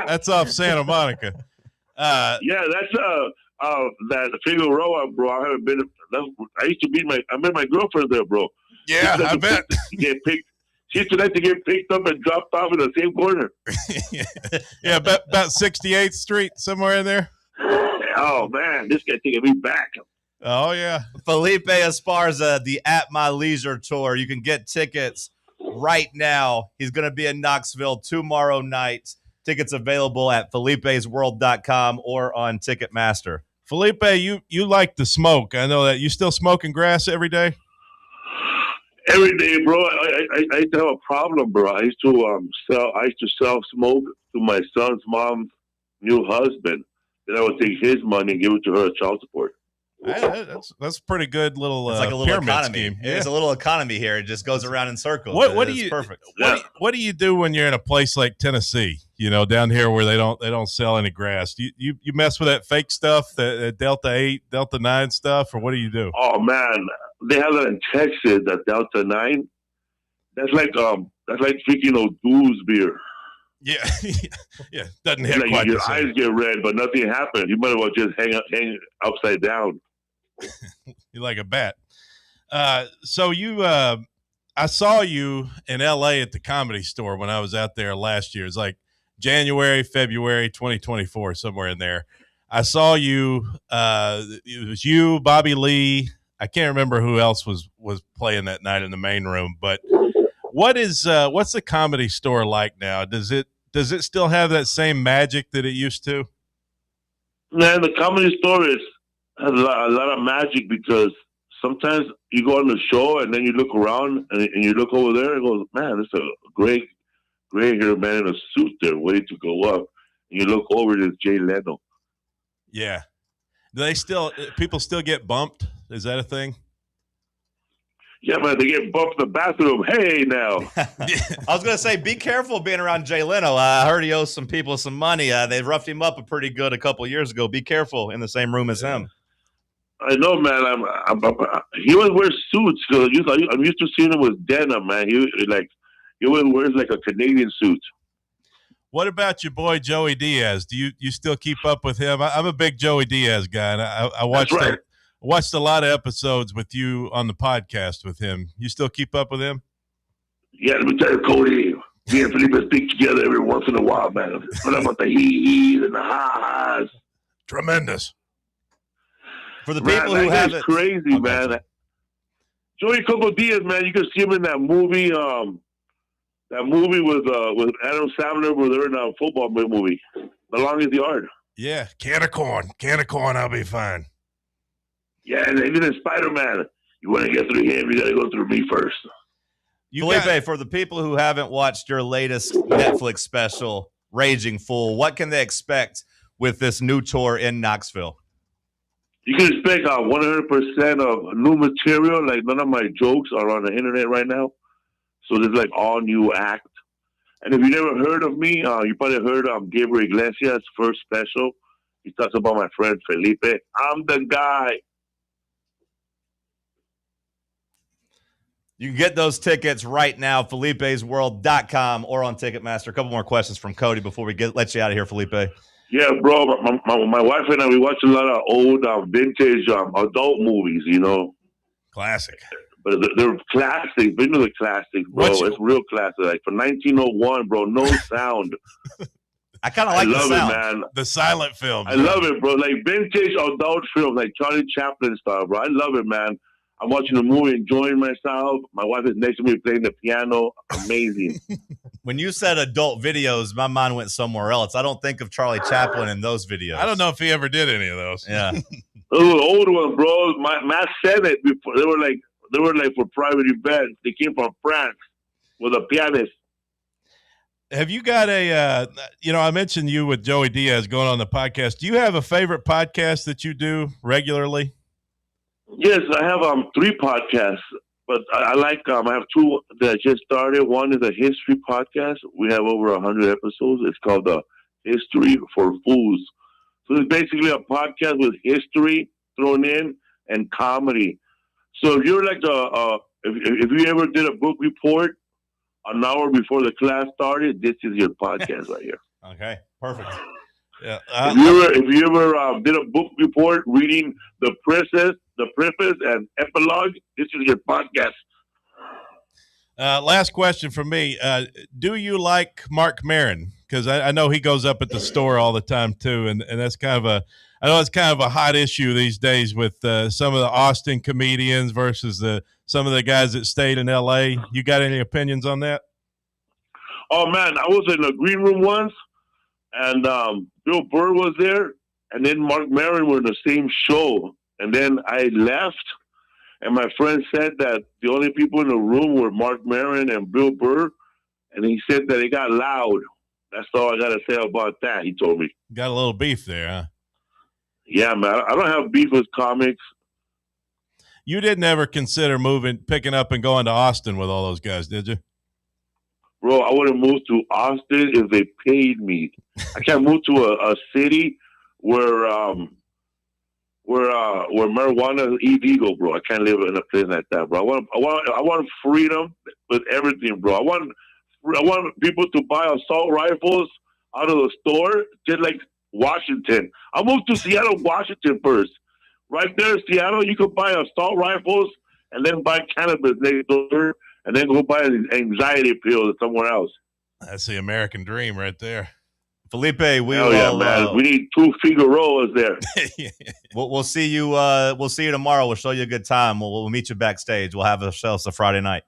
That's off Santa Monica.
Yeah, that's that Figueroa, bro. I haven't been. I used to I met my girlfriend there, bro.
Yeah, I bet.
Get picked. She used to like to get picked up and dropped off in the same corner.
Yeah, about 68th Street, somewhere in there.
Oh man, this guy taking me back.
Oh yeah,
Felipe Esparza, the At My Leisure Tour. You can get tickets right now. He's going to be in Knoxville tomorrow night. Tickets available at felipesworld.com or on Ticketmaster.
Felipe, you like to smoke. I know that. You still smoking grass every day?
Every day, bro. I used to have a problem, bro. I used to sell smoke to my son's mom's new husband. Then I would take his money and give it to her as child support.
That's pretty good little.
It's like a little economy.
Scheme. Yeah.
There's a little economy here. It just goes around in circles.
What do you?
Perfect.
What do you do when you're in a place like Tennessee? You know, down here where they don't sell any grass. You mess with that fake stuff, the Delta 8, Delta 9 stuff, or what do you do?
Oh man, they have that in Texas. That Delta 9. That's like freaking O'Doul's beer.
Yeah, yeah. Doesn't hit
like
quite
your
the same.
eyes get red, but nothing happens. You might as well just hang upside down.
You're like a bat. So I saw you in LA at the Comedy Store when I was out there last year. It's like January, February 2024, somewhere in there. I saw you. It was you, Bobby Lee. I can't remember who else was playing that night in the main room. But what's the Comedy Store like now? Does it still have that same magic that it used to?
Man, the Comedy Store has a lot of magic because sometimes you go on the show and then you look around and you look over there and go, man, there's a gray haired man in a suit there waiting to go up. And you look over, there's Jay Leno.
Yeah. Do people still get bumped? Is that a thing?
Yeah, man, they get bumped in the bathroom. Hey, now.
I was going to say, be careful being around Jay Leno. I heard he owes some people some money. They roughed him up pretty good a couple years ago. Be careful in the same room as him.
I know, man. He always wears suits because I'm used to seeing him with denim, man. He always wears like a Canadian suit.
What about your boy Joey Diaz? Do you still keep up with him? I'm a big Joey Diaz guy, and I watched a lot of episodes with you on the podcast with him. You still keep up with him?
Yeah, let me tell you, Cody. Me and Felipe speak together every once in a while, man. What about the he-he's and the ha-has?
Tremendous.
For the people who have it,
crazy, man. Joey Coco Diaz, man, you can see him in that movie. That movie with Adam Sandler, where they're in a football movie, The Longest Yard.
Yeah, can of corn, I'll be fine.
Yeah, and even in Spider-Man, you want to get through him, you got to go through me first.
Felipe, for the people who haven't watched your latest Netflix special, Raging Fool, what can they expect with this new tour in Knoxville?
You can expect 100% of new material. Like, none of my jokes are on the internet right now. So there's like all new act. And if you never heard of me, you probably heard of Gabriel Iglesias' first special. He talks about my friend Felipe. I'm the guy.
You can get those tickets right now, Felipe'sWorld.com or on Ticketmaster. A couple more questions from Cody before we let you out of here, Felipe.
Yeah, bro. My wife and I, we watch a lot of old vintage adult movies, you know.
Classic.
But they're classics. Been to the classics, bro. It's real classic. Like for 1901, bro, no sound.
I kind of like the sound.
I love it, man.
The silent film.
I love it, bro. Like vintage adult films, like Charlie Chaplin style, bro. I love it, man. I'm watching the movie, enjoying myself. My wife is next to me playing the piano. Amazing.
When you said adult videos, my mind went somewhere else. I don't think of Charlie Chaplin in those videos.
I don't know if he ever did any of those.
Yeah.
Those were old ones, bro. Matt said it before. They were like for private events. They came from France with a pianist.
Have you got I mentioned you with Joey Diaz going on the podcast. Do you have a favorite podcast that you do regularly?
Yes, I have 3 podcasts. But I like, I have two that I just started. One is a history podcast. We have over 100 episodes. It's called the History for Fools. So it's basically a podcast with history thrown in and comedy. So if you're like if you ever did a book report an hour before the class started, this is your podcast right here.
Okay, perfect.
Yeah.
If you ever did a book report reading the preface and epilogue, this is your podcast.
Last question from me. Do you like Mark Maron? Because I know he goes up at the store all the time too, and that's kind of I know it's kind of a hot issue these days with some of the Austin comedians versus some of the guys that stayed in L.A. You got any opinions on that?
Oh man, I was in a green room once, and Bill Burr was there, and then Mark Maron were in the same show, and then I left, and my friend said that the only people in the room were Mark Maron and Bill Burr, and he said that it got loud. That's all I got to say about that, he told me.
Got a little beef there, huh?
Yeah, man. I don't have beef with comics.
You didn't ever consider picking up and going to Austin with all those guys, did you?
Bro, I would have moved to Austin if they paid me. I can't move to a city where marijuana is illegal, bro. I can't live in a place like that, bro. I want freedom with everything, bro. I want people to buy assault rifles out of the store, just like Washington. I moved to Seattle, Washington first. Right there in Seattle, you could buy assault rifles and then buy cannabis next door and then go buy an anxiety pill somewhere else.
That's the American dream right there.
Felipe, we
man. We need two Figueroas there.
We'll see you. We'll see you tomorrow. We'll show you a good time. We'll meet you backstage. We'll have ourselves a Friday night.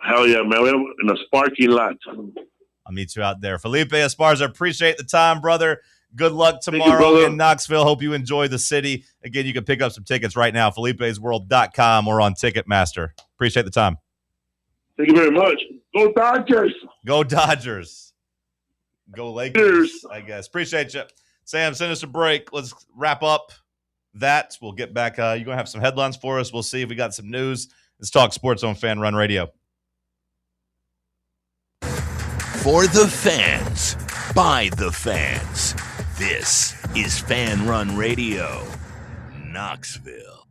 Hell yeah, man. We're in a sparky lot.
I'll meet you out there. Felipe Esparza, appreciate the time, brother. Good luck tomorrow in Knoxville. Hope you enjoy the city. Again, you can pick up some tickets right now, Felipe'sWorld.com or on Ticketmaster. Appreciate the time.
Thank you very much. Go Dodgers.
Go Dodgers. Go Lakers, I guess. Appreciate you. Sam, send us a break. Let's wrap up that. We'll get back. You're going to have some headlines for us. We'll see if we got some news. Let's talk sports on Fan Run Radio.
For the fans, by the fans. This is Fan Run Radio, Knoxville.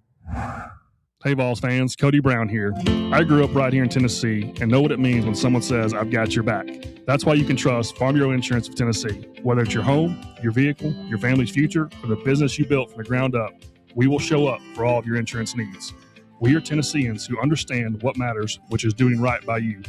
Hey, Vols fans, Cody Brown here. I grew up right here in Tennessee and know what it means when someone says, I've got your back. That's why you can trust Farm Bureau Insurance of Tennessee. Whether it's your home, your vehicle, your family's future, or the business you built from the ground up, we will show up for all of your insurance needs. We are Tennesseans who understand what matters, which is doing right by you.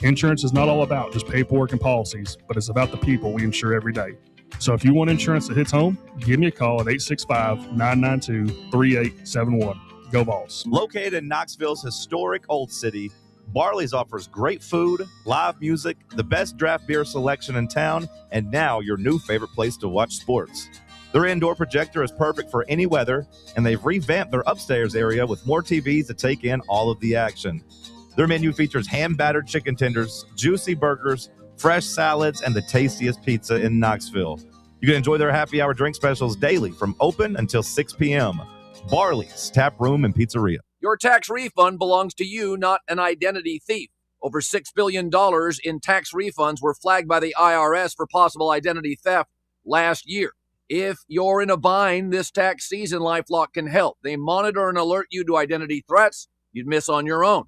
Insurance is not all about just paperwork and policies, but it's about the people we insure every day. So if you want insurance that hits home, give me a call at 865-992-3871. Go Vols.
Located in Knoxville's historic Old City, Barley's offers great food, live music, the best draft beer selection in town, and now your new favorite place to watch sports. Their indoor projector is perfect for any weather, and they've revamped their upstairs area with more TVs to take in all of the action. Their menu features hand-battered chicken tenders, juicy burgers, fresh salads, and the tastiest pizza in Knoxville. You can enjoy their happy hour drink specials daily from open until 6 p.m. Barley's Tap Room and Pizzeria.
Your tax refund belongs to you, not an identity thief. Over $6 billion in tax refunds were flagged by the IRS for possible identity theft last year. If you're in a bind this tax season, LifeLock can help. They monitor and alert you to identity threats you'd miss on your own,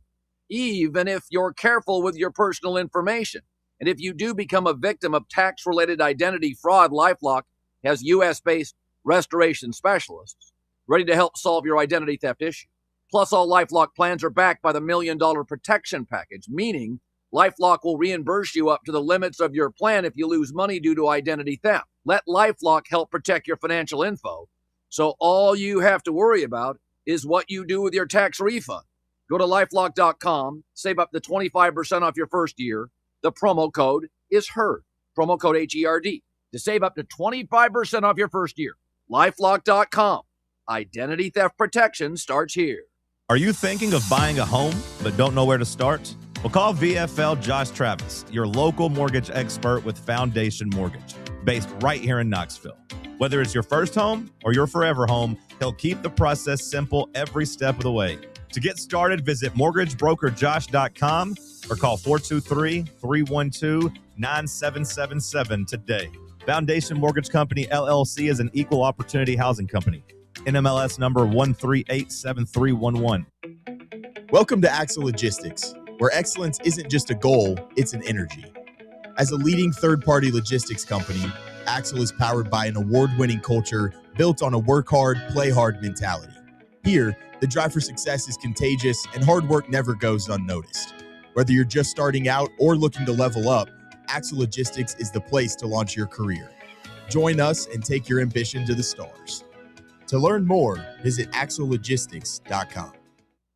even if you're careful with your personal information. And if you do become a victim of tax-related identity fraud, LifeLock has U.S.-based restoration specialists ready to help solve your identity theft issue. Plus, all LifeLock plans are backed by the $1 Million Protection Package, meaning LifeLock will reimburse you up to the limits of your plan if you lose money due to identity theft. Let LifeLock help protect your financial info, so all you have to worry about is what you do with your tax refund. Go to LifeLock.com, save up to 25% off your first year. The promo code is HERD, promo code HERD, to save up to 25% off your first year. LifeLock.com. Identity theft protection starts here.
Are you thinking of buying a home but don't know where to start? Well, call VFL Josh Travis, your local mortgage expert with Foundation Mortgage, based right here in Knoxville. Whether it's your first home or your forever home, he'll keep the process simple every step of the way. To get started, visit mortgagebrokerjosh.com or call 423-312-9777 today. Foundation Mortgage Company, LLC is an equal opportunity housing company. NMLS number 1387311.
Welcome to Axle Logistics, where excellence isn't just a goal, it's an energy. As a leading third-party logistics company, Axle is powered by an award-winning culture built on a work hard, play hard mentality. Here, the drive for success is contagious and hard work never goes unnoticed. Whether you're just starting out or looking to level up, Axle Logistics is the place to launch your career. Join us and take your ambition to the stars. To learn more, visit axlelogistics.com.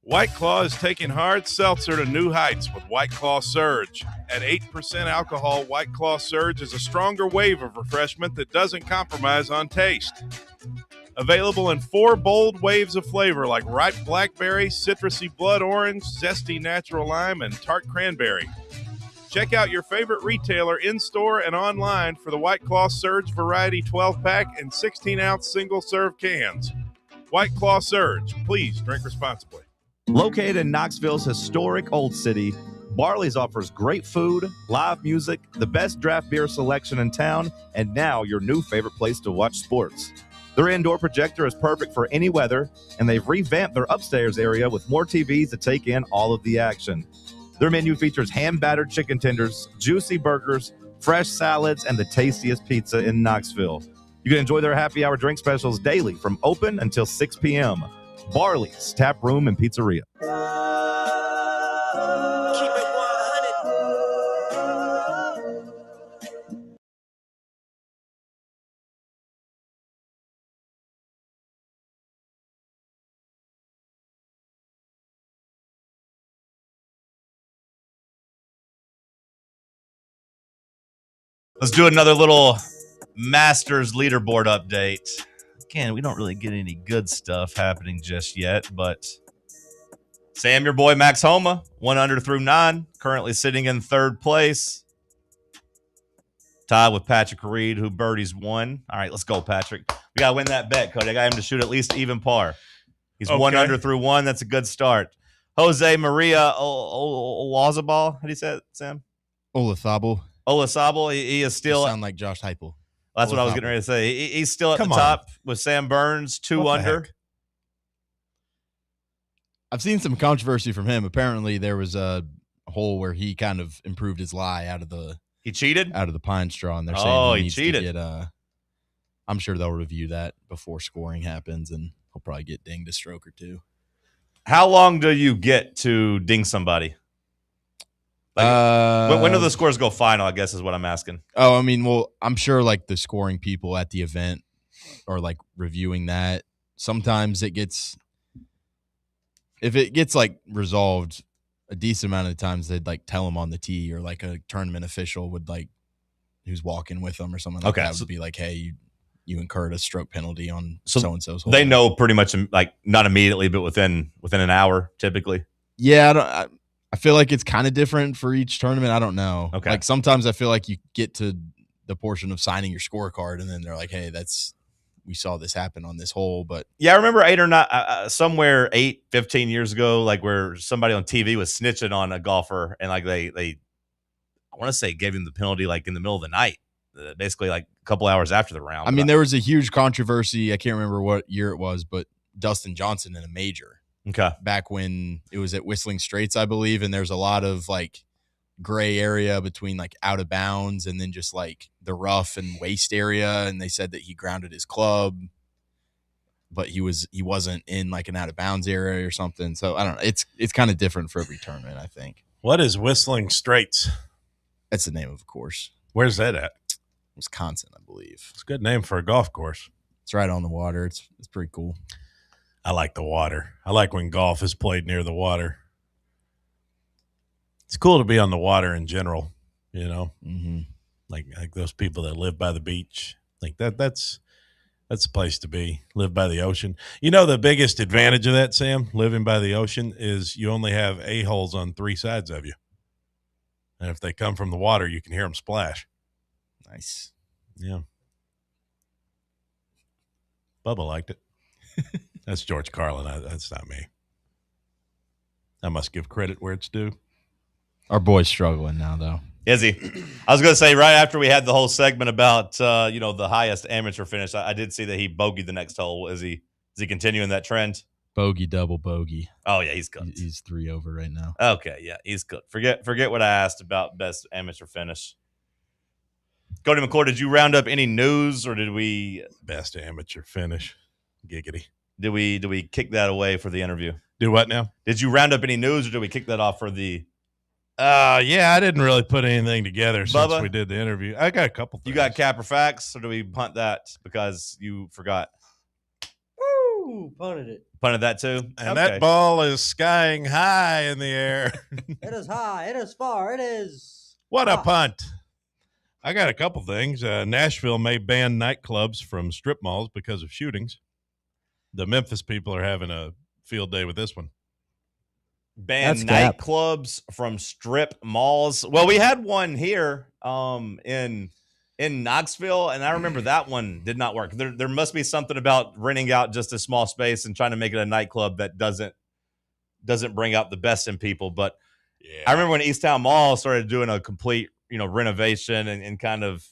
White Claw is taking hard seltzer to new heights with White Claw Surge. At 8% alcohol, White Claw Surge is a stronger wave of refreshment that doesn't compromise on taste. Available in 4 bold waves of flavor like ripe blackberry, citrusy blood orange, zesty natural lime, and tart cranberry. Check out your favorite retailer in-store and online for the White Claw Surge Variety 12-pack and 16-ounce single-serve cans. White Claw Surge. Please drink responsibly.
Located in Knoxville's historic Old City, Barley's offers great food, live music, the best draft beer selection in town, and now your new favorite place to watch sports. Their indoor projector is perfect for any weather, and they've revamped their upstairs area with more TVs to take in all of the action. Their menu features hand-battered chicken tenders, juicy burgers, fresh salads, and the tastiest pizza in Knoxville. You can enjoy their happy hour drink specials daily from open until 6 p.m. Barley's Tap Room and Pizzeria.
Let's do another little Masters leaderboard update. Again, we don't really get any good stuff happening just yet, but Sam, your boy Max Homa, 1 under through 9, currently sitting in 3rd place. Tied with Patrick Reed, who birdies 1. All right, let's go, Patrick. We got to win that bet, Cody. I got him to shoot at least even par. He's 1 under through 1. That's a good start. Jose Maria Olazabal. How do you say it, Sam?
Olazabal.
He is still.
You sound like Josh Heupel.
That's what I was getting ready to say. He's still at the top with Sam Burns, 2 under.
I've seen some controversy from him. Apparently, there was a hole where he kind of improved his lie out of the.
He cheated?
Out of the pine straw, and they're saying he needs
cheated.
To get. I'm sure they'll review that before scoring happens, and he'll probably get dinged a stroke or 2.
How long do you get to ding somebody? Like, when do the scores go final, I guess is what I'm asking.
Oh, I mean, well, I'm sure like the scoring people at the event are like reviewing that. Sometimes it gets, if it gets like resolved a decent amount of the times, they'd like tell them on the tee, or like a tournament official would like, who's walking with them or something like that would be like, hey, you incurred a stroke penalty on so-and-so's hole.
They know pretty much, like, not immediately, but within an hour typically.
Yeah, I feel like it's kind of different for each tournament. I don't know.
Okay.
Like sometimes I feel like you get to the portion of signing your scorecard, and then they're like, hey, we saw this happen on this hole. But
yeah, I remember 15 years ago, like where somebody on TV was snitching on a golfer, and like they I want to say gave him the penalty like in the middle of the night, basically like a couple hours after the round.
I mean, there was a huge controversy. I can't remember what year it was, but Dustin Johnson in a major.
Okay.
Back when it was at Whistling Straits, I believe, and there's a lot of like gray area between like out of bounds and then just like the rough and waist area, and they said that he grounded his club, but he wasn't in like an out of bounds area or something. So I don't know. It's kind of different for every tournament, I think.
What is Whistling Straits?
That's the name of a course.
Where's that at?
Wisconsin, I believe.
It's a good name for a golf course.
It's right on the water. It's pretty cool.
I like the water. I like when golf is played near the water. It's cool to be on the water in general, you know.
Mm-hmm.
Like those people that live by the beach. Like that's the place to be. Live by the ocean. You know, the biggest advantage of that, Sam, living by the ocean, is you only have a-holes on 3 sides of you. And if they come from the water, you can hear them splash.
Nice.
Yeah. Bubba liked it. That's George Carlin. That's not me. I must give credit where it's due.
Our boy's struggling now, though.
Is he? I was going to say, right after we had the whole segment about the highest amateur finish, I did see that he bogeyed the next hole. Is he continuing that trend?
Bogey, double bogey.
Oh yeah, he's good.
He's 3 over right now.
Okay, yeah, he's good. Forget what I asked about best amateur finish. Cody McClure, did you round up any news, or did we
best amateur finish? Giggity.
Did we kick that away for the interview?
Do what now?
Did you round up any news, or did we kick that off for the?
Yeah, I didn't really put anything together since
Bubba?
we did the interview. I got a couple things.
You got cap or facts, or do we punt that because you forgot?
Woo! Punted it.
Punted that too?
And that ball is skying high in the air.
It is high. It is far. It is.
What a punt. I got a couple things. Nashville may ban nightclubs from strip malls because of shootings. The Memphis people are having a field day with this one.
Ban nightclubs from strip malls. Well, we had one here in Knoxville, and I remember that one did not work. There must be something about renting out just a small space and trying to make it a nightclub that doesn't bring out the best in people. But yeah. I remember when East Town Mall started doing a complete renovation and kind of,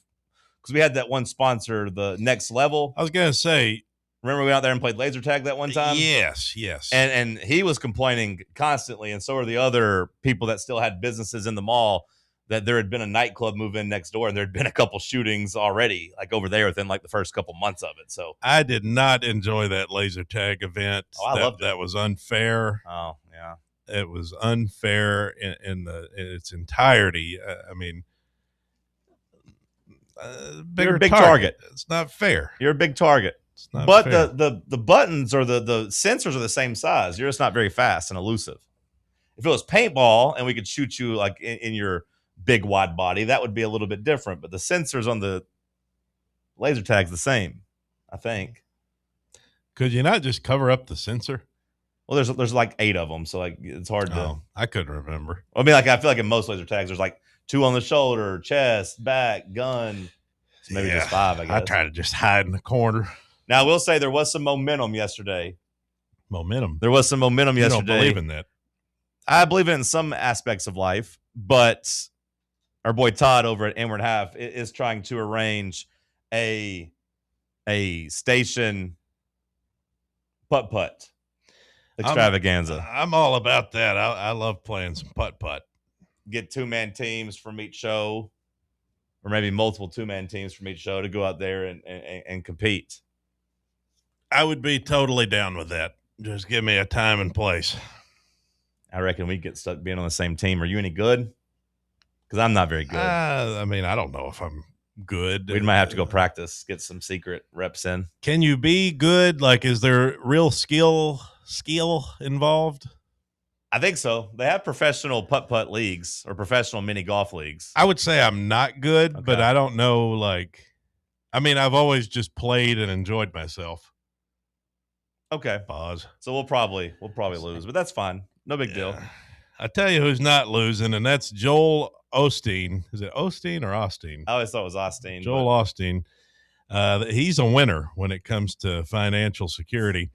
because we had that one sponsor, the Next Level.
I was gonna say,
remember we went out there and played laser tag that one time?
Yes.
And he was complaining constantly, and so were the other people that still had businesses in the mall, that there had been a nightclub move in next door, and there had been a couple shootings already, like over there within like the first couple months of it. So
I did not enjoy that laser tag event.
I loved it.
That was unfair.
Oh yeah,
it was unfair in its entirety. I mean,
you're a big target.
It's not fair.
You're a big target.
But
fair. the buttons or the sensors are the same size. You're just not very fast and elusive. If it was paintball and we could shoot you like in your big wide body, that would be a little bit different. But the sensors on the laser tag's the same, I think.
Could you not just cover up the sensor?
Well, there's like 8 of them, so like it's hard to.
I couldn't remember.
I mean, like I feel like in most laser tags, there's like 2 on the shoulder, chest, back, gun. So maybe just 5. I guess.
I try to just hide in the corner.
Now, I will say there was some momentum yesterday.
Momentum?
There was some momentum yesterday.
You don't believe in that?
I believe in some aspects of life, but our boy Todd over at Inward Half is trying to arrange a station putt-putt extravaganza.
I'm all about that. I love playing some putt-putt.
Get 2-man teams from each show, or maybe multiple 2-man teams from each show to go out there and compete.
I would be totally down with that. Just give me a time and place.
I reckon we get stuck being on the same team. Are you any good? Because I'm not very good.
I mean, I don't know if I'm good.
We might have to go practice, get some secret reps in.
Can you be good? Like, is there real skill involved?
I think so. They have professional putt-putt leagues or professional mini golf leagues.
I would say I'm not good, but I don't know. Like, I mean, I've always just played and enjoyed myself.
Okay.
Pause.
So we'll probably lose, but that's fine. No big deal.
I tell you who's not losing, and that's Joel Osteen. Is it Osteen or Osteen?
I always thought it was Osteen.
Joel Osteen. He's a winner when it comes to financial security.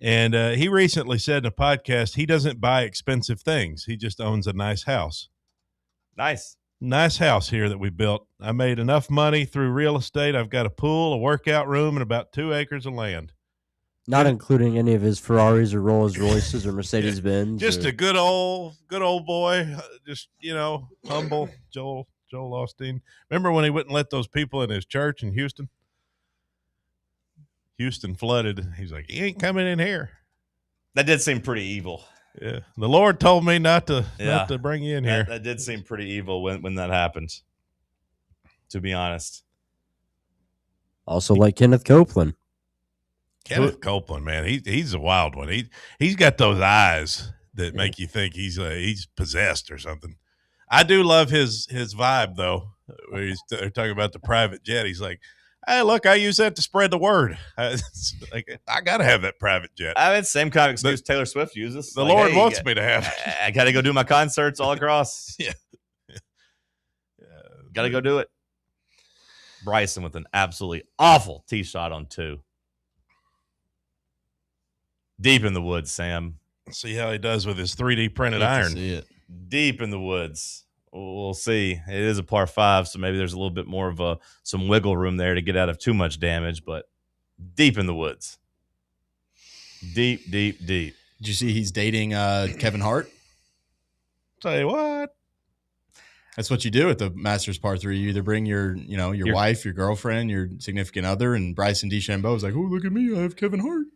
And he recently said in a podcast he doesn't buy expensive things. He just owns a nice house. Nice house here that we built. I made enough money through real estate. I've got a pool, a workout room, and about 2 acres of land.
Not including any of his Ferraris or Rolls Royces or Mercedes Benz.
Just a good old boy. Just, humble Joel Osteen. Remember when he wouldn't let those people in his church in Houston? Houston flooded. He's like, he ain't coming in here.
That did seem pretty evil.
Yeah. The Lord told me not to bring you in here.
That did seem pretty evil when that happened, to be honest.
Also like Kenneth Copeland.
Kenneth Copeland, man, he's a wild one. He's got those eyes that make you think he's possessed or something. I do love his vibe though, where they're talking about the private jet. He's like, "Hey, look, I use that to spread the word. I gotta have that private jet."
I mean, same kind of excuse Taylor Swift uses.
The Lord wants me to have.
I gotta go do my concerts all across.
Yeah,
gotta go do it. Bryson with an absolutely awful tee shot on 2. Deep in the woods, Sam.
See how he does with his 3D printed
Hate to
iron.
see it.
Deep in the woods. We'll see. It is a par 5, so maybe there's a little bit more of some wiggle room there to get out of too much damage, but deep in the woods. Deep.
Did you see he's dating Kevin Hart?
Tell you what.
That's what you do at the Masters Par 3. You either bring your wife, your girlfriend, your significant other, and Bryson DeChambeau is like, oh, look at me, I have Kevin Hart.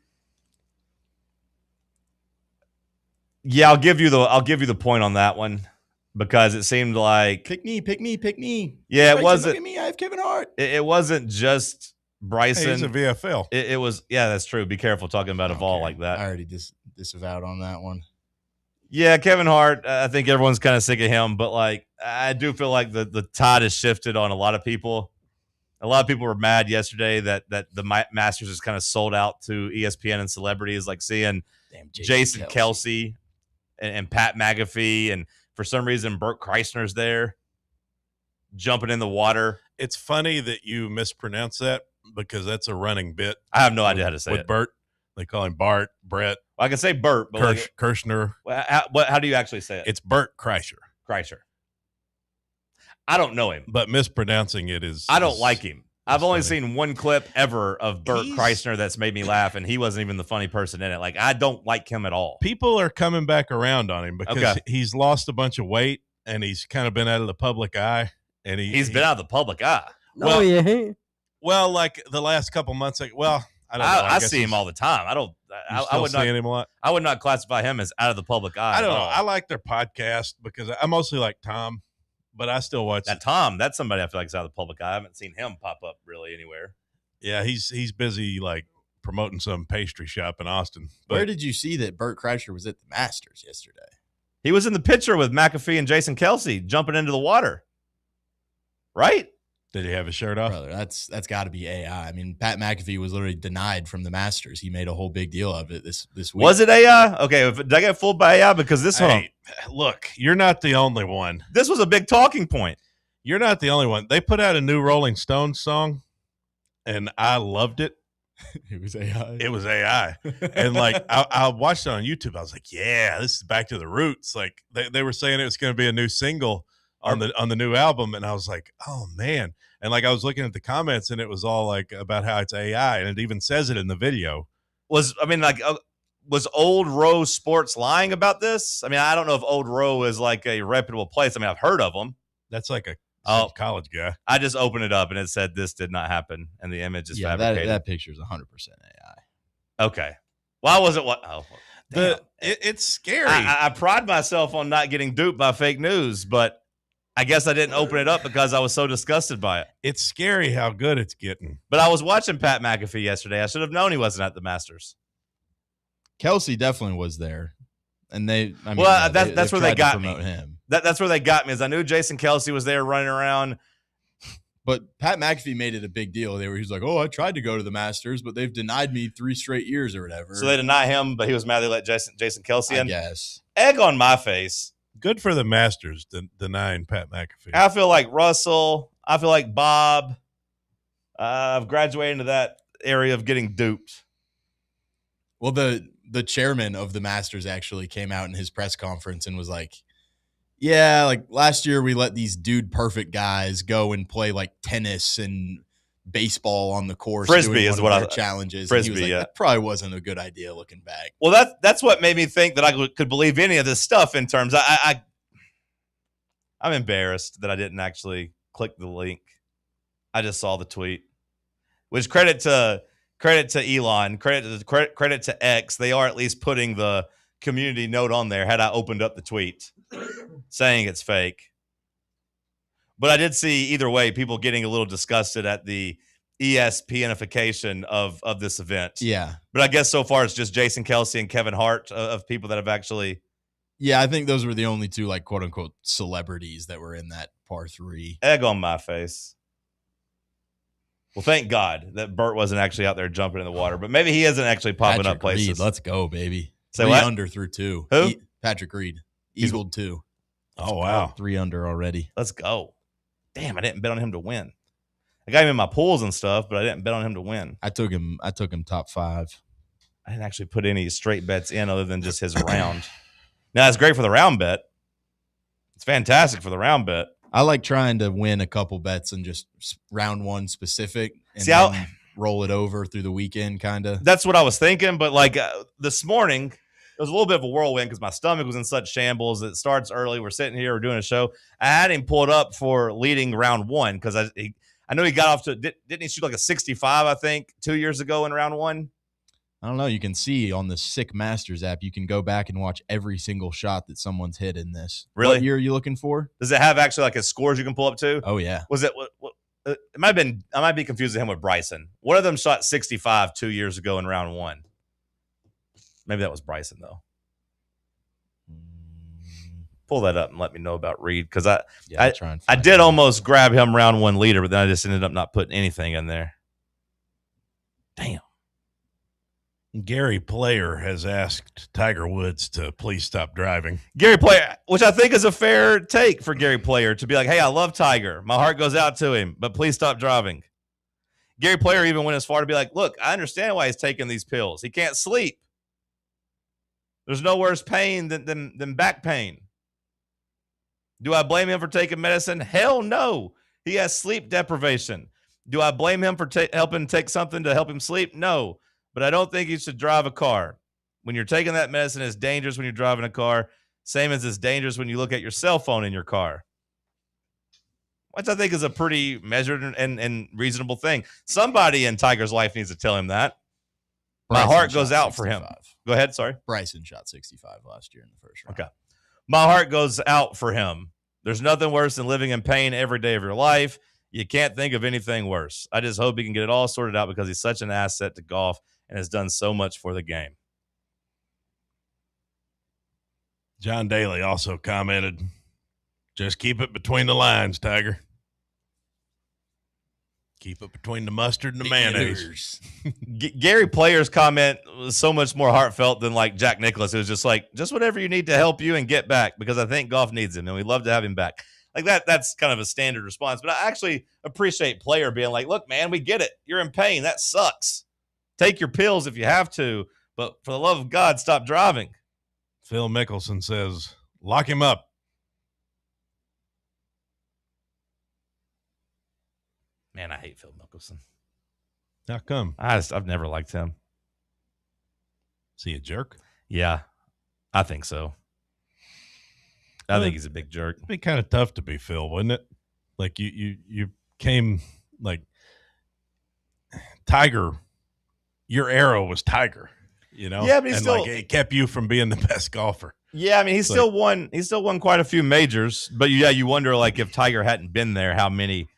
Yeah, I'll give you the point on that one because it seemed like
pick me.
Yeah,
Bryson,
it wasn't.
Look at me, I have Kevin Hart.
It wasn't just Bryson.
Hey, he's a VFL.
It was. Yeah, that's true. Be careful talking about a Vol like that.
I already disavowed on that one.
Yeah, Kevin Hart. I think everyone's kind of sick of him, but like I do feel like the tide has shifted on a lot of people. A lot of people were mad yesterday that the Masters is kind of sold out to ESPN and celebrities, like seeing Jason Kelce and Pat McAfee, and for some reason Bert Kreisner's there jumping in the water.
It's funny that you mispronounce that because that's a running bit.
I have no idea how to say it.
Bert, they call him Bart, Brett.
Well, I can say Bert, but
Kirshner.
How do you actually say it?
It's Bert Kreischer.
I don't know him,
but mispronouncing it is.
I don't like him. I've only seen one clip ever of Bert Kreisner that's made me laugh, and he wasn't even the funny person in it. Like, I don't like him at all.
People are coming back around on him because he's lost a bunch of weight and he's kind of been out of the public eye. And he's been
out of the public eye.
Well, like the last couple months. I don't know.
I see him all the time. I would not
him a lot.
I would not classify him as out of the public eye.
I don't know. I like their podcast because I mostly like Tom. But I still watch
that. Tom, that's somebody I feel like is out of the public eye. I haven't seen him pop up really anywhere.
Yeah, he's busy like promoting some pastry shop in Austin.
But where did you see that Bert Kreischer was at the Masters yesterday?
He was in the picture with McAfee and Jason Kelce jumping into the water. Right?
Did he have his shirt off?
Brother, that's got to be AI. I mean, Pat McAfee was literally denied from the Masters. He made a whole big deal of it this week.
Was it AI? Okay, did I get fooled by AI? Because this one,
look, you're not the only one.
This was a big talking point.
You're not the only one. They put out a new Rolling Stones song, and I loved it.
It was AI.
It was AI. And like I watched it on YouTube. I was like, yeah, this is back to the roots. Like they were saying it was going to be a new single on the new album, and I was like, oh man. And like I was looking at the comments, and it was all like about how it's AI, and it even says it in the video.
Was Old Row Sports lying about this? I mean, I don't know if Old Row is like a reputable place. I mean, I've heard of them.
That's like a college guy.
I just opened it up, and it said this did not happen, and the image is fabricated.
That picture is 100% AI.
Okay. Why was it?
It's scary.
I pride myself on not getting duped by fake news, but I guess I didn't open it up because I was so disgusted by it.
It's scary how good it's getting.
But I was watching Pat McAfee yesterday. I should have known he wasn't at the Masters.
Kelce definitely was there. And
that's where they got me.
Him.
That's where they got me, is I knew Jason Kelce was there running around.
But Pat McAfee made it a big deal. He was like, oh, I tried to go to the Masters, but they've denied me 3 straight years or whatever.
So they deny him, but he was mad they let Jason Kelce in?
I guess.
Egg on my face.
Good for the Masters denying Pat McAfee.
I feel like Russell. I feel like Bob. I've graduated into that area of getting duped.
Well, the chairman of the Masters actually came out in his press conference and was like, yeah, like last year we let these dude perfect guys go and play like tennis and baseball on the course.
Frisbee is what
challenges.
Frisbee,
and he was like, that probably wasn't a good idea looking back.
Well, that's what made me think that I could believe any of this stuff in terms. I'm embarrassed that I didn't actually click the link. I just saw the tweet. Which credit to Elon, credit to X. They are at least putting the community note on there. Had I opened up the tweet saying it's fake. But I did see either way people getting a little disgusted at the ESPNification of this event.
Yeah.
But I guess so far it's just Jason Kelce and Kevin Hart of people that have actually.
Yeah, I think those were the only two like quote unquote celebrities that were in that par 3.
Egg on my face. Well, thank God that Bert wasn't actually out there jumping in the water, but maybe he isn't actually popping up places.
Reed, let's go, baby.
Say
3
what?
under through 2.
Who?
Patrick Reed. Eagled 2.
Oh, wow.
3 under already.
Let's go. Damn, I didn't bet on him to win. I got him in my pools and stuff, but I didn't bet on him to win.
I took him top 5.
I didn't actually put any straight bets in other than just his round. Now, it's great for the round bet. It's fantastic for the round bet.
I like trying to win a couple bets and just round one specific and
See,
then roll it over through the weekend, kind of.
That's what I was thinking. But like this morning, it was a little bit of a whirlwind because my stomach was in such shambles. It starts early. We're sitting here. We're doing a show. I had him pulled up for leading round one because I know he got off to – didn't he shoot like a 65, I think, 2 years ago in round one?
I don't know. You can see on the Sick Masters app, you can go back and watch every single shot that someone's hit in this.
Really?
What year are you looking for?
Does it have actually like his scores you can pull up to?
Oh, yeah.
Was it it might have been – I might be confusing him with Bryson. One of them shot 65 2 years ago in round one. Maybe that was Bryson, though. Pull that up and let me know about Reed because I did almost grab him round one leader, but then I just ended up not putting anything in there. Damn.
Gary Player has asked Tiger Woods to please stop driving.
Gary Player, which I think is a fair take for Gary Player to be like, hey, I love Tiger. My heart goes out to him, but please stop driving. Gary Player even went as far to be like, look, I understand why he's taking these pills. He can't sleep. There's no worse pain than back pain. Do I blame him for taking medicine? Hell no. He has sleep deprivation. Do I blame him for helping take something to help him sleep? No. But I don't think he should drive a car. When you're taking that medicine, it's dangerous when you're driving a car. Same as it's dangerous when you look at your cell phone in your car. Which I think is a pretty measured and reasonable thing. Somebody in Tiger's life needs to tell him that. My heart goes out for him. Go ahead, sorry.
Bryson shot 65 last year in the first round.
Okay. My heart goes out for him. There's nothing worse than living in pain every day of your life. You can't think of anything worse. I just hope he can get it all sorted out because he's such an asset to golf and has done so much for the game.
John Daly also commented, just keep it between the lines, Tiger. Keep it between the mustard and the mayonnaise.
Gary Player's comment was so much more heartfelt than like Jack Nicklaus. It was just like, just whatever you need to help you and get back because I think golf needs him and we'd love to have him back. Like that's kind of a standard response. But I actually appreciate Player being like, look, man, we get it. You're in pain. That sucks. Take your pills if you have to. But for the love of God, stop driving.
Phil Mickelson says, lock him up.
Man, I hate Phil Mickelson.
How come?
I've never liked him.
Is he a jerk?
Yeah, I think so. I think he's a big jerk.
It'd be kind of tough to be Phil, wouldn't it? Like you came like Tiger. Your arrow was Tiger, you know?
Yeah, but he's still,
like it kept you from being the best golfer.
Yeah, I mean, he still won quite a few majors, but you wonder like if Tiger hadn't been there, how many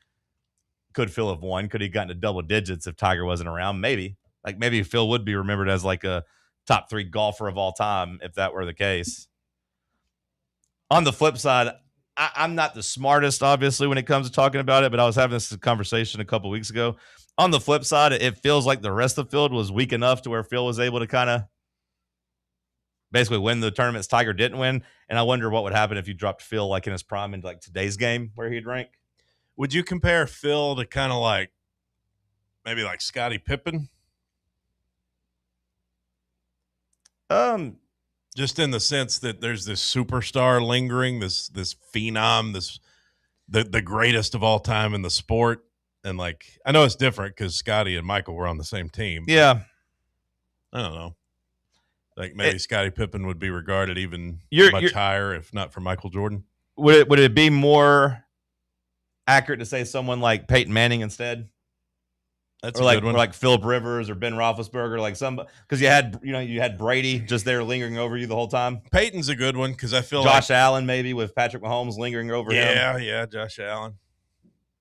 could Phil have won? Could he gotten to double digits if Tiger wasn't around? Maybe. Like maybe Phil would be remembered as like a top 3 golfer of all time if that were the case. On the flip side, I'm not the smartest, obviously, when it comes to talking about it, but I was having this conversation a couple weeks ago. On the flip side, it feels like the rest of the field was weak enough to where Phil was able to kind of basically win the tournaments Tiger didn't win. And I wonder what would happen if you dropped Phil like in his prime into like today's game where he'd rank.
Would you compare Phil to kind of like maybe like Scottie Pippen? Just in the sense that there's this superstar lingering, this phenom, the greatest of all time in the sport. And like, I know it's different because Scottie and Michael were on the same team.
Yeah.
I don't know. Like maybe Scottie Pippen would be regarded even much higher if not for Michael Jordan.
Would it be more accurate to say someone like Peyton Manning instead?
That's
or
a
like,
good one.
Or like Phillip Rivers or Ben Roethlisberger, like some because you had Brady just there lingering over you the whole time.
Peyton's a good one because I feel
Josh Allen maybe with Patrick Mahomes lingering over him.
Yeah, Josh Allen.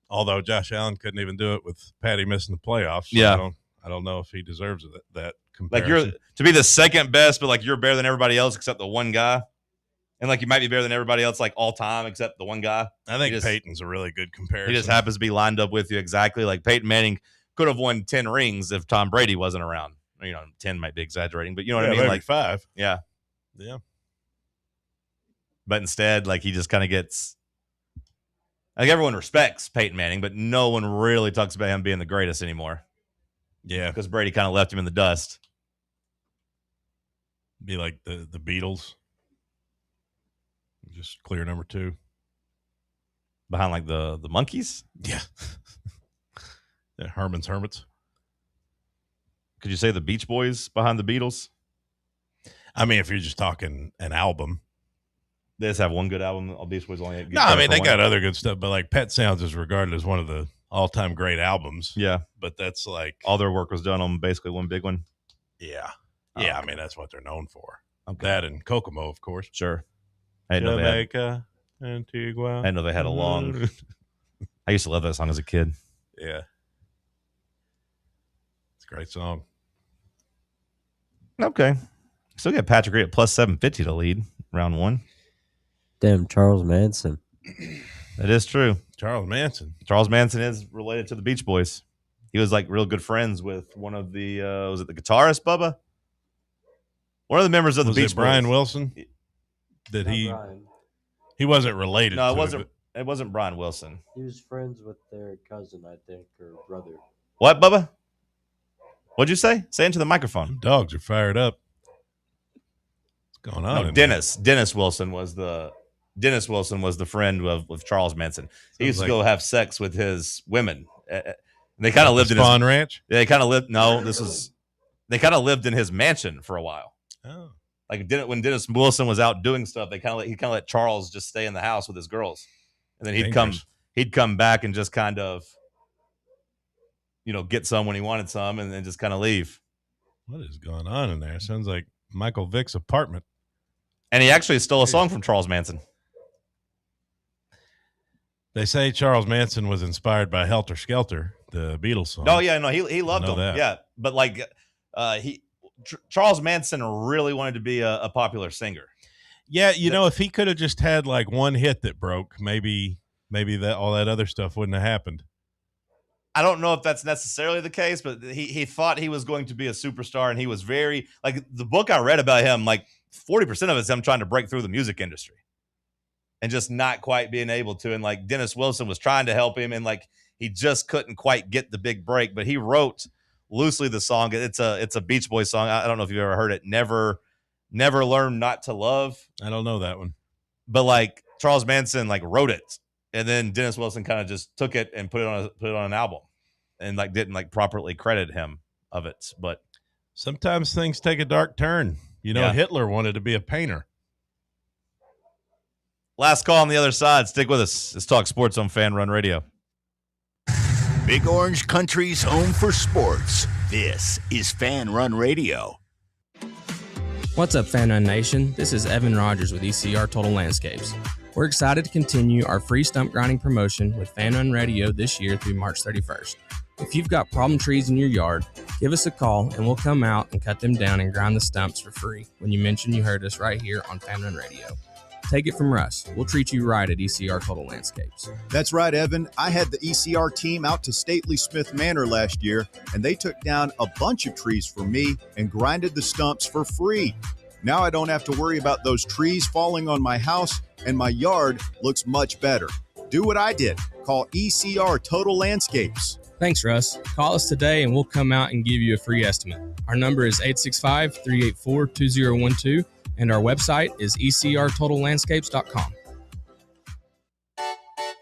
Although Josh Allen couldn't even do it with Patty missing the playoffs. So
yeah,
I don't know if he deserves that comparison.
Like you're to be the second best, but like you're better than everybody else except the one guy. And like you might be better than everybody else, like all time, except the one guy.
I think Peyton's a really good comparison.
He just happens to be lined up with you exactly. Like Peyton Manning could have won 10 rings if Tom Brady wasn't around. 10 might be exaggerating, but you know what I mean?
Maybe
like
5.
Yeah.
Yeah.
But instead, like he just kind of gets like everyone respects Peyton Manning, but no one really talks about him being the greatest anymore.
Yeah.
Because Brady kind of left him in the dust.
Be like the Beatles. Just clear number 2.
Behind like the Monkees?
Yeah. Yeah, Herman's Hermits.
Could you say the Beach Boys behind the Beatles?
I mean, if you're just talking an album.
They just have one good album. All Beach Boys only.
No, I mean, they got other good stuff, but like Pet Sounds is regarded as one of the all-time great albums.
Yeah.
But that's like.
All their work was done on basically one big one.
Yeah.
Oh,
yeah,
okay.
I mean, that's what they're known for.
Okay.
That and Kokomo, of course.
Sure. I didn't know
Jamaica, Antigua.
I didn't know they had a long. I used to love that song as a kid.
Yeah. It's a great song.
Okay. Still got Patrick Reed at plus 750 to lead round 1.
Damn, Charles Manson.
That is true.
Charles Manson.
Charles Manson is related to the Beach Boys. He was like real good friends with one of the, was it the guitarist, Bubba? One of the members of the Beach Boys.
Brian Wilson? Did he? He wasn't related.
No,
to
it wasn't. It wasn't Brian Wilson.
He was friends with their cousin, I think, or brother.
What, Bubba? What'd you say? Say into the microphone.
Dogs are fired up. What's going on?
No, Dennis. Dennis Wilson was the friend of Charles Manson. He used to go have sex with his women. They kind of lived in
Spawn Ranch.
They kind of lived. No, they kind of lived in his mansion for a while.
Oh,
like when Dennis Wilson was out doing stuff, he kind of let Charles just stay in the house with his girls, and then he'd come back and just kind of, get some when he wanted some, and then just kind of leave.
What is going on in there? Sounds like Michael Vick's apartment.
And he actually stole a song from Charles Manson.
They say Charles Manson was inspired by Helter Skelter, the Beatles song.
Oh yeah, no, he loved them.
That.
Yeah, but like Charles Manson really wanted to be a popular singer.
Yeah, if he could have just had like one hit that broke, maybe that all that other stuff wouldn't have happened.
I don't know if that's necessarily the case, but he thought he was going to be a superstar, and he was very like the book I read about him. Like 40% of it is him trying to break through the music industry, and just not quite being able to. And like Dennis Wilson was trying to help him, and like he just couldn't quite get the big break. But he wrote loosely the song. It's a Beach Boys song. I don't know if you've ever heard it. Never Learn Not to Love.
I don't know that one.
But like Charles Manson like wrote it, and then Dennis Wilson kind of just took it and put it on an album, and like didn't like properly credit him of it. But
sometimes things take a dark turn. Hitler wanted to be a painter.
Last call on the other side. Stick with us. Let's talk sports on Fan Run Radio.
Big Orange Country's home for sports. This is Fan Run Radio.
What's up, Fan Run Nation? This is Evan Rogers with ECR Total Landscapes. We're excited to continue our free stump grinding promotion with Fan Run Radio this year through March 31st. If you've got problem trees in your yard, give us a call and we'll come out and cut them down and grind the stumps for free when you mention you heard us right here on Fan Run Radio. Take it from Russ. We'll treat you right at ECR Total Landscapes.
That's right, Evan. I had the ECR team out to Stately Smith Manor last year, and they took down a bunch of trees for me and grinded the stumps for free. Now I don't have to worry about those trees falling on my house, and my yard looks much better. Do what I did. Call ECR Total Landscapes.
Thanks, Russ. Call us today and we'll come out and give you a free estimate. Our number is 865-384-2012. And our website is ecrtotallandscapes.com.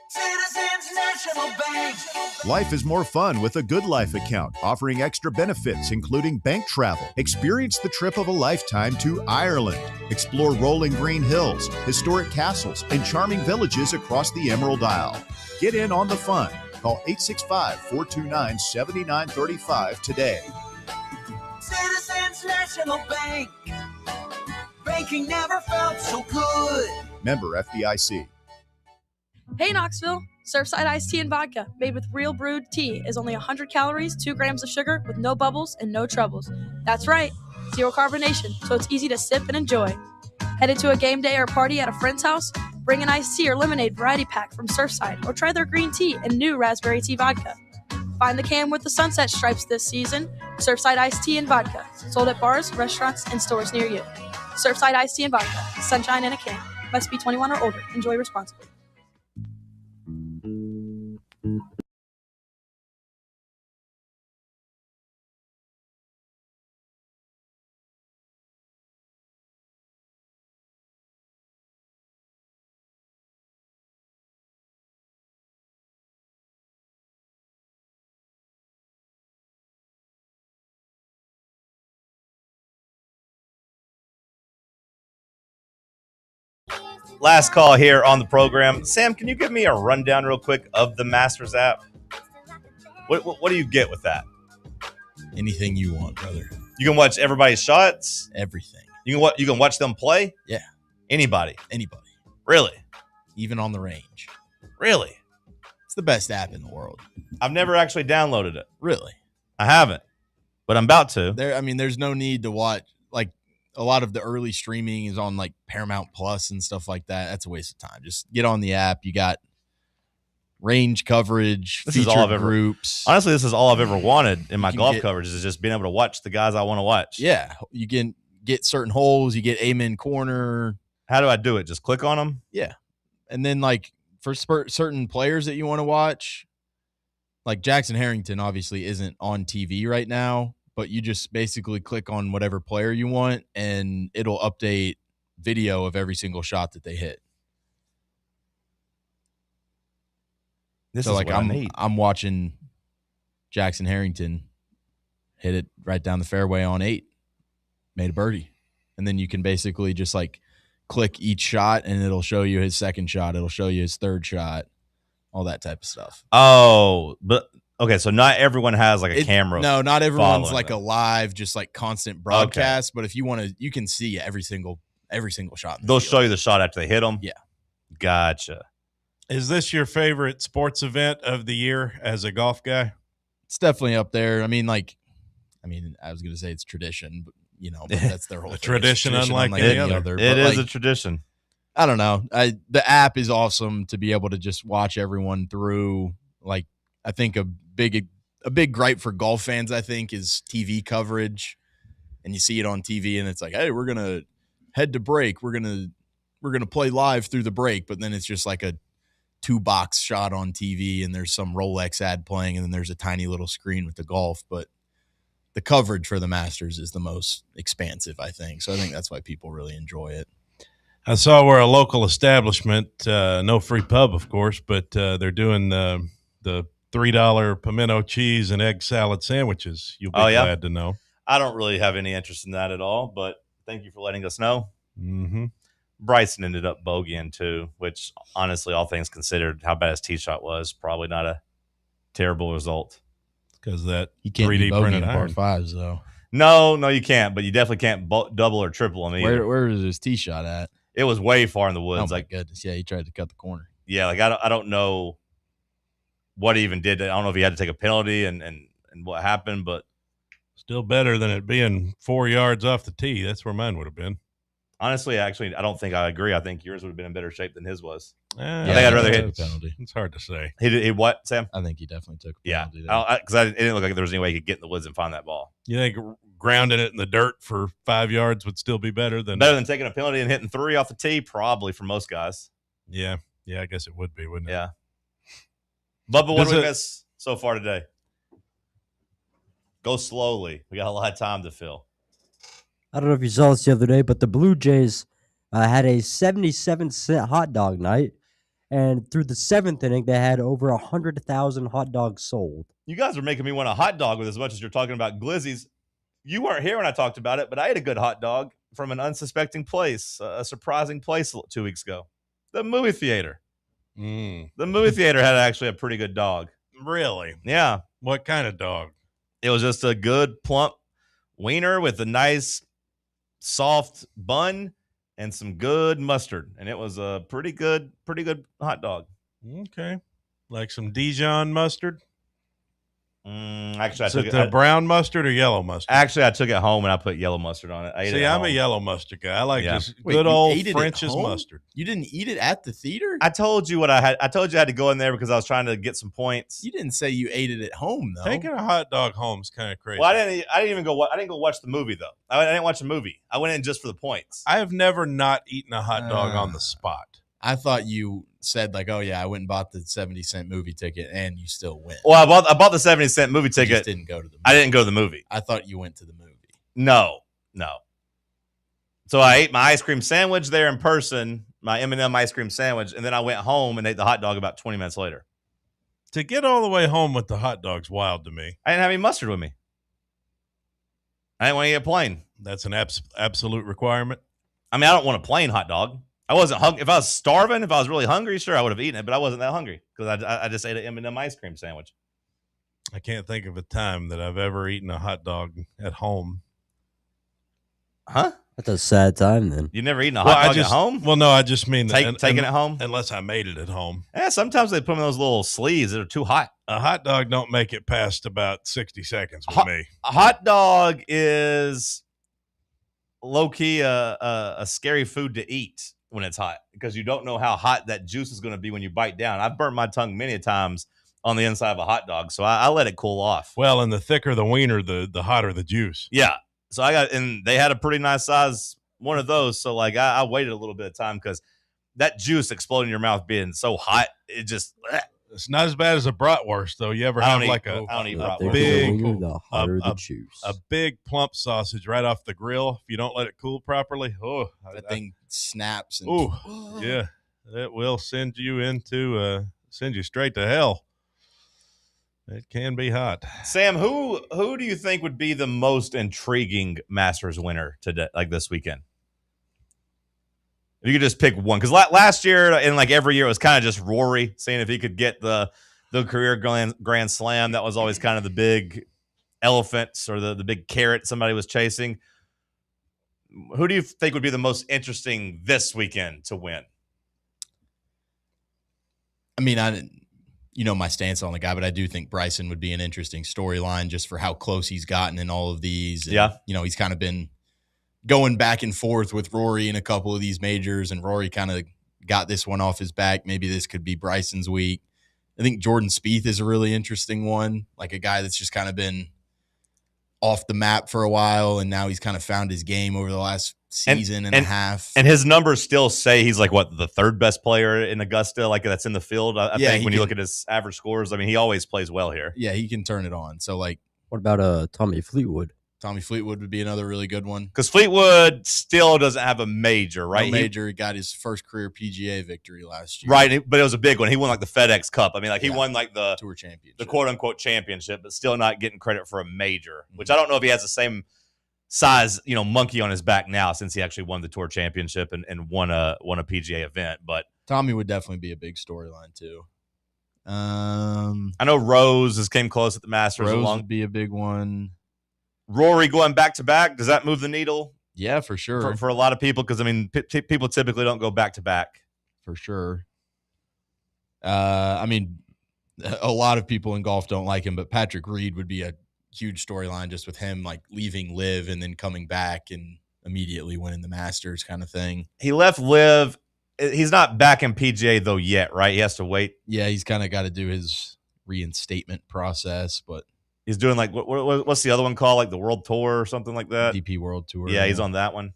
Citizens National Bank.
Life is more fun with a Good Life account, offering extra benefits, including bank travel. Experience the trip of a lifetime to Ireland. Explore rolling green hills, historic castles, and charming villages across the Emerald Isle. Get in on the fun. Call 865-429-7935 today.
Citizens National Bank. Banking never felt so good.
Member FDIC.
Hey Knoxville, Surfside iced tea and vodka made with real brewed tea is only 100 calories, 2 grams of sugar with no bubbles and no troubles. That's right, zero carbonation, so it's easy to sip and enjoy. Headed to a game day or party at a friend's house? Bring an iced tea or lemonade variety pack from Surfside or try their green tea and new raspberry tea vodka. Find the can with the sunset stripes this season. Surfside iced tea and vodka, sold at bars, restaurants, and stores near you. Surfside iced tea and vodka, sunshine in a can. Must be 21 or older. Enjoy responsibly.
last call here on the program. Sam, can you give me a rundown real quick of the Masters app? What do you get with that?
Anything you want, brother.
You can watch everybody's shots.
Everything.
You can watch them play.
Yeah.
Anybody.
Really. Even on the range.
Really.
It's the best app in the world.
I've never actually downloaded it.
Really.
I haven't, but I'm about to.
There's no need to watch. Like, a lot of the early streaming is on like Paramount Plus and stuff like that. That's a waste of time. Just get on the app. You got range coverage, featured groups.
Honestly, this is all I've ever wanted in my golf coverage is just being able to watch the guys I want to watch.
Yeah. You can get certain holes. You get amen corner.
How do I do it? Just click on them?
Yeah. And then, like, for certain players that you want to watch, like Jackson Harrington obviously isn't on TV right now, but you just basically click on whatever player you want, and it'll update video of every single shot that they hit.
This is like
I'm watching Jackson Harrington hit it right down the fairway on 8, made a birdie, and then you can basically just like click each shot, and it'll show you his second shot. It'll show you his third shot, all that type of stuff.
Oh, but okay, so not everyone has like a camera.
No, not everyone's like a live, just like constant broadcast. Okay. But if you want to, you can see every single shot.
They'll show you the shot after they hit them.
Yeah,
gotcha.
Is this your favorite sports event of the year as a golf guy?
It's definitely up there. I was going to say it's tradition, but but that's their whole thing.
Tradition unlike any other.
It is a tradition.
I don't know. The app is awesome to be able to just watch everyone through. Like, I think a big gripe for golf fans, I think, is TV coverage. And you see it on TV and it's like, hey, we're going to head to break. We're going to play live through the break. But then it's just like a 2-box shot on TV and there's some Rolex ad playing and then there's a tiny little screen with the golf. But the coverage for the Masters is the most expansive, I think. So I think that's why people really enjoy it.
I saw where a local establishment, no free pub, of course, but they're doing the $3 pimento cheese and egg salad sandwiches. You'll be glad to know.
I don't really have any interest in that at all, but thank you for letting us know.
Mm-hmm.
Bryson ended up bogeying too, which honestly, all things considered, how bad his tee shot was, probably not a terrible result.
Because that
you can't
3D printed
par 5s though.
No, you can't. But you definitely can't double or triple them either.
Where is his tee shot at?
It was way far in the woods.
Oh my goodness! Yeah, he tried to cut the corner.
Yeah, like I don't know what he even did. I don't know if he had to take a penalty and what happened, but
still better than it being 4 yards off the tee. That's where mine would have been.
Honestly, actually, I don't think I agree. I think yours would have been in better shape than his was.
I
think I'd rather hit
a penalty.
It's hard to say.
He what, Sam?
I think he definitely took a penalty.
Yeah, because it didn't look like there was any way he could get in the woods and find that ball.
You think grounding it in the dirt for 5 yards would still be better than
taking a penalty and hitting 3 off the tee? Probably for most guys.
Yeah, I guess it would be, wouldn't it?
Yeah. Bubba, what do we miss so far today? Go slowly. We got a lot of time to fill.
I don't know if you saw this the other day, but the Blue Jays had a 77-cent hot dog night, and through the 7th inning, they had over 100,000 hot dogs sold.
You guys are making me want a hot dog with as much as you're talking about glizzies. You weren't here when I talked about it, but I ate a good hot dog from an unsuspecting place, a surprising place 2 weeks ago. The movie theater. The movie theater had actually a pretty good dog.
Really?
Yeah.
What kind of dog?
It was just a good plump wiener with a nice soft bun and some good mustard, and it was a pretty good hot dog.
Okay, like some Dijon mustard.
Actually, I
took it brown mustard or yellow mustard.
Actually, I took it home and I put yellow mustard on it.
I'm a yellow mustard guy. I like just good old French's mustard.
You didn't eat it at the theater?
I told you what I had. I told you I had to go in there because I was trying to get some points.
You didn't say you ate it at home though.
Taking a hot dog home is kind of crazy.
Well, I didn't even go. I didn't go watch the movie though. I didn't watch the movie. I went in just for the points.
I have never not eaten a hot dog on the spot.
I thought you said like, oh yeah, I went and bought the 70-cent movie ticket, and you still went.
Well, I bought the 70-cent movie ticket.
You just didn't go to the movie.
I didn't go to the movie.
I thought you went to the movie.
No. So I ate my ice cream sandwich there in person, my M&M ice cream sandwich, and then I went home and ate the hot dog about 20 minutes later.
To get all the way home with the hot dog's wild to me.
I didn't have any mustard with me. I didn't want to eat it plain.
That's an absolute requirement.
I mean, I don't want a plain hot dog. I wasn't hungry. If I was starving, if I was really hungry, sure, I would have eaten it, but I wasn't that hungry because I just ate an M&M ice cream sandwich.
I can't think of a time that I've ever eaten a hot dog at home.
Huh?
That's a sad time then.
You never eaten a hot dog at home?
Well, no, I just mean
taking it home?
Unless I made it at home.
Yeah, sometimes they put them in those little sleeves that are too hot.
A hot dog don't make it past about 60 seconds with me.
A hot dog is low-key a scary food to eat when it's hot because you don't know how hot that juice is going to be when you bite down. I've burnt my tongue many times on the inside of a hot dog, so I let it cool off.
Well, and the thicker the wiener, the hotter the juice.
Yeah. So and they had a pretty nice size one of those. So like I waited a little bit of time because that juice exploding in your mouth being so hot, it just.
It's not as bad as a bratwurst though. You ever have like a big plump sausage right off the grill? If you don't let it cool properly,
that thing snaps.
And yeah, it will send you straight to hell. It can be hot.
Sam, who do you think would be the most intriguing Masters winner today, like this weekend? If you could just pick one, because last year and like every year it was kind of just Rory, seeing if he could get the career Grand Slam. That was always kind of the big elephants or the big carrot somebody was chasing. Who do you think would be the most interesting this weekend to win?
I mean, you know my stance on the guy, but I do think Bryson would be an interesting storyline just for how close he's gotten in all of these. And,
yeah.
You know, he's kind of been going back and forth with Rory in a couple of these majors, and Rory kind of got this one off his back. Maybe this could be Bryson's week. I think Jordan Spieth is a really interesting one, like a guy that's just kind of been off the map for a while, and now he's kind of found his game over the last season and a half.
And his numbers still say he's like, what, the third best player in Augusta, like that's in the field. I think when you look at his average scores, I mean, he always plays well here.
Yeah, he can turn it on. So, like,
what about Tommy Fleetwood?
Tommy Fleetwood would be another really good one.
Because Fleetwood still doesn't have a major, right?
No major. He got his first career PGA victory last year.
Right, but it was a big one. He won like the FedEx Cup. I mean, like he won like the
Tour Championship,
the quote-unquote championship, but still not getting credit for a major, which I don't know if he has the same size, monkey on his back now since he actually won the Tour Championship and won a PGA event. But
Tommy would definitely be a big storyline too.
I know Rose came close at the Masters.
Rose would be a big one.
Rory going back to back, does that move the needle?
Yeah, for sure.
For a lot of people, because I mean, people typically don't go back to back.
For sure. I mean, a lot of people in golf don't like him, but Patrick Reed would be a huge storyline just with him like leaving LIV and then coming back and immediately winning the Masters kind of thing.
He left LIV. He's not back in PGA though yet, right? He has to wait.
Yeah, he's kind of got to do his reinstatement process, but
he's doing like what's the other one called? Like the World Tour or something like that.
DP World Tour.
Yeah, he's on that one.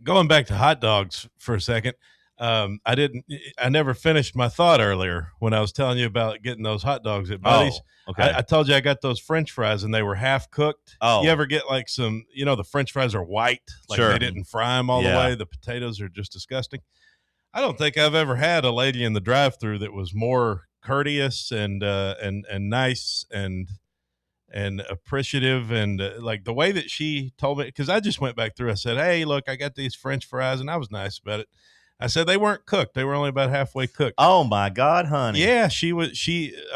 Going back to hot dogs for a second, I never finished my thought earlier when I was telling you about getting those hot dogs at Buddy's.
Oh, okay.
I told you I got those French fries and they were half cooked.
Oh,
you ever get like some? The French fries are white, like
sure.
They didn't fry them all the way. The potatoes are just disgusting. I don't think I've ever had a lady in the drive-thru that was more courteous and nice and appreciative and like the way that she told me, because I just went back through. I said, "Hey, look, I got these French fries," and I was nice about it. I said they weren't cooked; they were only about halfway cooked.
Oh my God, honey!
Yeah,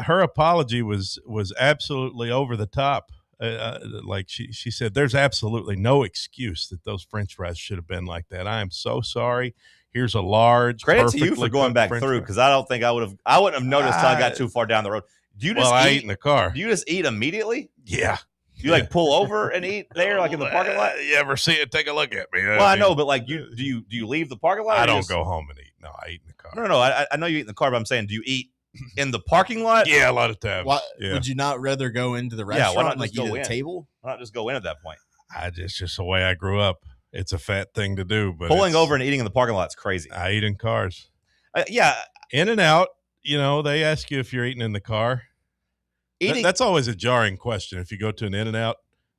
her apology was absolutely over the top. Like she said, "There's absolutely no excuse that those French fries should have been like that. I am so sorry. Here's a large."
Credit to you for going back through, because I don't think I wouldn't have noticed till I got too far down the road. Do you just
I eat in the car?
Do you just eat immediately?
Yeah.
You like pull over and eat there, like in the parking lot?
You ever see it? Take a look at me.
Well, I know, but like, do you leave the parking lot?
I don't go home and eat. No, I eat in the car.
No. I know you eat in the car, but I'm saying, do you eat in the parking lot?
Yeah, a lot of times.
Yeah. Would you not rather go into the restaurant?
Yeah, why not
like
just go
eat
in?
at the table?
Why not just go in at that point?
It's just the way I grew up. It's a fat thing to do, but
pulling over and eating in the parking lot is crazy.
I eat in cars.
Yeah,
in and out. They ask you if you're eating in the car. That's always a jarring question. If you go to an In-N-Out,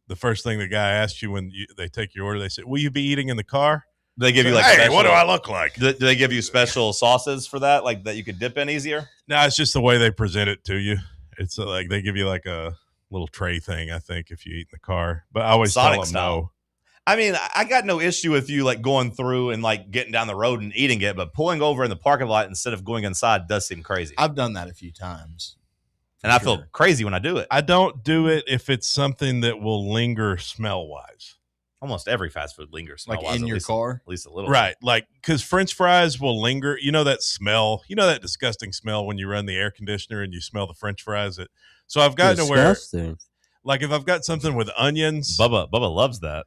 the first thing the guy asks you when they take your order, they say, "Will you be eating in the car?"
They give you like,
"Hey, what do I look like?"
Do they give you special sauces for that, like that you could dip in easier?
No, it's just the way they present it to you. It's like they give you like a little tray thing, I think, if you eat in the car. But I always tell them no.
I mean, I got no issue with you like going through and like getting down the road and eating it, but pulling over in the parking lot instead of going inside does seem crazy.
I've done that a few times.
And I feel crazy when I do it.
I don't do it if it's something that will linger smell-wise.
Almost every fast food lingers smell-wise.
Like in your car?
At least a little.
Right. Like, because French fries will linger. You know that smell? You know that disgusting smell when you run the air conditioner and you smell the French fries? So I've gotten to where, like, if I've got something with onions.
Bubba loves that.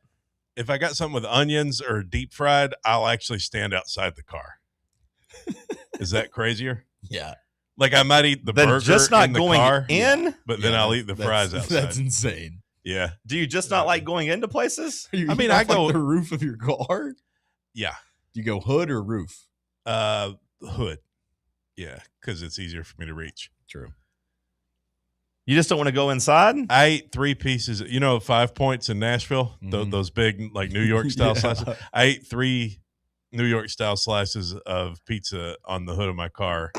If I got something with onions or deep fried, I'll actually stand outside the car. Is that crazier?
Yeah.
Like I might eat the burger
just not
in the
going
car,
in,
but then I'll eat the fries outside.
That's insane.
Yeah.
Do you just not like going into places?
I mean, I go the roof of your car.
Yeah.
Do you go hood or roof?
Hood. Yeah, because it's easier for me to reach.
True.
You just don't want to go inside?
I ate 3 pieces. 5 Points in Nashville, those big like New York style slices. I ate 3 New York style slices of pizza on the hood of my car.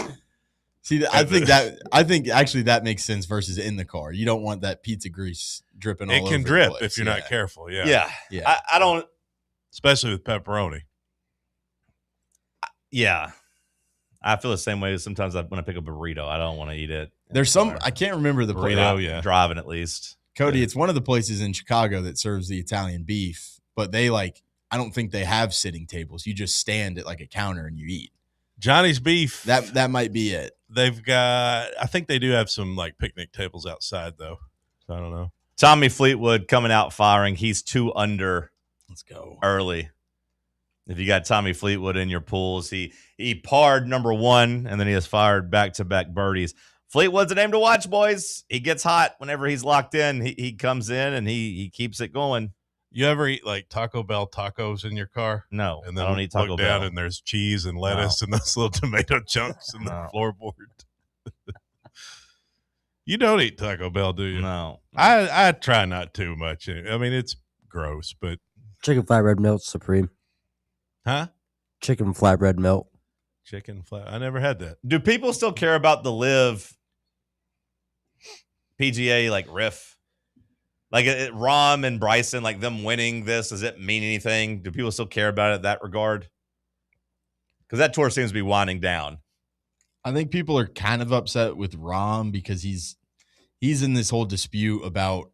See, I think actually that makes sense versus in the car. You don't want that pizza grease dripping all over.
It can drip if you're not careful. Yeah.
I don't,
especially with pepperoni.
Yeah. I feel the same way sometimes when I pick up a burrito. I don't want to eat it.
There's some, I can't remember the
burrito. Driving at least.
Cody, it's one of the places in Chicago that serves the Italian beef, but they I don't think they have sitting tables. You just stand at like a counter and you eat.
Johnny's Beef.
That might be it.
They've got, I think they do have some like picnic tables outside though. So I don't know.
Tommy Fleetwood coming out firing. He's 2 under.
Let's go.
Early. If you got Tommy Fleetwood in your pools, he parred number 1, and then he has fired back-to-back birdies. Fleetwood's a name to watch, boys. He gets hot whenever he's locked in. He comes in, and he keeps it going.
You ever eat like Taco Bell tacos in your car?
No,
and then
I don't eat Taco Bell.
And there's cheese and lettuce and those little tomato chunks in the floorboard. You don't eat Taco Bell, do you?
No.
I try not too much. I mean, it's gross, but
chicken flatbread melt supreme.
Huh?
Chicken flatbread melt.
Chicken flat. I never had that.
Do people still care about the Live PGA like riff? Like Rahm and Bryson, like them winning this, does it mean anything? Do people still care about it in that regard? Because that tour seems to be winding down.
I think people are kind of upset with Rahm because he's in this whole dispute about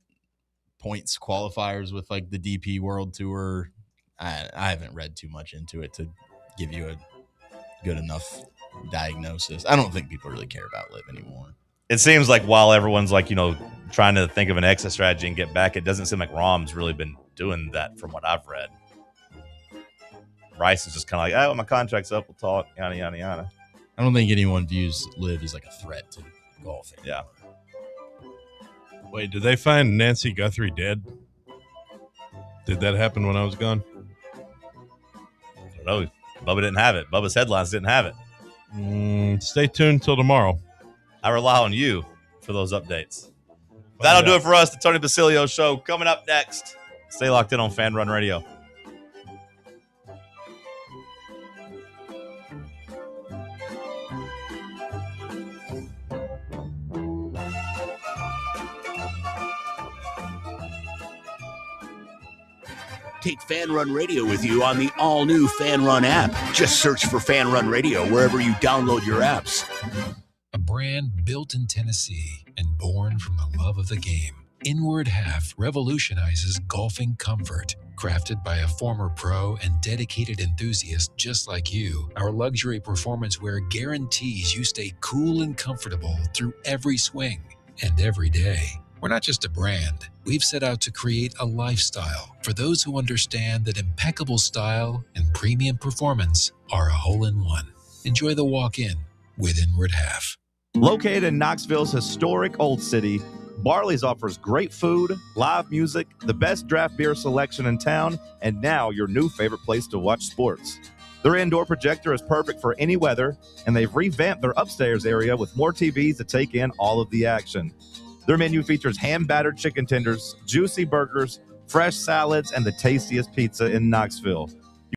points qualifiers with like the DP World Tour. I haven't read too much into it to give you a good enough diagnosis. I don't think people really care about Live anymore.
It seems like while everyone's like, trying to think of an exit strategy and get back, it doesn't seem like Rahm's really been doing that from what I've read. Bryce is just kind of like, my contract's up, we'll talk, yada, yada, yada.
I don't think anyone views Live as like a threat to golf anymore.
Yeah.
Wait, did they find Nancy Guthrie dead? Did that happen when I was gone?
I don't know. Bubba didn't have it. Bubba's headlines didn't have it.
Stay tuned till tomorrow.
I rely on you for those updates. That'll do it for us. The Tony Basilio Show coming up next. Stay locked in on Fan Run Radio.
Take Fan Run Radio with you on the all-new Fan Run app. Just search for Fan Run Radio wherever you download your apps.
A brand built in Tennessee and born from the love of the game. Inward Half revolutionizes golfing comfort. Crafted by a former pro and dedicated enthusiast just like you, our luxury performance wear guarantees you stay cool and comfortable through every swing and every day. We're not just a brand. We've set out to create a lifestyle for those who understand that impeccable style and premium performance are a hole-in-one. Enjoy the walk-in with Inward Half.
Located in Knoxville's historic Old City, Barley's offers great food, live music, the best draft beer selection in town, and now your new favorite place to watch sports. Their indoor projector is perfect for any weather, and they've revamped their upstairs area with more TVs to take in all of the action. Their menu features hand-battered chicken tenders, juicy burgers, fresh salads, and the tastiest pizza in Knoxville.